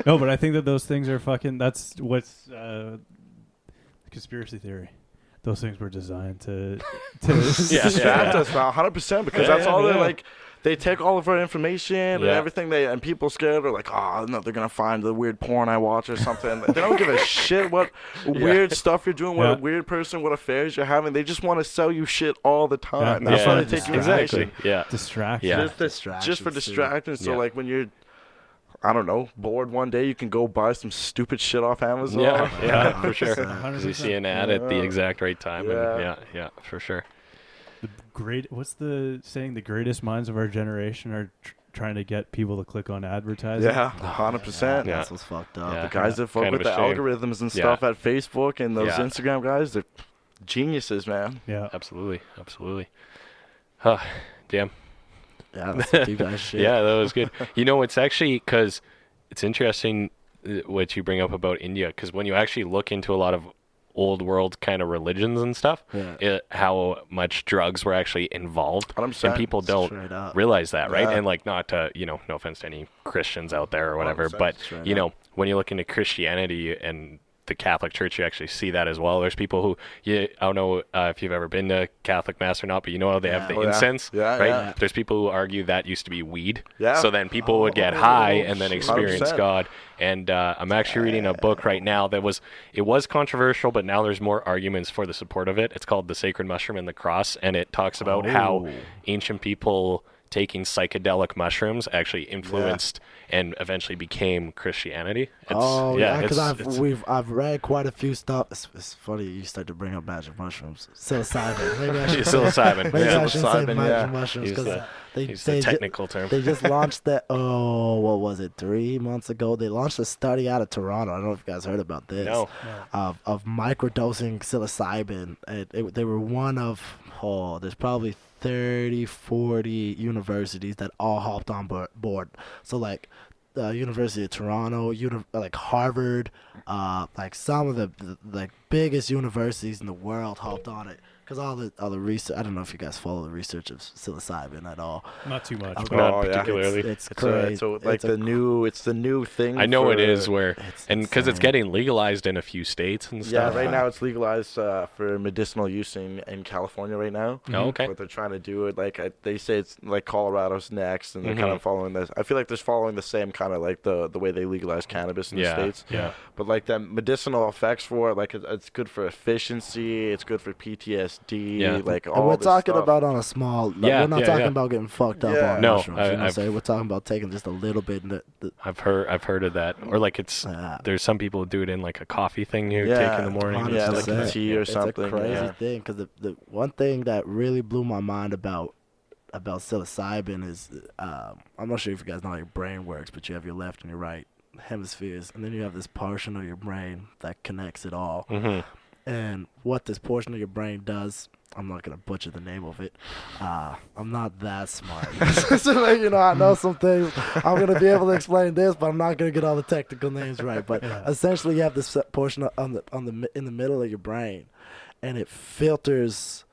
[SPEAKER 4] No, but I think that those things are fucking. That's what's conspiracy theory. Those things were designed to
[SPEAKER 2] distract us now, 100%, because that's all they're like. They take all of our information and everything. And people scared are like, oh no, they're gonna find the weird porn I watch or something. They don't give a shit what weird stuff you're doing, what a weird person, what affairs you're having. They just want to sell you shit all the time. That's why they take your information.
[SPEAKER 1] Exactly. Yeah.
[SPEAKER 4] distraction.
[SPEAKER 1] Yeah.
[SPEAKER 2] Just for distraction. So like when you're, I don't know, bored one day, you can go buy some stupid shit off Amazon.
[SPEAKER 1] Yeah, for sure.
[SPEAKER 4] 100%.
[SPEAKER 1] Because you see an ad at the exact right time.
[SPEAKER 2] Yeah.
[SPEAKER 1] And yeah, for sure.
[SPEAKER 4] What's the saying? The greatest minds of our generation are trying to get people to click on advertising.
[SPEAKER 2] Yeah, 100%.
[SPEAKER 3] That's what's fucked up.
[SPEAKER 1] Yeah.
[SPEAKER 2] The guys that fuck
[SPEAKER 1] Kind
[SPEAKER 2] with
[SPEAKER 1] of
[SPEAKER 2] the
[SPEAKER 1] a shame.
[SPEAKER 2] algorithms and stuff at Facebook and those
[SPEAKER 1] Yeah.
[SPEAKER 2] Instagram guys, they're geniuses, man.
[SPEAKER 4] Yeah.
[SPEAKER 1] Absolutely. Huh. Damn.
[SPEAKER 3] Yeah, that's some deep ass shit.
[SPEAKER 1] Yeah, that was good. You know, it's actually, because it's interesting what you bring up about India, because when you actually look into a lot of old world kind of religions and stuff, how much drugs were actually involved,
[SPEAKER 2] 100%.
[SPEAKER 1] and people don't realize that, right?
[SPEAKER 2] Yeah.
[SPEAKER 1] And like, not to, no offense to any Christians out there or whatever,
[SPEAKER 2] 100%.
[SPEAKER 1] but when you look into Christianity and the Catholic Church, you actually see that as well. There's people who, I don't know if you've ever been to Catholic Mass or not, but you know how they have the incense, right?
[SPEAKER 2] Yeah.
[SPEAKER 1] There's people who argue that used to be weed.
[SPEAKER 2] Yeah.
[SPEAKER 1] So then people would get high and then experience
[SPEAKER 2] 100%.
[SPEAKER 1] God. And I'm actually reading a book right now it was controversial, but now there's more arguments for the support of it. It's called The Sacred Mushroom and the Cross, and it talks about how ancient people taking psychedelic mushrooms actually influenced and eventually became Christianity.
[SPEAKER 3] Because I've read quite a few stuff. It's funny you start to bring up magic mushrooms, psilocybin. Maybe I should
[SPEAKER 1] Psilocybin.
[SPEAKER 3] Maybe I
[SPEAKER 1] Yeah.
[SPEAKER 3] should say magic mushrooms
[SPEAKER 1] Use
[SPEAKER 3] because
[SPEAKER 1] the technical term.
[SPEAKER 3] They just launched that. What was it? 3 months ago, they launched a study out of Toronto. I don't know if you guys heard about this.
[SPEAKER 1] No.
[SPEAKER 3] Of microdosing psilocybin. They were one of there's probably 30, 40 universities that all hopped on board. So like University of Toronto, like Harvard, like some of the like biggest universities in the world hopped on it. Because all the research, I don't know if you guys follow the research of psilocybin at all.
[SPEAKER 4] Not too much.
[SPEAKER 1] Not particularly.
[SPEAKER 3] It's crazy.
[SPEAKER 2] So like it's the new thing.
[SPEAKER 1] I know it is because
[SPEAKER 3] insane.
[SPEAKER 1] it's getting legalized in a few states and stuff.
[SPEAKER 2] Yeah, right now it's legalized for medicinal use in California right now.
[SPEAKER 1] Oh, okay.
[SPEAKER 2] But they're trying to do it like they say it's like Colorado's next, and they're kind of following this. I feel like they're following the same kind of like the way they legalize cannabis in the states.
[SPEAKER 1] Yeah.
[SPEAKER 2] But like the medicinal effects for it, like it's good for efficiency, it's good for PTSD. LSD, like all
[SPEAKER 3] and we're
[SPEAKER 2] this
[SPEAKER 3] talking
[SPEAKER 2] stuff.
[SPEAKER 3] about on a small. Like,
[SPEAKER 1] Yeah,
[SPEAKER 3] we're not
[SPEAKER 1] yeah,
[SPEAKER 3] talking
[SPEAKER 1] yeah.
[SPEAKER 3] about getting fucked up
[SPEAKER 2] Yeah.
[SPEAKER 3] on
[SPEAKER 1] No,
[SPEAKER 3] mushrooms. You know what I'm saying? We're talking about taking just a little bit.
[SPEAKER 1] I've heard of that, or like there's some people who do it in like a coffee thing you take in the morning. and
[SPEAKER 2] Yeah,
[SPEAKER 1] stuff.
[SPEAKER 2] like a tea or something.
[SPEAKER 3] It's a crazy
[SPEAKER 2] yeah.
[SPEAKER 3] thing because the one thing that really blew my mind about psilocybin is I'm not sure if you guys know how your brain works, but you have your left and your right hemispheres, and then you have this portion of your brain that connects it all.
[SPEAKER 1] Mm-hmm.
[SPEAKER 3] And what this portion of your brain does, I'm not gonna butcher the name of it. I'm not that smart. So, like, you know, I know some things. I'm gonna be able to explain this, but I'm not gonna get all the technical names right. But essentially, you have this portion in the middle of your brain, and it filters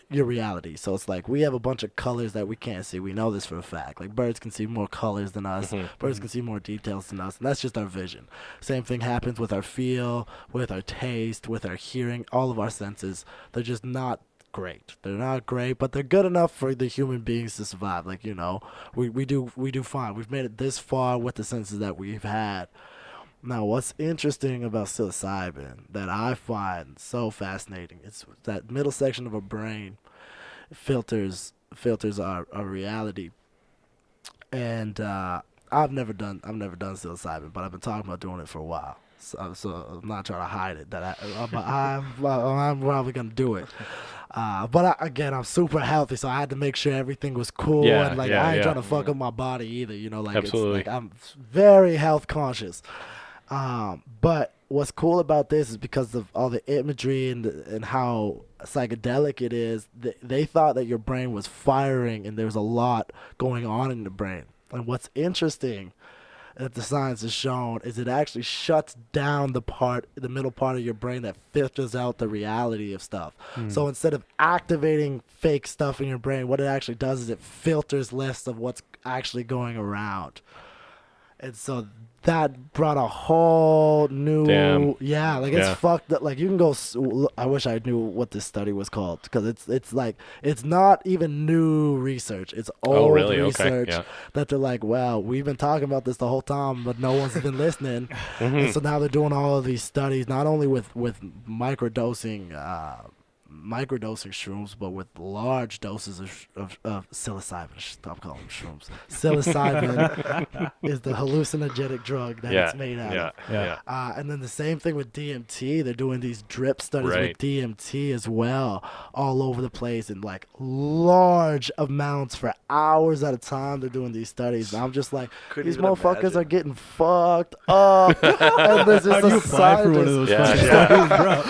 [SPEAKER 3] your reality. So it's like we have a bunch of colors that we can't see. We know this for a fact. Like birds can see more colors than us. Birds can see more details than us, and that's just our vision. Same thing happens with our feel, with our taste, with our hearing. All of our senses, they're just not great. They're not great, but they're good enough for the human beings to survive. Like, you know, we do fine. We've made it this far with the senses that we've had. Now, what's interesting about psilocybin that I find so fascinating, it's that middle section of our brain filters our reality. And I've never done psilocybin, but I've been talking about doing it for a while. So I'm not trying to hide it. I'm probably gonna do it. But I'm super healthy, so I had to make sure everything was cool.
[SPEAKER 1] Yeah,
[SPEAKER 3] and like I ain't trying to fuck up my body either. You know, like
[SPEAKER 1] Absolutely.
[SPEAKER 3] it's like I'm very health conscious. But what's cool about this is because of all the imagery and how psychedelic it is, they thought that your brain was firing and there was a lot going on in the brain. And what's interesting that the science has shown is it actually shuts down the middle part of your brain that filters out the reality of stuff. So instead of activating fake stuff in your brain, what it actually does is it filters less of what's actually going around. And so that brought a whole new, it's fucked up. Like you can go. I wish I knew what this study was called because it's like it's not even new research. It's old research that they're like, well, we've been talking about this the whole time, but no one's been listening. And so now they're doing all of these studies, not only with microdosing shrooms, but with large doses of psilocybin. Stop calling them shrooms. Psilocybin is the hallucinogenic drug that it's made out of. And then the same thing with DMT. They're doing these drip studies with DMT as well, all over the place in like large amounts for hours at a time. They're doing these studies, and I'm just like, these motherfuckers are getting fucked up. And there's just
[SPEAKER 4] How do you apply for one of those fucking studies, bro?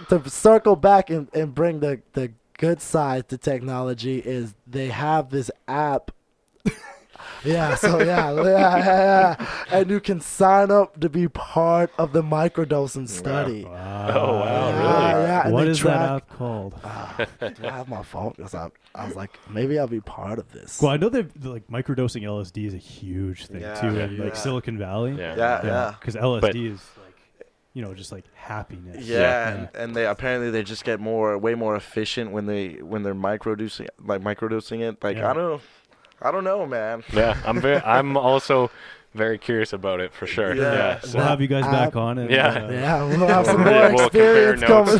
[SPEAKER 3] To circle back and bring the good side to technology is they have this app. And you can sign up to be part of the microdosing study.
[SPEAKER 4] Wow.
[SPEAKER 1] Oh wow, really?
[SPEAKER 3] Yeah. And
[SPEAKER 4] What
[SPEAKER 3] they
[SPEAKER 4] is that app called?
[SPEAKER 3] Do I have my phone? 'Cause I was like, maybe I'll be part of this.
[SPEAKER 4] Well, I know like microdosing LSD is a huge thing too in like Silicon Valley.
[SPEAKER 2] Yeah.
[SPEAKER 4] Because LSD is like, you know, just like happiness.
[SPEAKER 2] And they apparently just get way more efficient when they're microdosing it. Like I don't know, man.
[SPEAKER 1] Yeah, I'm also very curious about it for sure.
[SPEAKER 4] So we'll have you guys back on it.
[SPEAKER 3] We'll have some more experience coming.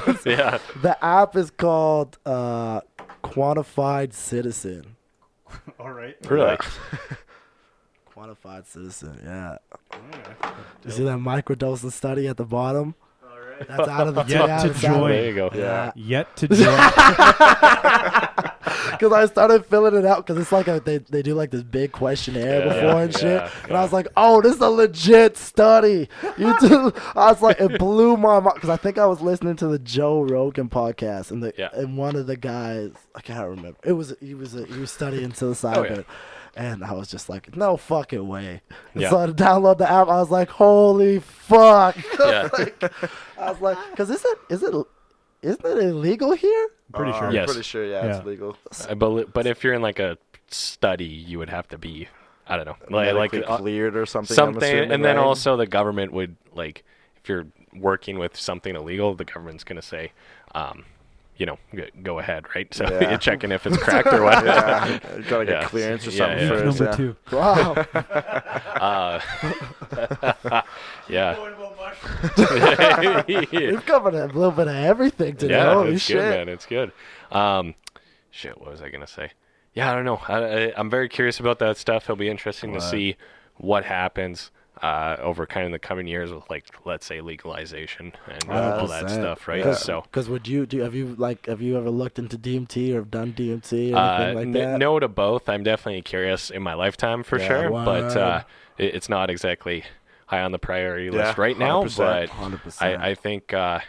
[SPEAKER 3] The app is called Quantified Citizen.
[SPEAKER 4] All right.
[SPEAKER 1] Really?
[SPEAKER 3] Quantified Citizen, yeah. You see that microdosing study at the bottom?
[SPEAKER 4] All right.
[SPEAKER 3] That's out of the
[SPEAKER 4] Yet to join.
[SPEAKER 1] There you go.
[SPEAKER 3] Yeah.
[SPEAKER 4] Yet to join.
[SPEAKER 3] Because I started filling it out because it's like they do like this big questionnaire before and shit. And I was like, oh, this is a legit study. I was like, it blew my mind because I think I was listening to the Joe Rogan podcast and one of the guys, I can't remember. He was studying psilocybin. And I was just like, no fucking way. So I download the app. I was like, holy fuck. I was like, because isn't it illegal here?
[SPEAKER 4] Pretty sure.
[SPEAKER 2] I'm pretty sure, it's legal.
[SPEAKER 1] But if you're in like a study, you would have to be, I don't know, like
[SPEAKER 2] cleared or something.
[SPEAKER 1] And then also the government would, like, if you're working with something illegal, the government's gonna say, go ahead, right? So you're checking if it's cracked or what.
[SPEAKER 2] You gotta get clearance or something first.
[SPEAKER 4] Number 2.
[SPEAKER 3] Wow. We've covered a little bit of everything today.
[SPEAKER 1] Yeah,
[SPEAKER 3] Holy
[SPEAKER 1] it's
[SPEAKER 3] shit.
[SPEAKER 1] good, man. It's good. What was I gonna say? Yeah, I don't know. I'm very curious about that stuff. It'll be interesting to see what happens over kind of the coming years with, like, let's say, legalization and all that stuff, right?
[SPEAKER 3] Yeah.
[SPEAKER 1] So,
[SPEAKER 3] because have you ever looked into DMT or done DMT or anything like that?
[SPEAKER 1] No to both. I'm definitely curious in my lifetime for sure, but it's not exactly high on the priority list right now.
[SPEAKER 2] 100%,
[SPEAKER 1] but
[SPEAKER 3] 100%.
[SPEAKER 1] I think I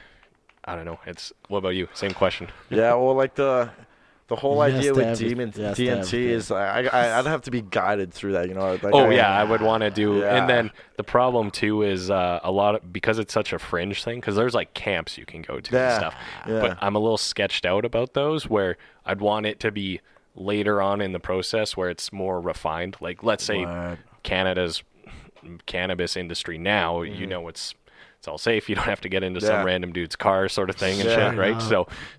[SPEAKER 1] don't know. What about you? Same question.
[SPEAKER 2] Yeah, well, like the whole
[SPEAKER 3] Yes
[SPEAKER 2] idea
[SPEAKER 3] to
[SPEAKER 2] with
[SPEAKER 3] everything. Yes to
[SPEAKER 2] DMT
[SPEAKER 3] everything.
[SPEAKER 2] is I'd have to be guided through that, Like,
[SPEAKER 1] I would want to do.
[SPEAKER 2] Yeah.
[SPEAKER 1] And then the problem too is because it's such a fringe thing, because there's like camps you can go to and stuff.
[SPEAKER 2] Yeah.
[SPEAKER 1] But I'm a little sketched out about those, where I'd want it to be later on in the process where it's more refined. Like, let's say Canada's cannabis industry now, it's all safe. You don't have to get into some random dude's car sort of thing and shit, right?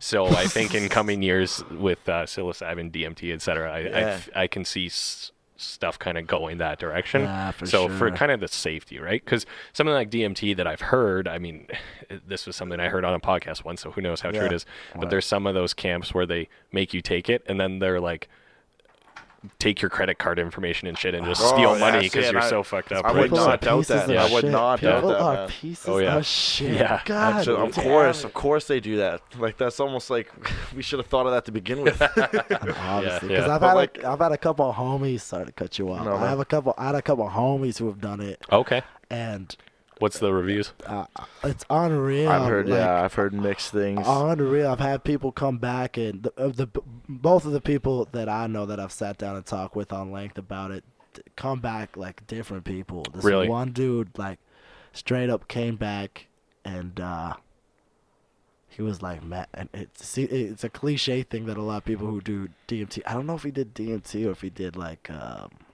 [SPEAKER 1] So I think in coming years with psilocybin, DMT, etc., I can see stuff kind of going that direction.
[SPEAKER 3] Yeah, for sure.
[SPEAKER 1] For kind of the safety, right? Because something like DMT that I've heard, I mean, this was something I heard on a podcast once, so who knows how true it is. But there's some of those camps where they make you take it, and then they're like, take your credit card information and shit and just steal money because you're so fucked up.
[SPEAKER 2] I would not doubt
[SPEAKER 3] Pieces
[SPEAKER 2] that.
[SPEAKER 3] of
[SPEAKER 2] I would
[SPEAKER 3] shit.
[SPEAKER 2] not doubt
[SPEAKER 3] People
[SPEAKER 2] that,
[SPEAKER 3] are
[SPEAKER 2] man.
[SPEAKER 3] pieces
[SPEAKER 1] yeah.
[SPEAKER 3] of shit.
[SPEAKER 1] Yeah.
[SPEAKER 3] God,
[SPEAKER 2] Of course they do that. Like, that's almost like we should have thought of that to begin with.
[SPEAKER 3] Obviously, because I've had a couple of homies. Sorry to cut you off.
[SPEAKER 2] No,
[SPEAKER 3] I had a couple of homies who have done it.
[SPEAKER 1] Okay.
[SPEAKER 3] And
[SPEAKER 1] what's the reviews?
[SPEAKER 3] it's unreal.
[SPEAKER 2] I've heard mixed things.
[SPEAKER 3] Unreal. I've had people come back, and both of the people that I know that I've sat down and talked with on length about it come back like different people. This
[SPEAKER 1] Really?
[SPEAKER 3] one dude like straight up came back, and he was like, "Man," and it's a cliche thing that a lot of people who do DMT. I don't know if he did DMT or if he did like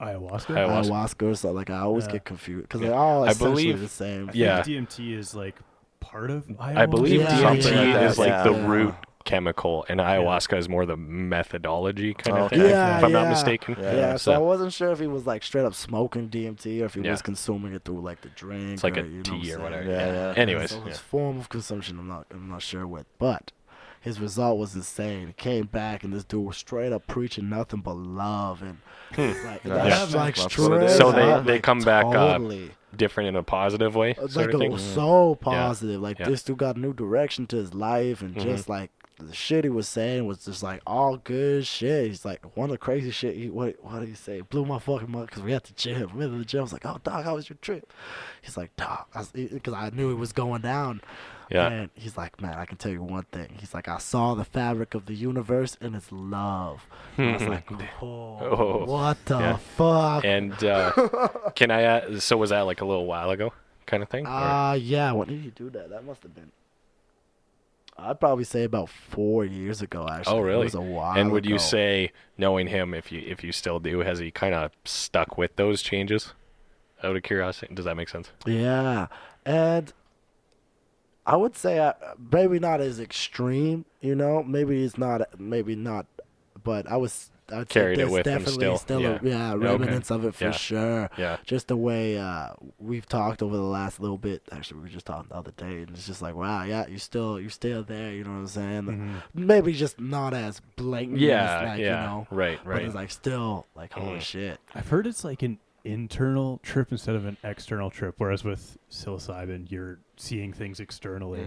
[SPEAKER 3] ayahuasca or something. Like, I always get confused because they're all essentially the same.
[SPEAKER 4] I think DMT is like part of ayahuasca.
[SPEAKER 1] I believe DMT is like the
[SPEAKER 3] yeah.
[SPEAKER 1] root chemical, and ayahuasca is more the methodology kind of thing,
[SPEAKER 3] Yeah,
[SPEAKER 1] if I'm not mistaken.
[SPEAKER 3] Yeah, so I wasn't sure if he was like straight up smoking DMT or if he was consuming it through like the drink.
[SPEAKER 1] It's like
[SPEAKER 3] or,
[SPEAKER 1] a tea or whatever.
[SPEAKER 2] Yeah.
[SPEAKER 1] Anyways,
[SPEAKER 3] so his form of consumption, I'm not sure what, but his result was insane. He came back, and this dude was straight up preaching nothing but love, and it's like that's like straight.
[SPEAKER 1] So they come back
[SPEAKER 3] totally.
[SPEAKER 1] Different in a positive way,
[SPEAKER 3] Like so positive. Like this dude got a new direction to his life, and just like the shit he was saying was just like all good shit. He's like, one of the crazy shit. What did he say? Blew my fucking mind because we at the gym. We at the gym. I was like, "Oh, dog, how was your trip?" He's like, "Dog," because I knew it was going down.
[SPEAKER 1] Yeah.
[SPEAKER 3] And he's like, "Man, I can tell you one thing." He's like, "I saw the fabric of the universe, and it's love." And I was like, "Oh, what the fuck?"
[SPEAKER 1] And can I? So was that like a little while ago, kind of thing?
[SPEAKER 3] Yeah. When did he do that? That must have been. I'd probably say about 4 years ago. Actually,
[SPEAKER 1] Oh, really?
[SPEAKER 3] It was a while.
[SPEAKER 1] And would you
[SPEAKER 3] ago.
[SPEAKER 1] say, knowing him, if you still do, has he kind of stuck with those changes? Out of curiosity, does that make sense?
[SPEAKER 3] Yeah, and I would say maybe not as extreme. Maybe not. But I'd
[SPEAKER 1] Carried
[SPEAKER 3] say
[SPEAKER 1] it
[SPEAKER 3] there's
[SPEAKER 1] with him
[SPEAKER 3] definitely
[SPEAKER 1] still.
[SPEAKER 3] remnants of it for sure.
[SPEAKER 1] Yeah.
[SPEAKER 3] Just the way we've talked over the last little bit. Actually, we were just talking the other day, and it's just like, wow, yeah, you're still there. You know what I'm saying?
[SPEAKER 4] Mm-hmm.
[SPEAKER 3] Maybe just not as blatant.
[SPEAKER 1] Yeah,
[SPEAKER 3] as like,
[SPEAKER 1] yeah. Right.
[SPEAKER 3] But it's like still like holy shit.
[SPEAKER 4] I've heard it's like an internal trip instead of an external trip, whereas with psilocybin you're seeing things externally,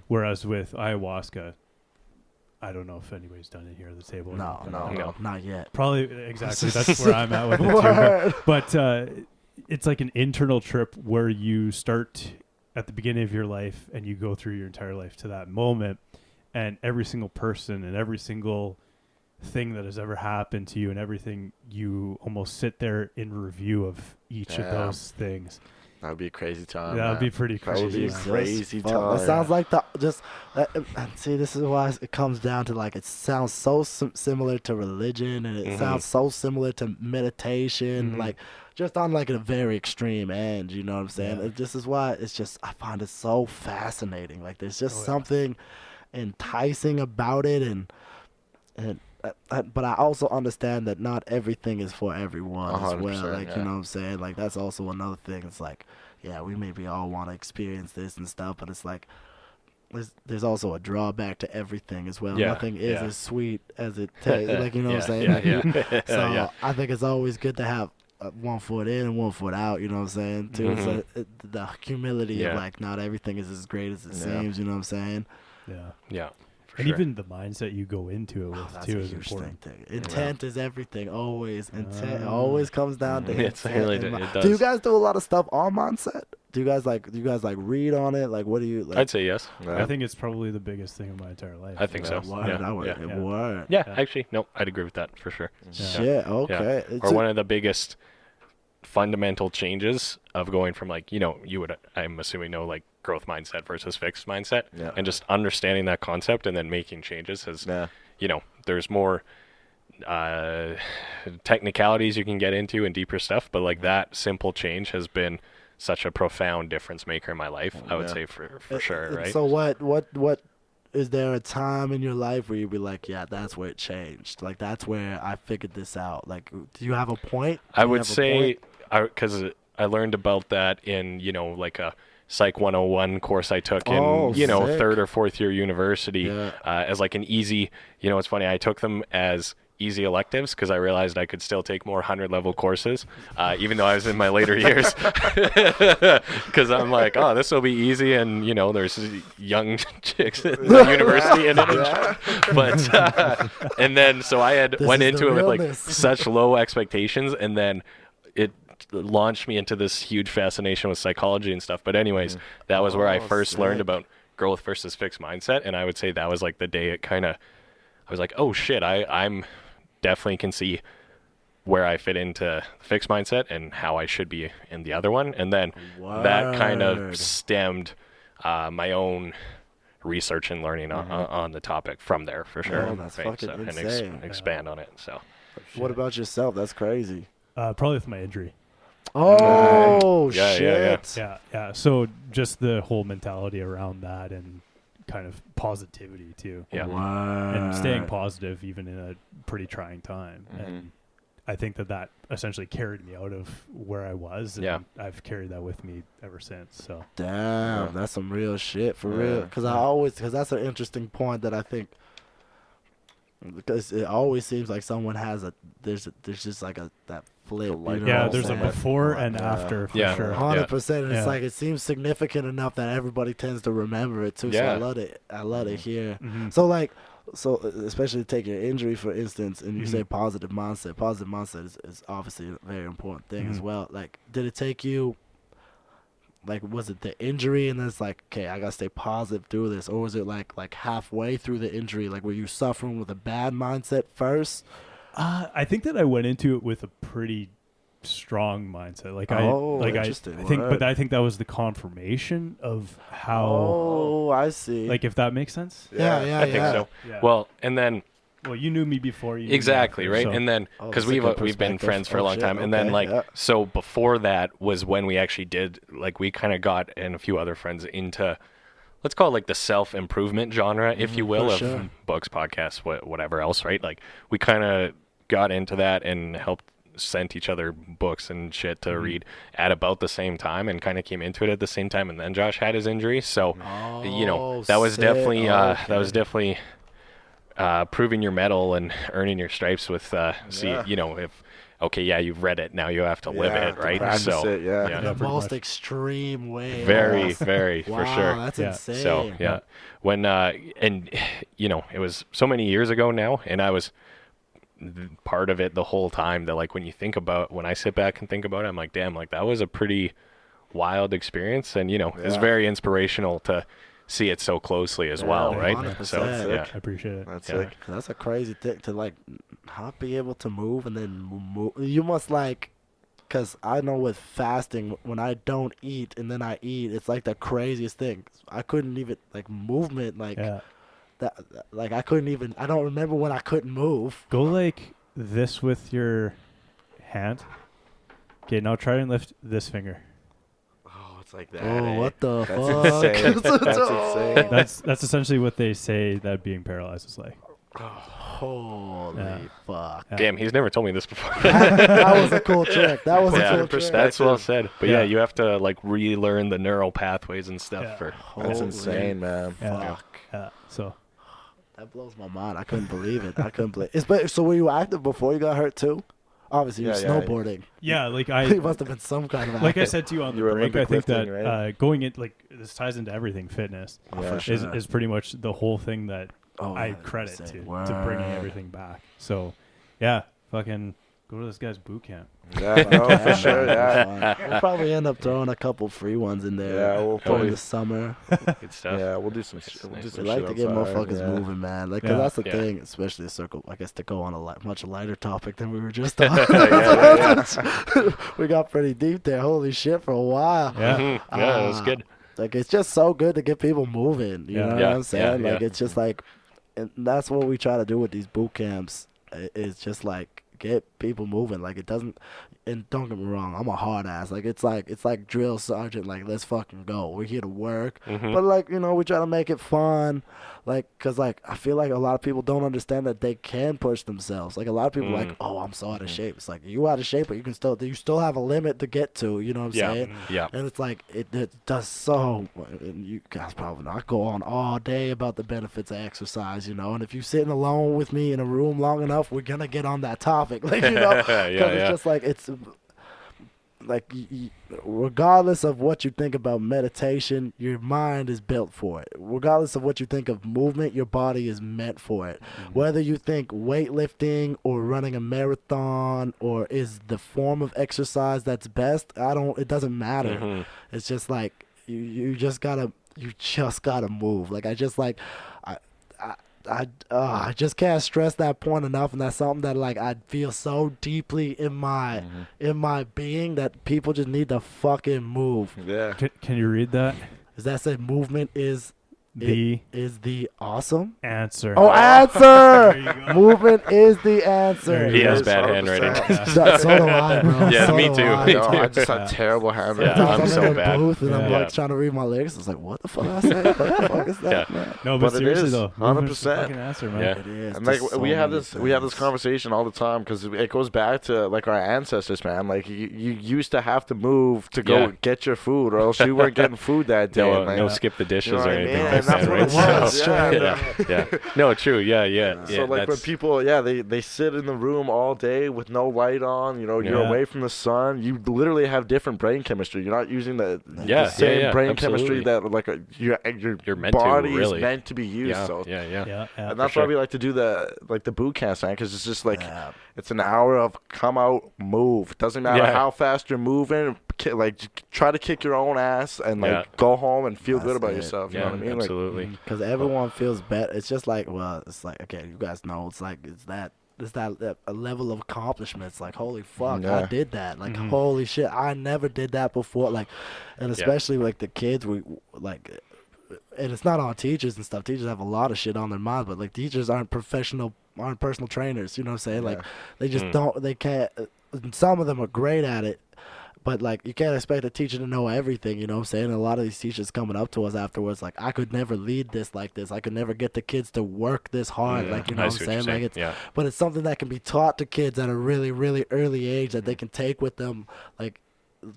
[SPEAKER 4] whereas with ayahuasca, I don't know if anybody's done it here at the table.
[SPEAKER 3] No, not yet.
[SPEAKER 4] Probably exactly. That's where I'm at with it too. But it's like an internal trip where you start at the beginning of your life and you go through your entire life to that moment, and every single person and every single thing that has ever happened to you and everything, you almost sit there in review of each of those things.
[SPEAKER 2] That would be a crazy time.
[SPEAKER 4] That would be pretty crazy.
[SPEAKER 2] That would be a crazy time.
[SPEAKER 3] It sounds like see, this is why it comes down to like it sounds so similar to religion, and it sounds so similar to meditation, like just on like a very extreme end. You know what I'm saying? This is why it's just I find it so fascinating. Like there's just something. enticing about it, and but I also understand that not everything is for everyone as well. Like, you know what I'm saying? Like, that's also another thing. It's like, yeah, we maybe all want to experience this and stuff, but it's like, there's also a drawback to everything as well. Nothing is as sweet as it tastes. Like, you know what I'm saying? So I think it's always good to have one foot in and one foot out, you know what I'm saying, too.
[SPEAKER 1] Mm-hmm.
[SPEAKER 3] So the humility of, like, not everything is as great as it seems, you know what I'm saying?
[SPEAKER 1] Yeah.
[SPEAKER 4] And even the mindset you go into it with too is important.
[SPEAKER 3] Thing. Intent is everything. Always intent. Always comes down to intent.
[SPEAKER 1] It does.
[SPEAKER 3] Do you guys do a lot of stuff on mindset? Do you guys like read on it? Like, what do you? Like?
[SPEAKER 1] I'd say yes.
[SPEAKER 4] I think it's probably the biggest thing in my entire life.
[SPEAKER 1] I think so.
[SPEAKER 3] Word.
[SPEAKER 1] Actually, no, I'd agree with that for sure.
[SPEAKER 3] Shit. Okay.
[SPEAKER 1] Or one of the biggest fundamental changes of going from, like, you know, I'm assuming know, like, growth mindset versus fixed mindset, and just understanding that concept and then making changes has, you know, there's more technicalities you can get into and deeper stuff, but like that simple change has been such a profound difference maker in my life. I would say for sure, right?
[SPEAKER 3] So what is there a time in your life where you'd be like, yeah, that's where it changed? Like, that's where I figured this out. Like, do you have a point?
[SPEAKER 1] I would say, because I learned about that in, you know, like a Psych 101 course I took in, you know,
[SPEAKER 3] sick.
[SPEAKER 1] third or fourth year university, as like an easy, you know, it's funny, I took them as easy electives because I realized I could still take more 100-level courses, even though I was in my later years, because I'm like, oh, this will be easy, and, you know, there's young chicks at the university in it. But and then so I went into it with like such low expectations, and then it launched me into this huge fascination with psychology and stuff. But anyways, that was where I first learned about growth versus fixed mindset, and I would say that was like the day it kind of, I was like, oh shit, I'm definitely can see where I fit into fixed mindset and how I should be in the other one. And then that kind of stemmed my own research and learning on the topipic from there, for sure.
[SPEAKER 3] Oh, that's fucking insane.
[SPEAKER 1] And expand on it. So
[SPEAKER 3] what about yourself? That's crazy.
[SPEAKER 4] Probably with my injury.
[SPEAKER 3] Oh, shit.
[SPEAKER 4] Yeah. So just the whole mentality around that, and kind of positivity too. And staying positive even in a pretty trying time. And I think that essentially carried me out of where I was, and I've carried that with me ever since. So
[SPEAKER 3] damn, that's some real shit for real. Because that's an interesting point that I think, because it always seems like someone has there's just like that flip. Like,
[SPEAKER 4] there's a before and after for sure.
[SPEAKER 3] 100%. It's like, it seems significant enough that everybody tends to remember it too. So I love it here. So especially take your injury for instance, and you say positive mindset. Positive mindset is obviously a very important thing as well. Like, did it take you, like, was it the injury and then it's like, okay, I gotta stay positive through this, or was it like halfway through the injury, like, were you suffering with a bad mindset first?
[SPEAKER 4] I think that I went into it with a pretty strong mindset. Like, I think that was the confirmation of how.
[SPEAKER 3] Oh, I see.
[SPEAKER 4] Like, if that makes sense.
[SPEAKER 1] I think so. Yeah. Well, and then.
[SPEAKER 4] Well, you knew me before. You knew
[SPEAKER 1] exactly,
[SPEAKER 4] me
[SPEAKER 1] right?
[SPEAKER 4] So.
[SPEAKER 1] And then, because we've been friends for a long time, and then so before that was when we actually did, like, we kind of got, and a few other friends, into, let's call it like the self-improvement genre, if you will, of books, podcasts, whatever else, right? Like, we kind of got into that and sent each other books and shit to read at about the same time, and kind of came into it at the same time. And then Josh had his injury, so you know, that was definitely proving your mettle and earning your stripes with you know, if you've read it, now you have to live it, right? So
[SPEAKER 3] the most extreme way.
[SPEAKER 1] Very for sure.
[SPEAKER 3] That's insane.
[SPEAKER 1] So when and you know, it was so many years ago now, and I was part of it the whole time, that, like, when I sit back and think about it, I'm like, damn, like, that was a pretty wild experience, and, you know, it's very inspirational to see it so closely as well, right?
[SPEAKER 3] 100%.
[SPEAKER 1] So
[SPEAKER 4] I appreciate it.
[SPEAKER 2] That's sick.
[SPEAKER 3] That's a crazy thing to, like, not be able to move and then move. You must, like, because I know with fasting, when I don't eat and then I eat, it's like the craziest thing. I couldn't even, like, movement, like. That, like, I don't remember when I couldn't move.
[SPEAKER 4] Go like this with your hand. Okay, now try and lift this finger.
[SPEAKER 2] Oh, it's like that.
[SPEAKER 3] Oh, what the
[SPEAKER 2] That's
[SPEAKER 3] fuck?
[SPEAKER 2] insane. That's insane.
[SPEAKER 4] That's essentially what they say that being paralyzed is like.
[SPEAKER 3] Holy fuck.
[SPEAKER 4] Yeah.
[SPEAKER 1] Damn, he's never told me this before.
[SPEAKER 3] That was a cool trick. That was a cool trick.
[SPEAKER 1] That's well said. But
[SPEAKER 4] Yeah.
[SPEAKER 1] you have to like relearn the neural pathways and stuff
[SPEAKER 4] Yeah.
[SPEAKER 1] for.
[SPEAKER 2] That's insane, man.
[SPEAKER 4] Yeah.
[SPEAKER 3] Fuck.
[SPEAKER 4] Yeah. So
[SPEAKER 3] That blows my mind. I couldn't believe it. I couldn't believe it. So were you active before you got hurt too? Obviously, you're snowboarding.
[SPEAKER 4] yeah, like
[SPEAKER 3] You must have been some kind of
[SPEAKER 4] like I
[SPEAKER 3] active.
[SPEAKER 4] said to you on
[SPEAKER 2] You
[SPEAKER 4] the
[SPEAKER 2] were
[SPEAKER 4] break, I
[SPEAKER 2] Olympic
[SPEAKER 4] think that
[SPEAKER 2] lifting, right?
[SPEAKER 4] going in, like, this ties into everything fitness
[SPEAKER 2] Yeah.
[SPEAKER 3] For
[SPEAKER 4] is,
[SPEAKER 3] sure.
[SPEAKER 4] is pretty much the whole thing that
[SPEAKER 3] Oh,
[SPEAKER 4] I
[SPEAKER 3] yeah,
[SPEAKER 4] credit
[SPEAKER 3] say
[SPEAKER 4] to
[SPEAKER 3] word.
[SPEAKER 4] bringing everything back. So, yeah, fucking go to this guy's boot camp.
[SPEAKER 2] Yeah, no, for sure. Yeah.
[SPEAKER 3] We'll probably end up throwing a couple free ones in there.
[SPEAKER 2] Yeah, we'll
[SPEAKER 3] during
[SPEAKER 2] probably-
[SPEAKER 3] the summer.
[SPEAKER 1] Good stuff.
[SPEAKER 2] Yeah, we'll do some.
[SPEAKER 1] Nice.
[SPEAKER 2] We'll do
[SPEAKER 1] We
[SPEAKER 2] some
[SPEAKER 3] We like
[SPEAKER 2] shit
[SPEAKER 3] to get
[SPEAKER 2] outside,
[SPEAKER 3] motherfuckers
[SPEAKER 2] yeah.
[SPEAKER 3] moving, man. Like, 'cause
[SPEAKER 4] Yeah.
[SPEAKER 3] that's the
[SPEAKER 1] Yeah.
[SPEAKER 3] thing, especially a circle. I guess to go on a much lighter topic than we were just on. We got pretty deep there. Holy shit, for a while.
[SPEAKER 4] Yeah.
[SPEAKER 1] Mhm. Yeah, that was good.
[SPEAKER 3] Like, it's just so good to get people moving. You
[SPEAKER 4] Yeah.
[SPEAKER 3] know
[SPEAKER 1] Yeah,
[SPEAKER 3] what I'm saying?
[SPEAKER 1] yeah,
[SPEAKER 3] Like,
[SPEAKER 1] yeah.
[SPEAKER 3] it's just like, and that's what we try to do with these boot camps. Is just like get people moving. Like, it doesn't. And don't get me wrong, I'm a hard ass. Like, it's like drill sergeant. Like, let's fucking go. We're here to work.
[SPEAKER 1] Mhm.
[SPEAKER 3] But like, you know, we try to make it fun. Like, cause like I feel like a lot of people don't understand that they can push themselves. Like, a lot of people are like, oh, I'm so out of shape. It's like, you out of shape, but you still have a limit to get to. You know what I'm
[SPEAKER 1] Yeah.
[SPEAKER 3] saying?
[SPEAKER 1] Yeah.
[SPEAKER 3] And it's like it does so. And you guys probably know. I go on all day about the benefits of exercise, you know. And if you're sitting alone with me in a room long enough, we're gonna get on that topic, like, you know, because
[SPEAKER 1] Yeah,
[SPEAKER 3] it's
[SPEAKER 1] yeah.
[SPEAKER 3] just like it's like regardless of what you think about meditation, your mind is built for it. Regardless of what you think of movement, your body is meant for it. Whether you think weightlifting or running a marathon or is the form of exercise that's best, it doesn't matter.
[SPEAKER 1] Mhm.
[SPEAKER 3] It's just like you just gotta move. Like, I just can't stress that point enough, and that's something that like I feel so deeply in my being that people just need to fucking move.
[SPEAKER 2] Yeah.
[SPEAKER 4] Can you read that?
[SPEAKER 3] Is that said movement is
[SPEAKER 4] The
[SPEAKER 3] the awesome?
[SPEAKER 4] answer.
[SPEAKER 3] Oh, answer!
[SPEAKER 4] you go.
[SPEAKER 3] Movement is the answer.
[SPEAKER 4] There
[SPEAKER 1] He
[SPEAKER 4] you
[SPEAKER 1] has
[SPEAKER 4] go.
[SPEAKER 1] bad
[SPEAKER 2] 100%.
[SPEAKER 1] handwriting.
[SPEAKER 3] So do I, bro.
[SPEAKER 1] Yeah,
[SPEAKER 3] So
[SPEAKER 1] me
[SPEAKER 3] do
[SPEAKER 1] too.
[SPEAKER 3] I.
[SPEAKER 1] Me
[SPEAKER 2] No,
[SPEAKER 1] too.
[SPEAKER 2] I just
[SPEAKER 4] Yeah.
[SPEAKER 2] have terrible handwriting.
[SPEAKER 1] Yeah, I'm
[SPEAKER 3] Sometimes
[SPEAKER 1] so
[SPEAKER 3] in the
[SPEAKER 1] bad.
[SPEAKER 3] booth and I'm
[SPEAKER 1] Yeah.
[SPEAKER 3] like trying to read my lyrics. It's like, what the fuck I say? What the fuck is that,
[SPEAKER 1] Yeah.
[SPEAKER 3] man?
[SPEAKER 4] No,
[SPEAKER 2] But
[SPEAKER 4] but
[SPEAKER 2] it
[SPEAKER 4] seriously
[SPEAKER 2] is,
[SPEAKER 4] though, movement's the
[SPEAKER 2] 100%.
[SPEAKER 4] fucking answer, man.
[SPEAKER 1] Yeah.
[SPEAKER 3] It is.
[SPEAKER 2] And like
[SPEAKER 3] Just so
[SPEAKER 2] we have
[SPEAKER 3] many
[SPEAKER 2] this
[SPEAKER 3] things.
[SPEAKER 2] conversation all the time because it goes back to like our ancestors, man. Like you used to have to move to go
[SPEAKER 1] Yeah.
[SPEAKER 2] get your food, or else you weren't getting food that day.
[SPEAKER 1] No,
[SPEAKER 2] like,
[SPEAKER 1] no skip the dishes
[SPEAKER 2] you know
[SPEAKER 1] or
[SPEAKER 2] what I
[SPEAKER 1] anything
[SPEAKER 2] mean?
[SPEAKER 1] like
[SPEAKER 2] And that's
[SPEAKER 1] that,
[SPEAKER 2] what
[SPEAKER 1] right?
[SPEAKER 2] it was.
[SPEAKER 1] So,
[SPEAKER 2] Yeah.
[SPEAKER 1] yeah. No, true. Yeah.
[SPEAKER 2] So like when
[SPEAKER 1] that's-
[SPEAKER 2] people, they sit in the room all day with no light on. You know, you're
[SPEAKER 4] Yeah.
[SPEAKER 2] away from the sun. You literally have different brain chemistry. You're not using the
[SPEAKER 1] Yeah,
[SPEAKER 2] same
[SPEAKER 1] yeah,
[SPEAKER 2] brain
[SPEAKER 1] absolutely.
[SPEAKER 2] chemistry that like your
[SPEAKER 1] You're meant to,
[SPEAKER 2] body
[SPEAKER 1] really.
[SPEAKER 2] is meant to be used.
[SPEAKER 1] yeah,
[SPEAKER 2] So
[SPEAKER 1] yeah.
[SPEAKER 4] Yeah,
[SPEAKER 2] and that's
[SPEAKER 1] for
[SPEAKER 2] why
[SPEAKER 1] sure.
[SPEAKER 2] we like to do the boot camps, man, because it's just like
[SPEAKER 3] Yeah.
[SPEAKER 2] it's an hour of come out, move. Doesn't matter
[SPEAKER 1] Yeah.
[SPEAKER 2] how fast you're moving. Like try to kick your own ass and like
[SPEAKER 1] Yeah.
[SPEAKER 2] go home and feel
[SPEAKER 3] That's
[SPEAKER 2] good about
[SPEAKER 3] it.
[SPEAKER 2] yourself. You
[SPEAKER 1] Yeah,
[SPEAKER 2] know what I mean?
[SPEAKER 1] absolutely.
[SPEAKER 3] Because everyone feels better. It's just like, well, it's like, okay, you guys know, it's that a level of accomplishment. It's like, holy fuck, I
[SPEAKER 2] Yeah.
[SPEAKER 3] did that. Like,
[SPEAKER 4] Mhm.
[SPEAKER 3] holy shit, I never did that before. Like, and especially like the kids, we like, and it's not on teachers and stuff. Teachers have a lot of shit on their mind, but like teachers aren't personal trainers. You know what I'm saying? Like,
[SPEAKER 2] Yeah.
[SPEAKER 3] they just they can't. Some of them are great at it. But, like, you can't expect a teacher to know everything, you know what I'm saying? And a lot of these teachers coming up to us afterwards, like, I could never lead this like this. I could never get the kids to work this hard. Like, you know
[SPEAKER 1] I
[SPEAKER 3] what I'm
[SPEAKER 1] see what you're
[SPEAKER 3] saying? Like, it's,
[SPEAKER 1] yeah.
[SPEAKER 3] but it's something that can be taught to kids at a really, really early age that they can take with them, like,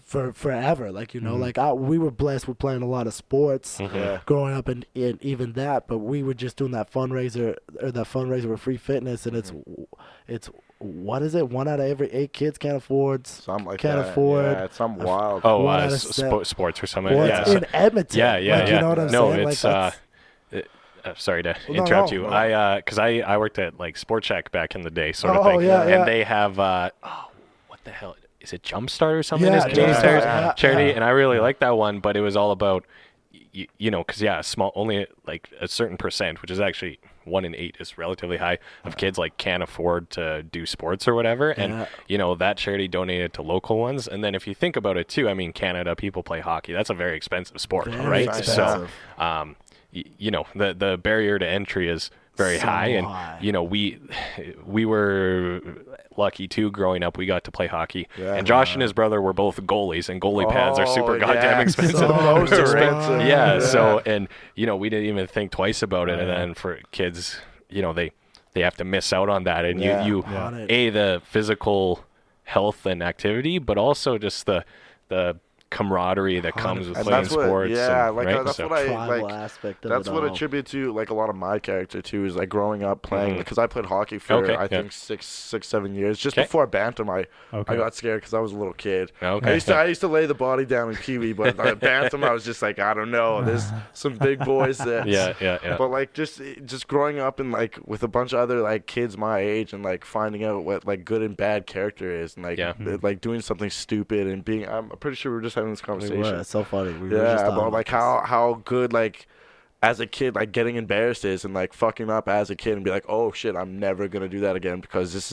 [SPEAKER 3] for forever. Like, you know, like, we were blessed with playing a lot of sports
[SPEAKER 2] Yeah.
[SPEAKER 3] growing up and even that, but we were just doing that fundraiser with Free Fitness, and it's what is it? 1 out of every 8 kids can't afford.
[SPEAKER 2] Something like
[SPEAKER 3] Can't
[SPEAKER 2] that.
[SPEAKER 3] afford-
[SPEAKER 2] Yeah, it's something wild.
[SPEAKER 1] Oh,
[SPEAKER 3] One out of seven.
[SPEAKER 1] sports or something.
[SPEAKER 3] Well,
[SPEAKER 1] Yeah.
[SPEAKER 3] it's in Edmonton.
[SPEAKER 1] Yeah, yeah,
[SPEAKER 3] like,
[SPEAKER 1] yeah.
[SPEAKER 3] You know what I'm
[SPEAKER 1] no,
[SPEAKER 3] saying?
[SPEAKER 1] it's
[SPEAKER 3] Like,
[SPEAKER 1] sorry to
[SPEAKER 3] No,
[SPEAKER 1] interrupt
[SPEAKER 3] no,
[SPEAKER 1] you.
[SPEAKER 3] no.
[SPEAKER 1] Because I worked at like Sports Shack back in the day, sort of
[SPEAKER 3] Oh,
[SPEAKER 1] thing.
[SPEAKER 3] yeah,
[SPEAKER 1] and
[SPEAKER 3] yeah.
[SPEAKER 1] they have what the hell is it? Jumpstart or something?
[SPEAKER 3] Yeah,
[SPEAKER 1] Is Canadian
[SPEAKER 3] Jumpstart,
[SPEAKER 1] Tires
[SPEAKER 3] yeah,
[SPEAKER 1] charity,
[SPEAKER 3] yeah.
[SPEAKER 1] and I really liked that one, but it was all about you know, because only like a certain percent, which is actually 1 in 8 is relatively high, of kids like can't afford to do sports or whatever, and
[SPEAKER 3] Yeah.
[SPEAKER 1] you know that charity donated to local ones. And then if you think about it too, I mean, Canada people play hockey. That's a very expensive sport,
[SPEAKER 3] Very
[SPEAKER 1] right?
[SPEAKER 3] expensive.
[SPEAKER 1] So, you know, the barrier to entry is very high. And
[SPEAKER 3] high.
[SPEAKER 1] you know, we were lucky too growing up. We got to play hockey,
[SPEAKER 2] Yeah.
[SPEAKER 1] and Josh and his brother were both goalies, and goalie pads are super goddamn expensive.
[SPEAKER 3] So
[SPEAKER 2] most
[SPEAKER 1] Right?
[SPEAKER 2] expensive.
[SPEAKER 1] Yeah, so, and you know, we didn't even think twice about it. And then for kids, you know, they have to miss out on that, and you the physical health and activity, but also just the camaraderie that comes with playing sports.
[SPEAKER 2] Yeah,
[SPEAKER 1] and,
[SPEAKER 2] like
[SPEAKER 1] right?
[SPEAKER 2] that's what I
[SPEAKER 3] Tribal
[SPEAKER 2] like.
[SPEAKER 3] aspect of
[SPEAKER 2] That's
[SPEAKER 3] it
[SPEAKER 2] what I
[SPEAKER 3] all.
[SPEAKER 2] attribute to like a lot of my character too, is like growing up playing, because I played hockey for I think 7 years. Just before Bantam, I got scared because I was a little kid.
[SPEAKER 1] Okay.
[SPEAKER 2] I used to lay the body down in Pee Wee, but Bantam I was just like, I don't know, there's some big boys there.
[SPEAKER 1] Yeah.
[SPEAKER 2] But like just growing up and like with a bunch of other like kids my age, and like finding out what like good and bad character is, and like like doing something stupid and being, I'm pretty sure we were just having this conversation.
[SPEAKER 3] It's so funny. We were just
[SPEAKER 2] about like how good like as a kid like getting embarrassed is, and like fucking up as a kid and be like, oh shit, I'm never gonna do that again because this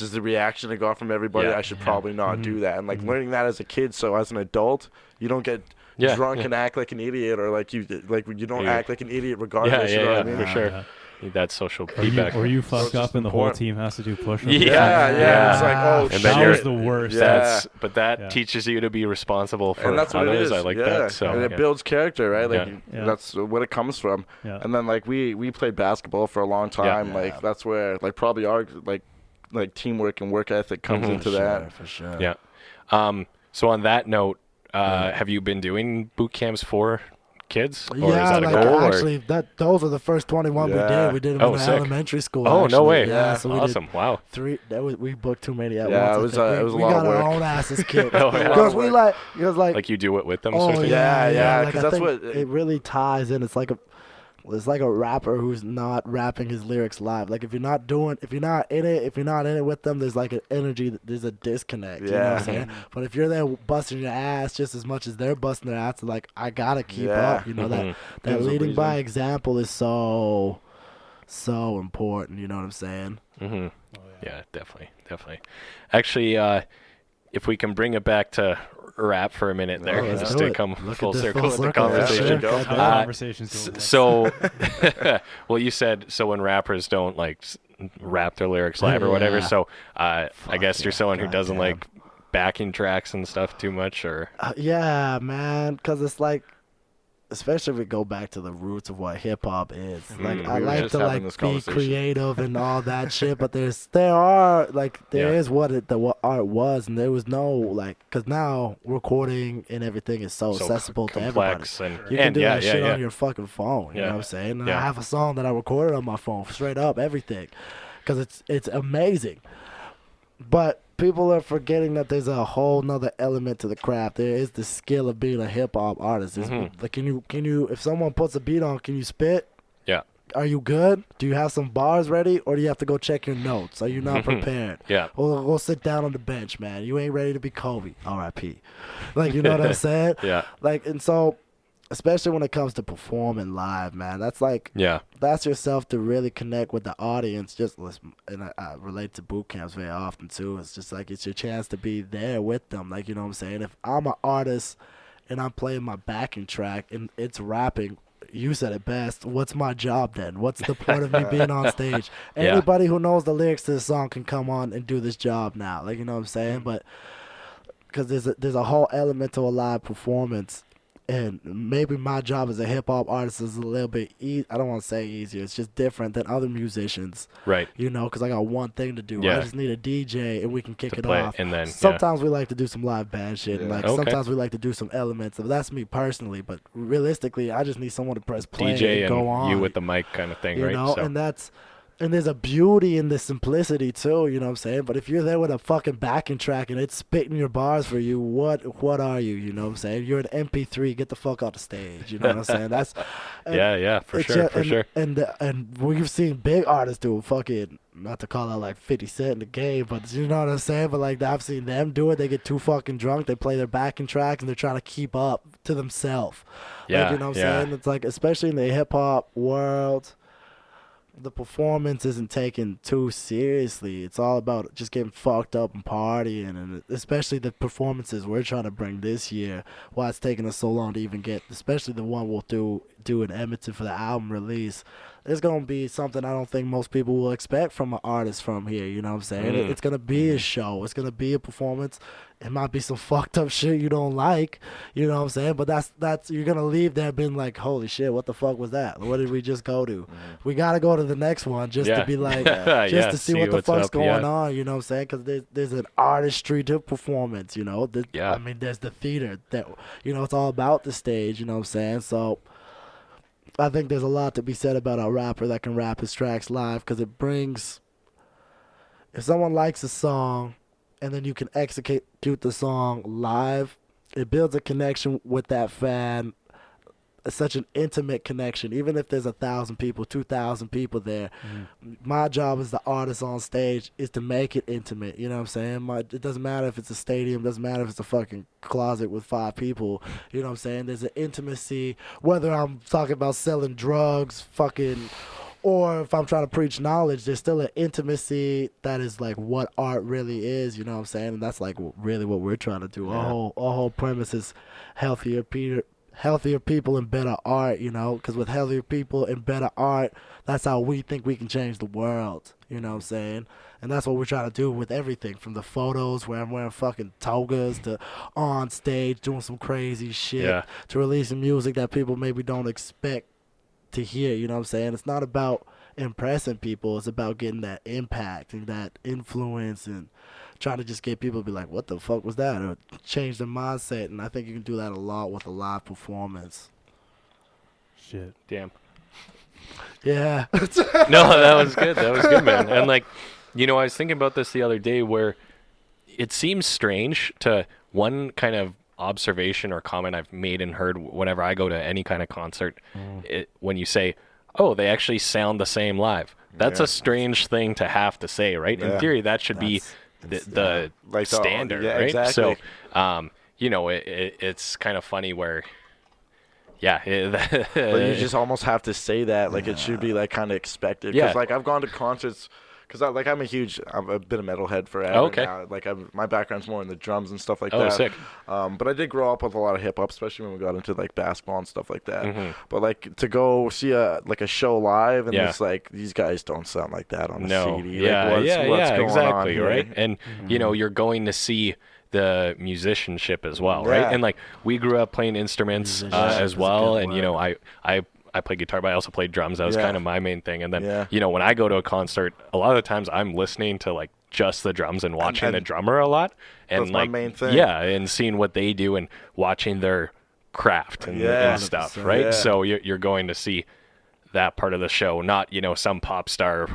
[SPEAKER 2] is the reaction I got from everybody. I should probably not do that. And like learning that as a kid, so as an adult you don't get drunk and act like an idiot, or like you don't act like an idiot regardless. You know what I mean?
[SPEAKER 1] For sure. Need that social feedback.
[SPEAKER 4] Or you fuck up and the whole team has to do push-ups.
[SPEAKER 2] Yeah. It's like, oh,
[SPEAKER 1] and
[SPEAKER 4] that was the worst.
[SPEAKER 1] But that teaches you to be responsible for
[SPEAKER 2] and that's what
[SPEAKER 1] others.
[SPEAKER 2] it is.
[SPEAKER 1] I like that. So
[SPEAKER 2] and it builds character, right? Like that's what it comes from. And then like we played basketball for a long time. Like that's where like probably our like teamwork and work ethic comes into that.
[SPEAKER 3] For sure.
[SPEAKER 1] Yeah. So on that note, have you been doing boot camps for kids? Or is that a goal,
[SPEAKER 3] actually, those are the first 21 we did. We did them in elementary school.
[SPEAKER 1] Oh,
[SPEAKER 3] actually.
[SPEAKER 1] no way!
[SPEAKER 3] Yeah, so
[SPEAKER 1] awesome! Wow.
[SPEAKER 3] We booked too many at
[SPEAKER 2] it
[SPEAKER 3] once.
[SPEAKER 2] was a
[SPEAKER 3] we
[SPEAKER 2] lot
[SPEAKER 3] got
[SPEAKER 2] of work.
[SPEAKER 3] our own asses kicked
[SPEAKER 1] Oh, yeah.
[SPEAKER 3] because we like
[SPEAKER 1] you do it with them.
[SPEAKER 3] Oh
[SPEAKER 1] sort of thing?
[SPEAKER 2] Yeah,
[SPEAKER 3] like,
[SPEAKER 2] 'cause
[SPEAKER 3] I
[SPEAKER 2] that's
[SPEAKER 3] think
[SPEAKER 2] what
[SPEAKER 3] it really ties in. It's like a rapper who's not rapping his lyrics live. Like if you're not in it with them, there's like an energy, there's a disconnect. You know what I'm saying? But if you're there busting your ass just as much as they're busting their ass, like I gotta keep up. You know that leading by example is so important. You know what I'm saying?
[SPEAKER 1] Mm-hmm. Yeah, definitely. Actually, if we can bring it back to rap for a minute there, just to come full circle with the conversation. So, well, you said so when rappers don't like rap their lyrics live or whatever. So, I guess you're someone who doesn't like backing tracks and stuff too much, or
[SPEAKER 3] yeah, man, because it's like, especially if we go back to the roots of what hip hop is. Like I like to like be creative and all that shit, but there is what art was, and there was no like, because now recording and everything is so accessible to everybody. You can do that shit on your fucking phone. You know what I'm saying? And I have a song that I recorded on my phone, straight up everything, because it's amazing. But people are forgetting that there's a whole nother element to the craft. There is the skill of being a hip hop artist. Like, can you if someone puts a beat on, can you spit?
[SPEAKER 1] Yeah.
[SPEAKER 3] Are you good? Do you have some bars ready, or do you have to go check your notes? Are you not prepared?
[SPEAKER 1] Yeah.
[SPEAKER 3] Or go sit down on the bench, man. You ain't ready to be Kobe. R.I.P. Like, you know what I'm saying?
[SPEAKER 1] Yeah.
[SPEAKER 3] Like, and so, especially when it comes to performing live, man, that's like, that's yourself to really connect with the audience. Just listen, and I relate to boot camps very often too. It's just like, it's your chance to be there with them. Like, you know what I'm saying? If I'm an artist and I'm playing my backing track and it's rapping, you said it best. What's my job then? What's the point of me being on stage? Anybody who knows the lyrics to the song can come on and do this job now. Like, you know what I'm saying? But because there's a whole element to a live performance. And maybe my job as a hip-hop artist is a little bit I don't want to say easier. It's just different than other musicians.
[SPEAKER 1] Right.
[SPEAKER 3] You know, because I got one thing to do.
[SPEAKER 1] Yeah.
[SPEAKER 3] I just need a DJ, and we can kick it off.
[SPEAKER 1] And then,
[SPEAKER 3] sometimes we like to do some live band shit. And like sometimes we like to do some elements. That's me personally. But realistically, I just need someone to press play
[SPEAKER 1] DJ
[SPEAKER 3] and go on.
[SPEAKER 1] You with the mic kind of thing,
[SPEAKER 3] you
[SPEAKER 1] right?
[SPEAKER 3] know, and there's a beauty in the simplicity too, you know what I'm saying? But if you're there with a fucking backing track and it's spitting your bars for you, what are you? You know what I'm saying? You're an MP3, get the fuck off the stage. You know what I'm saying? That's
[SPEAKER 1] for sure.
[SPEAKER 3] And we've seen big artists do fucking, not to call out like 50 Cent in the game, but you know what I'm saying? But like, I've seen them do it. They get too fucking drunk. They play their backing tracks and they're trying to keep up to themselves. Like, you know what I'm saying? It's like, especially in the hip hop world, the performance isn't taken too seriously. It's all about just getting fucked up and partying, and especially the performances we're trying to bring this year, why it's taking us so long to even get, especially the one we'll do do in Edmonton for the album release, it's gonna be something I don't think most people will expect from an artist from here. You know what I'm saying? It's gonna be a show. It's gonna be a performance. It might be some fucked up shit you don't like. You know what I'm saying? But that's you're gonna leave there being like, holy shit, what the fuck was that? What did we just go to? We gotta go to the next one just to be like, just to see what the fuck's going on. You know what I'm saying? Because there's an artistry to performance. You know? I mean, there's the theater that it's all about the stage. You know what I'm saying? So I think there's a lot to be said about a rapper that can rap his tracks live, because it brings, if someone likes a song and then you can execute the song live, it builds a connection with that fan. It's such an intimate connection. Even if there's 1,000 people, 2,000 people there, my job as the artist on stage is to make it intimate. You know what I'm saying? It doesn't matter if it's a stadium. Doesn't matter if it's a fucking closet with 5 people. You know what I'm saying? There's an intimacy, whether I'm talking about selling drugs, or if I'm trying to preach knowledge, there's still an intimacy that is like what art really is. You know what I'm saying? And that's like really what we're trying to do. Our whole premise is healthier people and better art, because with healthier people and better art, that's how we think we can change the world. You know what I'm saying? And that's what we're trying to do with everything, from the photos where I'm wearing fucking togas to on stage doing some crazy shit to releasing music that people maybe don't expect to hear. You know what I'm saying? It's not about impressing people. It's about getting that impact and that influence and trying to just get people to be like, what the fuck was that? Or change their mindset. And I think you can do that a lot with a live performance.
[SPEAKER 4] Shit.
[SPEAKER 1] Damn.
[SPEAKER 3] Yeah.
[SPEAKER 1] No, that was good. That was good, man. And I was thinking about this the other day, where it seems strange to one kind of observation or comment I've made and heard whenever I go to any kind of concert, when you say, oh, they actually sound the same live. That's a strange thing to have to say, right? In theory, that should be the standard, right?
[SPEAKER 2] Exactly.
[SPEAKER 1] So, it's kind of funny where,
[SPEAKER 2] but you just almost have to say that, like it should be like kind of expected. Because I've gone to concerts. Because I'm I've been a metalhead forever.
[SPEAKER 1] Oh, okay.
[SPEAKER 2] Now. My background's more in the drums and stuff like
[SPEAKER 1] that.
[SPEAKER 2] Oh,
[SPEAKER 1] sick.
[SPEAKER 2] But I did grow up with a lot of hip hop, especially when we got into basketball and stuff like that. But to go see a show live, and it's these guys don't sound like that on the CD. What's going
[SPEAKER 1] exactly,
[SPEAKER 2] on
[SPEAKER 1] right? And you're going to see the musicianship as well, right? And we grew up playing instruments as well, and I played guitar, but I also played drums. That was kind of my main thing. And then, when I go to a concert, a lot of the times I'm listening to just the drums and watching the drummer a lot. And
[SPEAKER 2] that's my main thing.
[SPEAKER 1] Yeah, and seeing what they do and watching their craft and stuff, right?
[SPEAKER 2] Yeah.
[SPEAKER 1] So you're going to see that part of the show, not, some pop star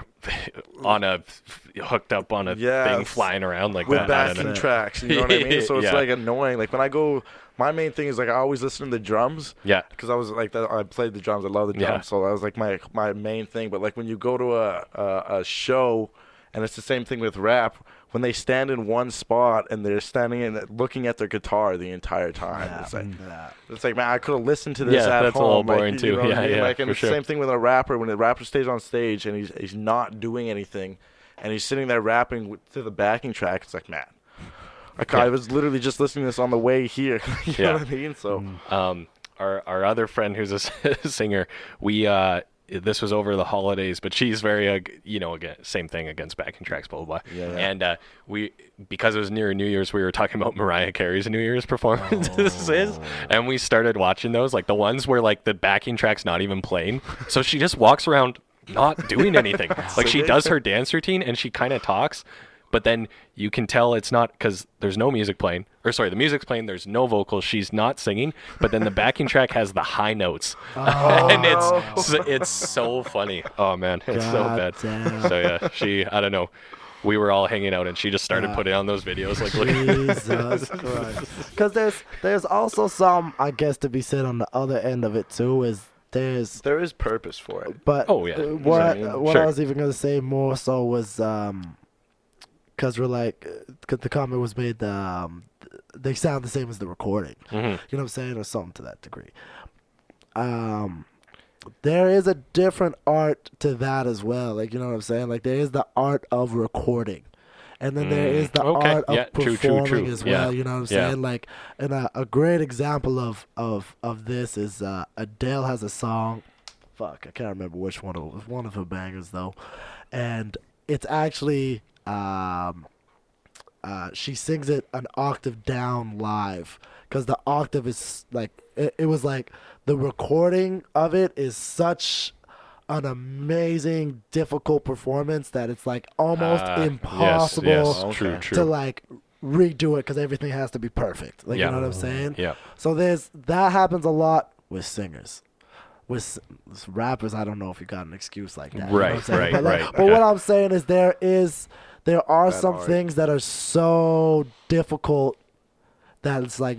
[SPEAKER 1] hooked up on a thing flying around like
[SPEAKER 2] with
[SPEAKER 1] that.
[SPEAKER 2] backing tracks, you know what I mean? So it's annoying. When I go, my main thing is I always listen to the drums. Yeah. Because I was I played the drums. I love the drums. Yeah. So that was my main thing. But when you go to a show, and it's the same thing with rap, when they stand in one spot and they're standing and looking at their guitar the entire time, it's like, man, I could have listened to this at home. Yeah, that's a little
[SPEAKER 1] boring too.
[SPEAKER 2] And it's the same thing with a rapper. When the rapper stays on stage and he's not doing anything, and he's sitting there rapping to the backing track, it's like, man, I was literally just listening to this on the way here. You know what I mean? So,
[SPEAKER 1] our other friend who's a singer, this was over the holidays, but she's very, again, same thing against backing tracks, blah, blah, blah. Yeah. And because it was near New Year's, we were talking about Mariah Carey's New Year's performances, and we started watching those, the ones where, the backing track's not even playing. So she just walks around not doing anything. She does her dance routine, and she kind of talks, but then you can tell it's not, because there's no music playing. The music's playing, there's no vocals, she's not singing, but then the backing track has the high notes. And it's so funny. Oh, man, it's so bad.
[SPEAKER 3] Damn.
[SPEAKER 1] So, I don't know. We were all hanging out, and she just started putting on those videos.
[SPEAKER 3] Jesus Christ. Because there's also some, I guess, to be said on the other end of it, too, is there
[SPEAKER 2] is purpose for it.
[SPEAKER 3] But what I was even going to say more so was... because cause the comment was made, they sound the same as the recording. You know what I'm saying? Or something to that degree. There is a different art to that as well. You know what I'm saying? There is the art of recording. and then there is the art of performing as well.
[SPEAKER 1] Yeah.
[SPEAKER 3] You know what I'm saying? Like, and a great example of this is Adele has a song. Fuck, I can't remember which one. It was one of her bangers though, and it's actually she sings it an octave down live because the octave is like it was like the recording of it is such an amazing, difficult performance that it's like almost impossible to like redo it because everything has to be perfect. Like you know what I'm saying?
[SPEAKER 1] Yeah.
[SPEAKER 3] So that happens a lot with singers. With rappers, I don't know if you got an excuse like that.
[SPEAKER 1] Right,
[SPEAKER 3] you know what I'm
[SPEAKER 1] right,
[SPEAKER 3] but
[SPEAKER 1] right.
[SPEAKER 3] But what I'm saying is there are some things that are so difficult that it's like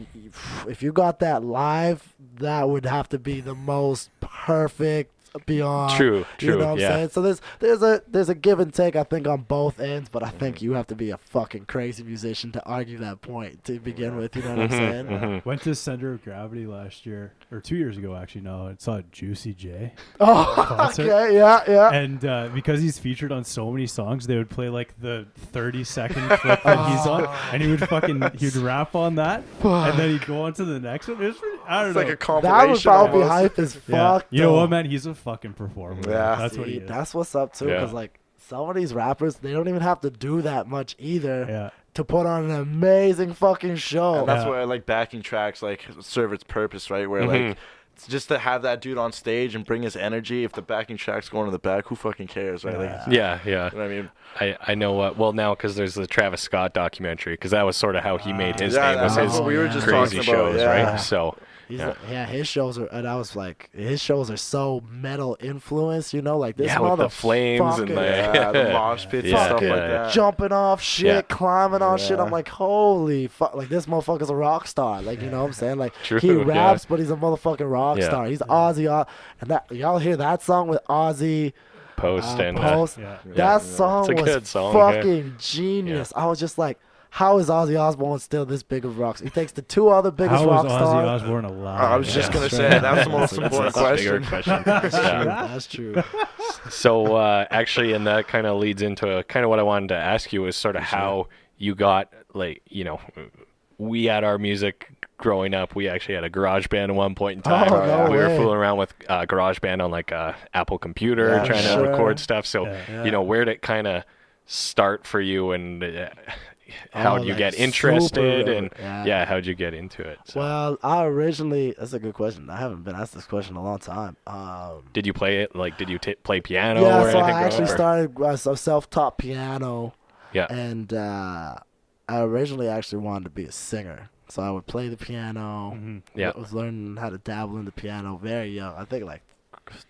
[SPEAKER 3] if you got that live, that would have to be the most perfect beyond.
[SPEAKER 1] True.
[SPEAKER 3] You know what I'm saying? So there's a give and take, I think, on both ends, but I think you have to be a fucking crazy musician to argue that point to begin with. You know what I'm saying?
[SPEAKER 4] Went to Center of Gravity last year, or 2 years ago, actually. No, I saw Juicy J.
[SPEAKER 3] Oh, okay, yeah.
[SPEAKER 4] And because he's featured on so many songs, they would play like the 30-second clip that he's on, and he'd rap on that, and then he'd go on to the next one. It was pretty, I don't know.
[SPEAKER 2] Like a compilation.
[SPEAKER 3] That would probably be
[SPEAKER 2] almost.
[SPEAKER 3] hype as fuck.
[SPEAKER 4] You know what, man? He's a fucking performer.
[SPEAKER 2] Yeah.
[SPEAKER 4] That's what he is.
[SPEAKER 3] That's what's up too, because like some of these rappers, they don't even have to do that much either to put on an amazing fucking show.
[SPEAKER 2] And that's where like backing tracks like serve its purpose, right? Where like it's just to have that dude on stage and bring his energy. If the backing track's going to the back, who fucking cares, right? Like,
[SPEAKER 1] yeah.
[SPEAKER 2] You know what I mean?
[SPEAKER 1] I know what. Well, now because there's the Travis Scott documentary, because that was sort of how he made his name, was his
[SPEAKER 2] what we were just
[SPEAKER 1] crazy
[SPEAKER 2] talking about,
[SPEAKER 1] shows, right? So.
[SPEAKER 3] His shows are, and I was like, his shows are so metal influenced, you know, like this
[SPEAKER 1] with the flames and
[SPEAKER 2] the mosh pits and stuff like that.
[SPEAKER 3] Jumping off shit, climbing on shit. I'm like, holy fuck, like this motherfucker's a rock star, like you know what I'm saying? Like he raps, but he's a motherfucking rock star. He's Ozzy, and that y'all hear that song with Ozzy.
[SPEAKER 1] Post.
[SPEAKER 3] That song was fucking genius. I was just like, how is Ozzy Osbourne still this big of a rock star? He takes the two other biggest rock stars.
[SPEAKER 4] How is Ozzy Osbourne alive?
[SPEAKER 2] I was just going to say, that's the most important question.
[SPEAKER 3] That's true.
[SPEAKER 1] So actually, and that kind of leads into kind of what I wanted to ask you is sort of how you got, like, you know, we had our music growing up. We actually had a garage band at one point in time. We were fooling around with garage band on like a Apple computer trying to record stuff. So, you know, where did it kind of start for you, and how'd you get interested, and how'd you get into it? So.
[SPEAKER 3] Well, I originally, that's a good question. I haven't been asked this question in a long time.
[SPEAKER 1] Did you play it? Like, did you play piano?
[SPEAKER 3] Yeah,
[SPEAKER 1] or
[SPEAKER 3] so
[SPEAKER 1] anything
[SPEAKER 3] I actually started a self-taught piano. Yeah. And I originally actually wanted to be a singer. So I would play the piano. I was learning how to dabble in the piano very young. I think like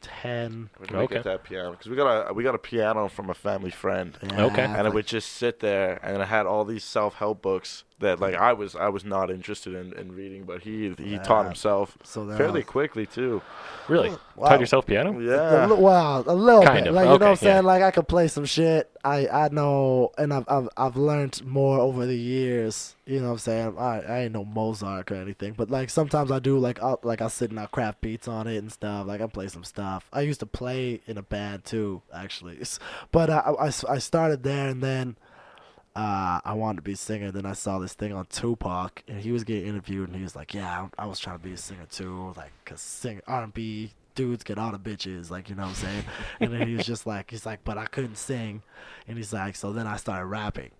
[SPEAKER 3] 10.
[SPEAKER 2] We get that piano because we got a piano from a family friend. And it would just sit there, and it had all these self-help books that like I was not interested in reading, but he taught himself fairly quickly too.
[SPEAKER 1] Really? Taught yourself piano?
[SPEAKER 2] Yeah.
[SPEAKER 3] A little
[SPEAKER 1] kind
[SPEAKER 3] bit.
[SPEAKER 1] of.
[SPEAKER 3] Like you know what I'm saying? Like I could play some shit. I know, and I've learned more over the years. You know what I'm saying? I ain't no Mozart or anything, but like sometimes I do I'll sit and I'll craft beats on it and stuff. Like I play some stuff. I used to play in a band too, actually. But I started there, and then I wanted to be a singer. Then I saw this thing on Tupac, and he was getting interviewed, and he was like, "Yeah, I was trying to be a singer too, like, cause sing R&B dudes get all the bitches, like, you know what I'm saying." And then he was just like, but I couldn't sing, and he's like, so then I started rapping,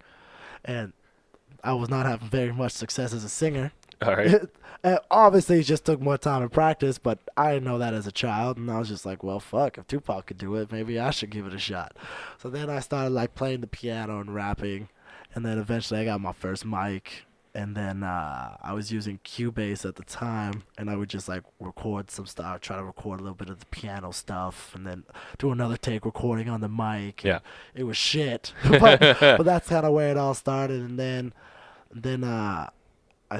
[SPEAKER 3] and I was not having very much success as a singer.
[SPEAKER 1] All right.
[SPEAKER 3] And obviously, it just took more time and practice, but I didn't know that as a child, and I was just like, well, fuck, if Tupac could do it, maybe I should give it a shot. So then I started like playing the piano and rapping. And then eventually I got my first mic, and then I was using Cubase at the time, and I would just like record some stuff, try to record a little bit of the piano stuff, and then do another take recording on the mic.
[SPEAKER 1] Yeah.
[SPEAKER 3] It was shit, but that's kind of where it all started. And then I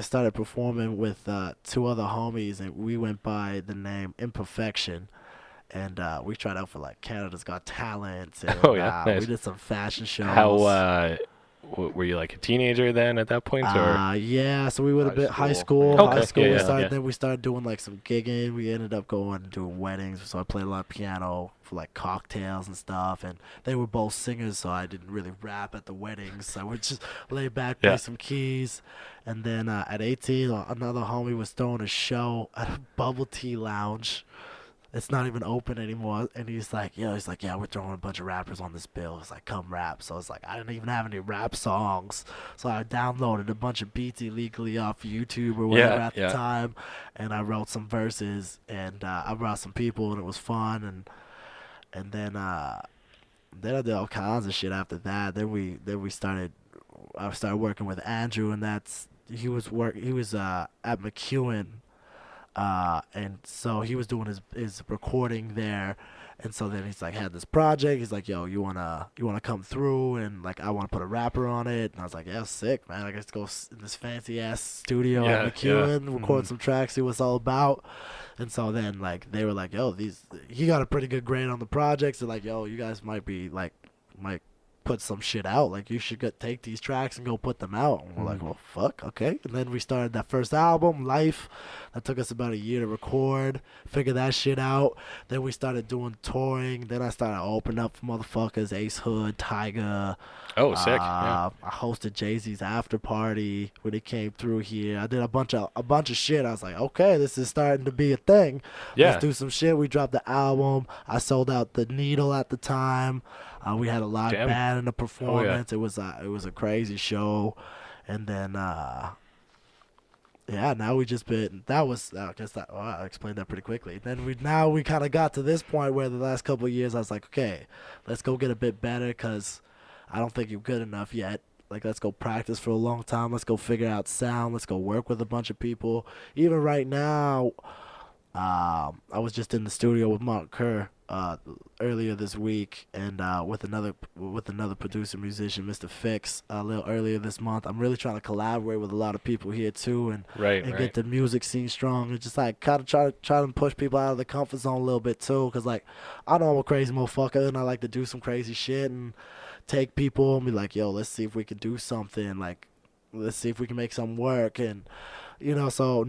[SPEAKER 3] started performing with two other homies, and we went by the name Imperfection. And we tried out for like Canada's Got Talent, and
[SPEAKER 1] nice.
[SPEAKER 3] we did some fashion shows.
[SPEAKER 1] How were you like a teenager then at that point, or?
[SPEAKER 3] Yeah, so we would have been high
[SPEAKER 2] school.
[SPEAKER 3] school.
[SPEAKER 1] Okay,
[SPEAKER 3] High school.
[SPEAKER 1] yeah.
[SPEAKER 3] Then we started doing like some gigging. We ended up going and doing weddings. So I played a lot of piano for like cocktails and stuff. And they were both singers, so I didn't really rap at the weddings. So I would just lay back, play some keys. And then at 18, another homie was throwing a show at a bubble tea lounge. It's not even open anymore, and he's like, yeah, we're throwing a bunch of rappers on this bill. It's like, come rap. So it's like, I didn't even have any rap songs, so I downloaded a bunch of beats illegally off YouTube or whatever at the time, and I wrote some verses, and I brought some people, and it was fun, and then I did all kinds of shit after that. I started working with Andrew, and he was at McEwen. And so he was doing his recording there, and so then he's like had this project. He's like, yo, you wanna come through, and like I wanna put a rapper on it. And I was like, yeah, sick, man. I guess go in this fancy ass studio at McEwen, record some tracks, see what it's all about. And so then like they were like, yo, he got a pretty good grade on the project. So like, yo, you guys might put some shit out. Like, you should take these tracks and go put them out. And we're like, well, fuck, okay. And then we started that first album, Life. That took us about a year to record, figure that shit out. Then we started doing touring. Then I started opening up for motherfuckers, Ace Hood, Tyga.
[SPEAKER 1] Oh, sick. Yeah.
[SPEAKER 3] I hosted Jay-Z's after party when he came through here. I did a bunch of shit. I was like, okay, this is starting to be a thing.
[SPEAKER 1] Yeah.
[SPEAKER 3] Let's do some shit. We dropped the album. I sold out the Needle at the time. We had a live band in the performance. It was a crazy show, and then now we just been. That was I guess that I explained that pretty quickly. Then we kind of got to this point where the last couple of years I was like, okay, let's go get a bit better because I don't think you're good enough yet. Like, let's go practice for a long time. Let's go figure out sound. Let's go work with a bunch of people. Even right now, I was just in the studio with Mark Kerr earlier this week, and with another producer musician, Mr. Fix, a little earlier this month. I'm really trying to collaborate with a lot of people here too, and get the music scene strong, and just like kind of try to push people out of the comfort zone a little bit too, because like I know I'm a crazy motherfucker, and I like to do some crazy shit and take people and be like, yo, let's see if we can do something, like let's see if we can make something work. And so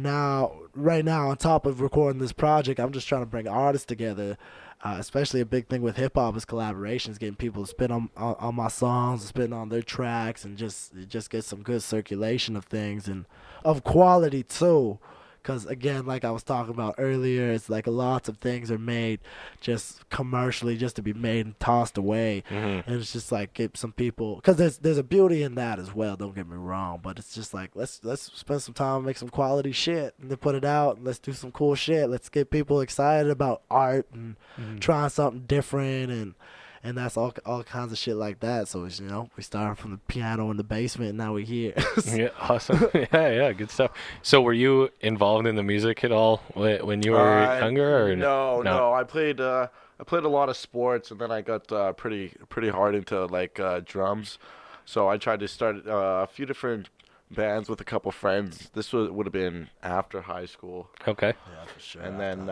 [SPEAKER 3] right now on top of recording this project, I'm just trying to bring artists together. Especially a big thing with hip-hop is collaborations, getting people to spit on my songs, spitting on their tracks, and just get some good circulation of things, and of quality too. Because again, like I was talking about earlier, it's like lots of things are made just commercially, just to be made and tossed away. And it's just like get some people, because there's a beauty in that as well, don't get me wrong, but it's just like let's spend some time, make some quality shit, and then put it out, and let's do some cool shit. Let's get people excited about art and trying something different, and that's all kinds of shit like that. So it's, we started from the piano in the basement, and now we're here.
[SPEAKER 1] Yeah, awesome. yeah, good stuff. So were you involved in the music at all when you were younger? Or
[SPEAKER 2] no. I played a lot of sports, and then I got pretty hard into like drums. So I tried to start a few different bands with a couple friends. This would have been after high school.
[SPEAKER 1] Okay.
[SPEAKER 3] Yeah, for sure.
[SPEAKER 2] And then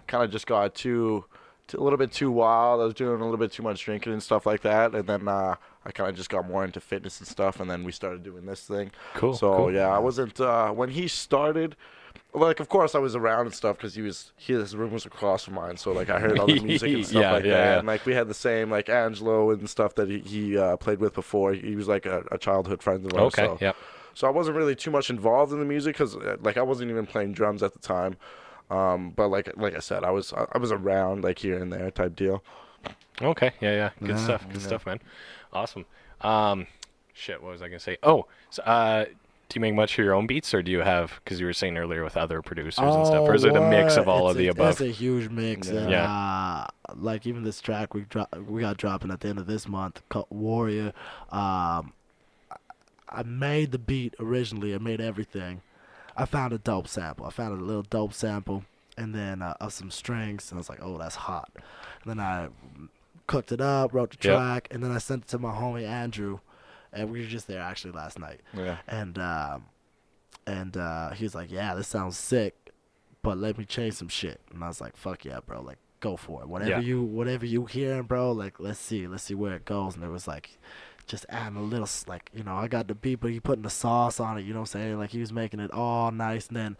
[SPEAKER 2] kind of just got a little bit too wild. I was doing a little bit too much drinking and stuff like that, and then I kind of just got more into fitness and stuff, and then we started doing this thing.
[SPEAKER 1] Cool.
[SPEAKER 2] So
[SPEAKER 1] cool.
[SPEAKER 2] Yeah, I wasn't when he started. Like, of course, I was around and stuff because his room was across from mine, so like I heard all the music and stuff that.
[SPEAKER 1] Yeah.
[SPEAKER 2] And like we had the same like Angelo and stuff that he played with before. He was like a childhood friend of ours.
[SPEAKER 1] Okay.
[SPEAKER 2] So I wasn't really too much involved in the music because like I wasn't even playing drums at the time. But like I said, I was around like here and there type deal.
[SPEAKER 1] Okay, yeah, good stuff, man. Awesome. What was I gonna say? Oh, so, do you make much of your own beats, or do you have? Because you were saying earlier with other producers and stuff, or is it a mix of all of the above?
[SPEAKER 3] It's a huge mix.
[SPEAKER 1] Yeah.
[SPEAKER 3] And, like even this track we got dropping at the end of this month called Warrior. I made the beat originally. I made everything. I found a dope sample. I found a little dope sample, and then of some strings, and I was like, oh, that's hot. And then I cooked it up, wrote the track, and then I sent it to my homie Andrew, and we were just there actually last night.
[SPEAKER 2] Yeah.
[SPEAKER 3] And he was like, yeah, this sounds sick, but let me change some shit. And I was like, fuck yeah, bro, like go for it. Whatever you hearing, bro, like let's see where it goes. And it was like just adding a little, like, I got the beat, but he putting the sauce on it, you know what I'm saying? Like, he was making it all nice, and then,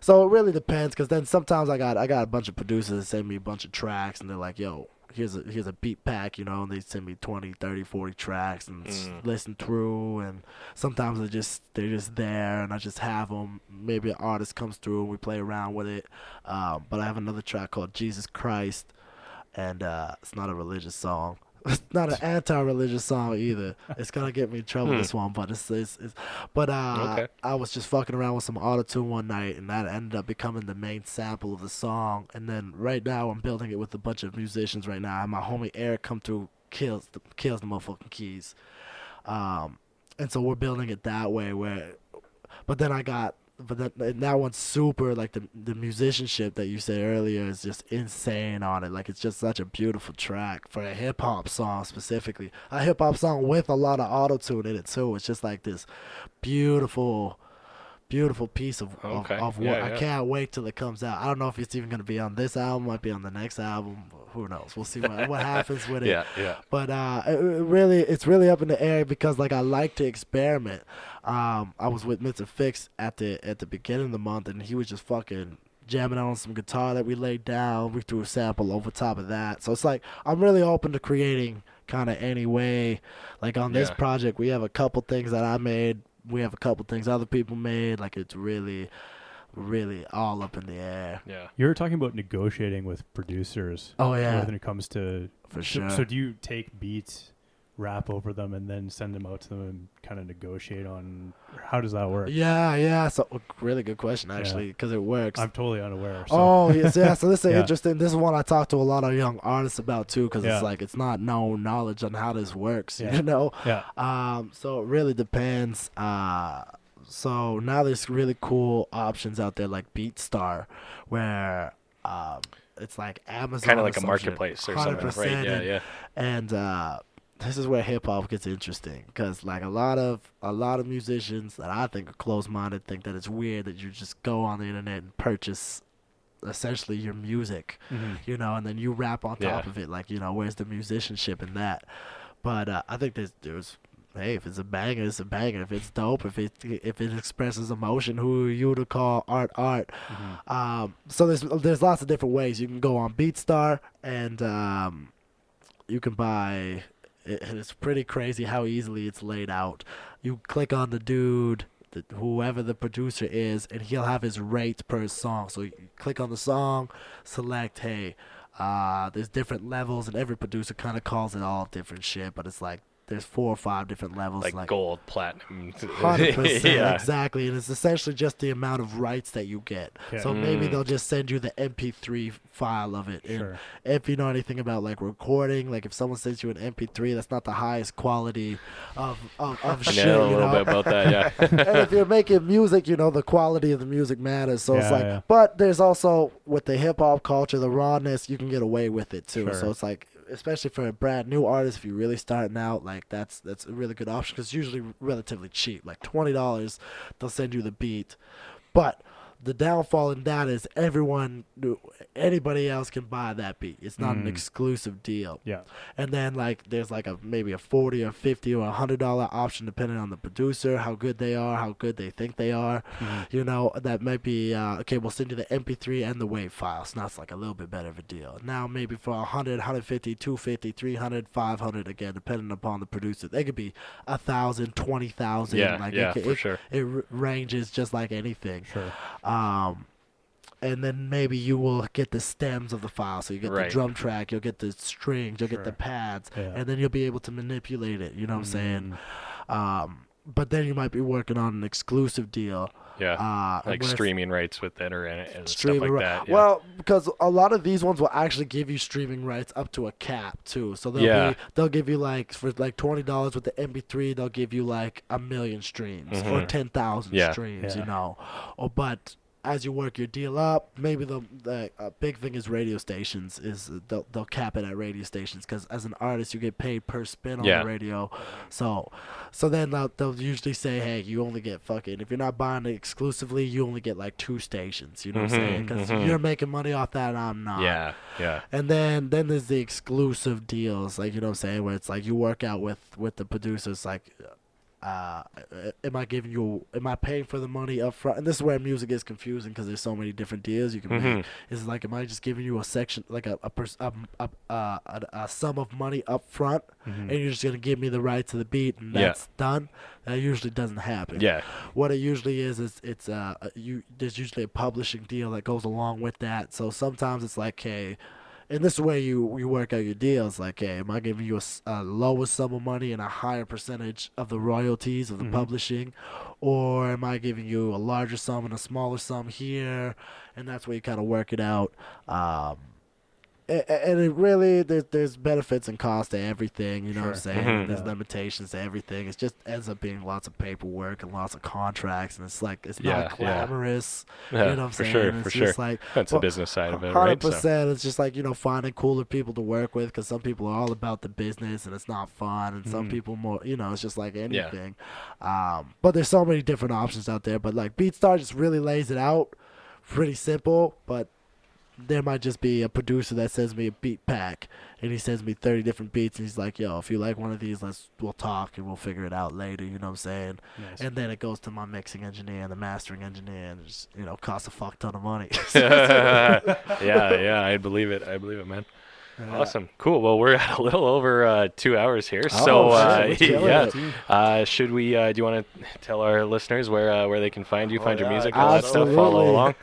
[SPEAKER 3] so it really depends, because then sometimes I got a bunch of producers that send me a bunch of tracks, and they're like, yo, here's a beat pack, and they send me 20, 30, 40 tracks, and listen through, and sometimes they're just there, and I just have them. Maybe an artist comes through, and we play around with it, but I have another track called Jesus Christ, and it's not a religious song. It's not an anti-religious song either. It's gonna get me in trouble, this one, but okay. I was just fucking around with some auto-tune one night, and that ended up becoming the main sample of the song. And then right now I'm building it with a bunch of musicians right now. And my homie Eric come through, kills the motherfucking keys. And so we're building it that way. But that one's super, like, the musicianship that you said earlier is just insane on it. Like, it's just such a beautiful track for a hip-hop song specifically. A hip-hop song with a lot of auto-tune in it, too. It's just like this beautiful piece of work. I can't wait till it comes out. I don't know if it's even going to be on this album. Might be on the next album. Who knows? We'll see what happens with it.
[SPEAKER 1] Yeah.
[SPEAKER 3] But it's really up in the air because, like, I like to experiment. I was with Mr. Fix at the beginning of the month, and he was just fucking jamming on some guitar that we laid down. We threw a sample over top of that. So it's like I'm really open to creating kind of any way. Like on this project, we have a couple things that I made. We have a couple things other people made. Like, it's really all up in the air.
[SPEAKER 1] Yeah.
[SPEAKER 4] You were talking about negotiating with producers.
[SPEAKER 3] Oh, yeah.
[SPEAKER 4] When it comes to...
[SPEAKER 3] For sure.
[SPEAKER 4] So do you take beats, rap over them, and then send them out to them and kind of negotiate on... How does that work?
[SPEAKER 3] Yeah. So, really good question, actually, because it works.
[SPEAKER 4] I'm totally unaware. So.
[SPEAKER 3] Oh, yes, yeah. So this is interesting. This is one I talk to a lot of young artists about, too, because it's like, it's not known knowledge on how this works, you know?
[SPEAKER 4] Yeah.
[SPEAKER 3] So it really depends. So now there's really cool options out there like BeatStar, where it's like Amazon,
[SPEAKER 1] kind of like a marketplace or something, right? Yeah.
[SPEAKER 3] And this is where hip hop gets interesting, because like a lot of musicians that I think are closed-minded think that it's weird that you just go on the internet and purchase essentially your music, and then you rap on top of it. Like, where's the musicianship in that? But I think there's hey, if it's a banger, it's a banger. If it's dope, if it expresses emotion, who are you to call art? So there's lots of different ways. You can go on BeatStar, and you can buy. It's pretty crazy how easily it's laid out. You click on the dude, whoever the producer is, and he'll have his rates per song. So you click on the song, select, hey, there's different levels, and every producer kind of calls it all different shit, but it's like there's 4 or 5 different levels,
[SPEAKER 1] like gold, platinum.
[SPEAKER 3] 100%, exactly. And it's essentially just the amount of rights that you get. So maybe they'll just send you the MP3 file of it. And if you know anything about like recording, like if someone sends you an MP3, that's not the highest quality of shit.
[SPEAKER 1] I know a little bit about that, yeah.
[SPEAKER 3] And if you're making music, the quality of the music matters. So it's like, but there's also with the hip hop culture, the rawness, you can get away with it too. So it's like, especially for a brand new artist, if you're really starting out, like that's a really good option, because it's usually relatively cheap, like $20. They'll send you the beat, but the downfall in that is anybody else can buy that beat. It's not an exclusive deal.
[SPEAKER 4] Yeah.
[SPEAKER 3] And then like there's like maybe a $40 or $50 or $100 option depending on the producer, how good they are, how good they think they are. That might be okay, we'll send you the MP3 and the WAV file. So now it's like a little bit better of a deal. Now maybe for 100, 150, 250, 300, 500, again depending upon the producer. They could be 1,000, 20,000.
[SPEAKER 1] For sure.
[SPEAKER 3] It ranges just like anything.
[SPEAKER 4] Sure.
[SPEAKER 3] And then maybe you will get the stems of the file. So you get the drum track, you'll get the strings, you'll get the pads, and then you'll be able to manipulate it. You know what I'm saying? But then you might be working on an exclusive deal.
[SPEAKER 1] Yeah, like streaming rights with the internet and stuff like that. Yeah.
[SPEAKER 3] Well, because a lot of these ones will actually give you streaming rights up to a cap too. So they'll give you like for like $20 with the MP3, they'll give you like 1 million streams or 10,000 streams. But as you work your deal up, maybe the big thing is radio stations. They'll cap it at radio stations because as an artist you get paid per spin on the radio. So then they'll usually say, hey, you only get fucking, if you're not buying it exclusively, you only get like 2 stations. You know what I'm saying? Because you're making money off that and I'm not.
[SPEAKER 1] Yeah.
[SPEAKER 3] And then there's the exclusive deals, like, you know what I'm saying, where it's like you work out with the producers, like, am I paying for the money up front? And this is where music is confusing because there's so many different deals you can make. It's like, am I just giving you a section, like a sum of money up front, and you're just gonna give me the right to the beat and that's done? That usually doesn't happen.
[SPEAKER 1] Yeah.
[SPEAKER 3] What it usually is there's usually a publishing deal that goes along with that. So sometimes it's like, hey. And this is where you work out your deals. Like, hey, am I giving you a lower sum of money and a higher percentage of the royalties of the publishing? Or am I giving you a larger sum and a smaller sum here? And that's where you kind of work it out. And it really, there's benefits and costs to everything, you know what I'm saying? There's limitations to everything. It just ends up being lots of paperwork and lots of contracts, and it's like, it's not glamorous, you know what I'm saying?
[SPEAKER 1] For
[SPEAKER 3] it's
[SPEAKER 1] sure.
[SPEAKER 3] just like,
[SPEAKER 1] That's the business side of it, right?
[SPEAKER 3] 100%. It's just like, you know, finding cooler people to work with, because some people are all about the business and it's not fun, and some people more, you know, it's just like anything. But there's so many different options out there. But like BeatStar just really lays it out, pretty simple, but there might just be a producer that sends me a beat pack and he sends me 30 different beats and he's like, yo, if you like one of these, we'll talk and we'll figure it out later, you know what I'm saying?
[SPEAKER 4] Nice.
[SPEAKER 3] And then it goes to my mixing engineer and the mastering engineer, and it just, you know, costs a fuck ton of money.
[SPEAKER 1] Yeah, I believe it, man. Awesome, cool. Well, we're at a little over 2 hours here, so should we? Do you want to tell our listeners where they can find you, find your music, all that stuff, follow along?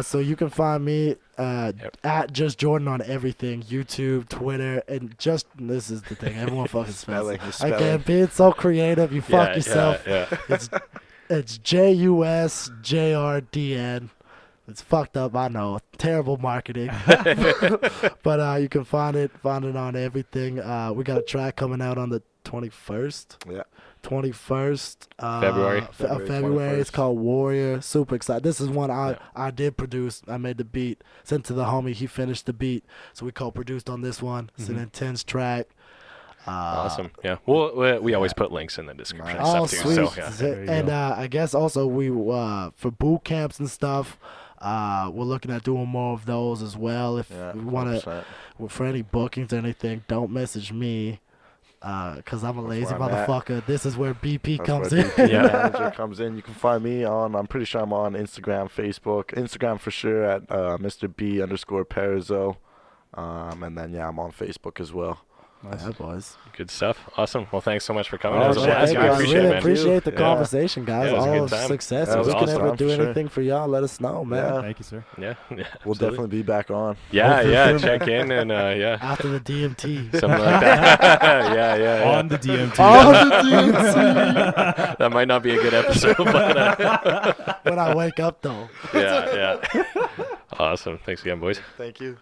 [SPEAKER 3] So you can find me at JusJrdn on everything, YouTube, Twitter, and this is the thing, everyone fucking spells it. Again, being so creative, you fuck yourself. It's JusJrdn. It's fucked up, I know. Terrible marketing. But you can find it on everything. We got a track coming out on the 21st. Yeah. 21st
[SPEAKER 1] February.
[SPEAKER 3] February. It's called Warrior. Super excited. This is one I did produce. I made the beat. Sent to the homie. He finished the beat. So we co-produced on this one. It's an intense track.
[SPEAKER 1] Awesome. Yeah. Well, we always put links in the description and stuff too.
[SPEAKER 3] Sweet.
[SPEAKER 1] So,
[SPEAKER 3] and I guess also we for boot camps and stuff, we're looking at doing more of those as well. If we want to, for any bookings or anything, don't message me. Cause I'm a lazy motherfucker. This is where BP comes in.
[SPEAKER 2] Manager comes in. You can find me on. I'm pretty sure I'm on Instagram, Facebook. Instagram for sure at Mr. B_Perizzo. And then I'm on Facebook as well.
[SPEAKER 3] Nice. Yeah, boys.
[SPEAKER 1] Good stuff. Awesome. Well, thanks so much for coming.
[SPEAKER 3] I really appreciate the conversation, guys.
[SPEAKER 1] All
[SPEAKER 3] success. If we can ever do anything for y'all, let us know, man.
[SPEAKER 4] Yeah. Thank you, sir.
[SPEAKER 1] Yeah.
[SPEAKER 2] We'll definitely be back on.
[SPEAKER 1] Yeah. Check in and
[SPEAKER 3] after the DMT.
[SPEAKER 1] Something like that. Yeah.
[SPEAKER 4] On the DMT.
[SPEAKER 3] On the DMT.
[SPEAKER 1] That might not be a good episode, but
[SPEAKER 3] when I wake up, though.
[SPEAKER 1] Yeah. Awesome. Thanks again, boys.
[SPEAKER 2] Thank you.